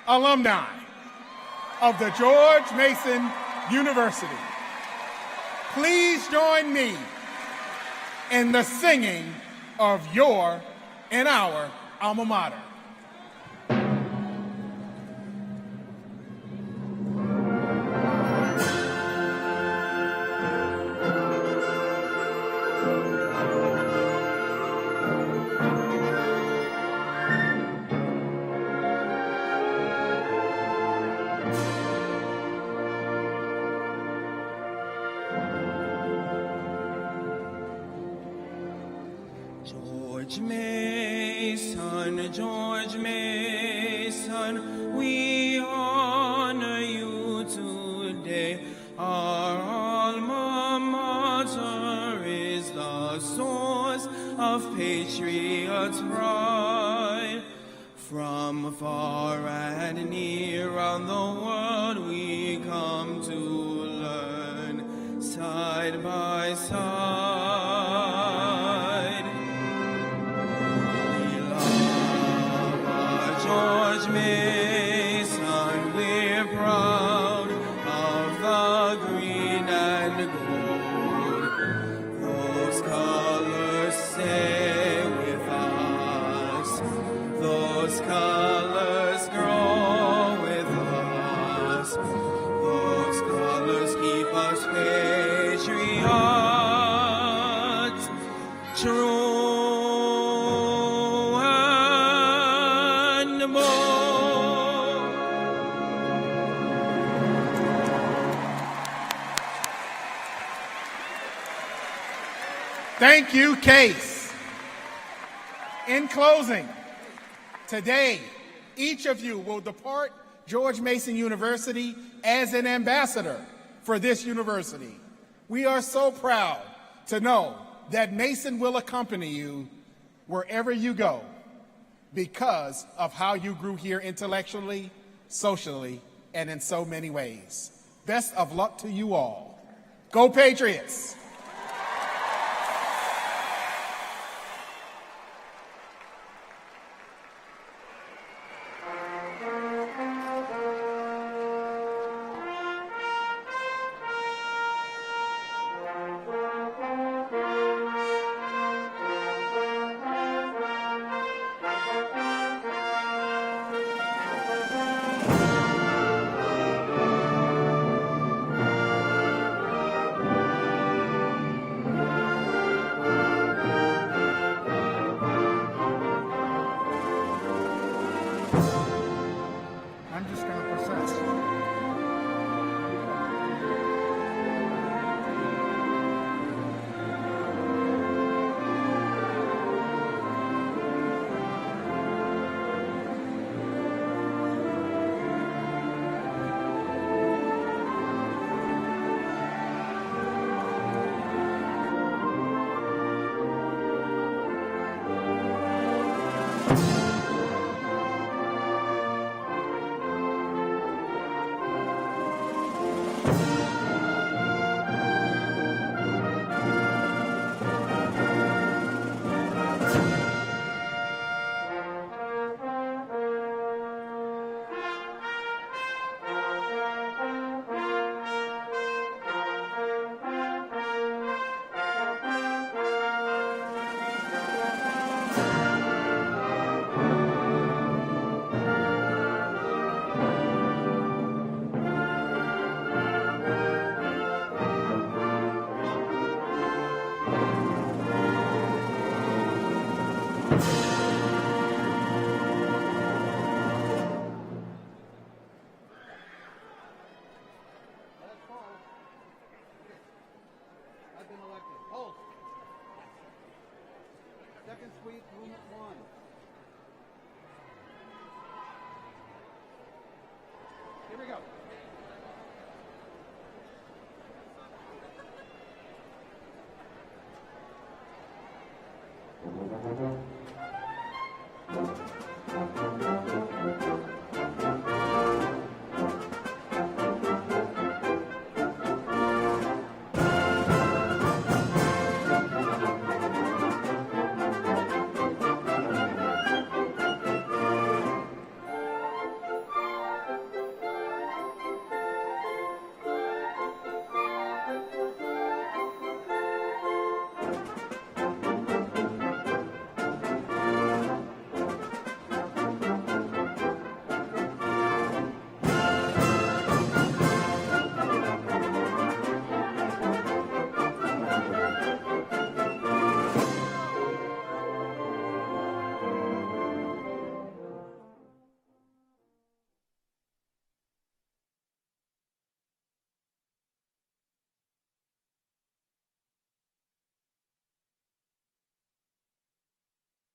alumni of the George Mason University. Please join me in the singing of your and our alma mater. George Mason, we honor you today. Our alma mater is the source of patriots' pride. From far and near around the world we come to learn, side by side. We love our George Mason, we're proud of the green and gold. Those colors stay with us, those colors grow with us, those colors keep us patriots, true and bold. Thank you, Case. In closing, today, each of you will depart George Mason University as an ambassador for this university. We are so proud to know that Mason will accompany you wherever you go because of how you grew here intellectually, socially, and in so many ways. Best of luck to you all. Go Patriots! I'm just going to process. I've been elected. Hold. Second suite, room at 1.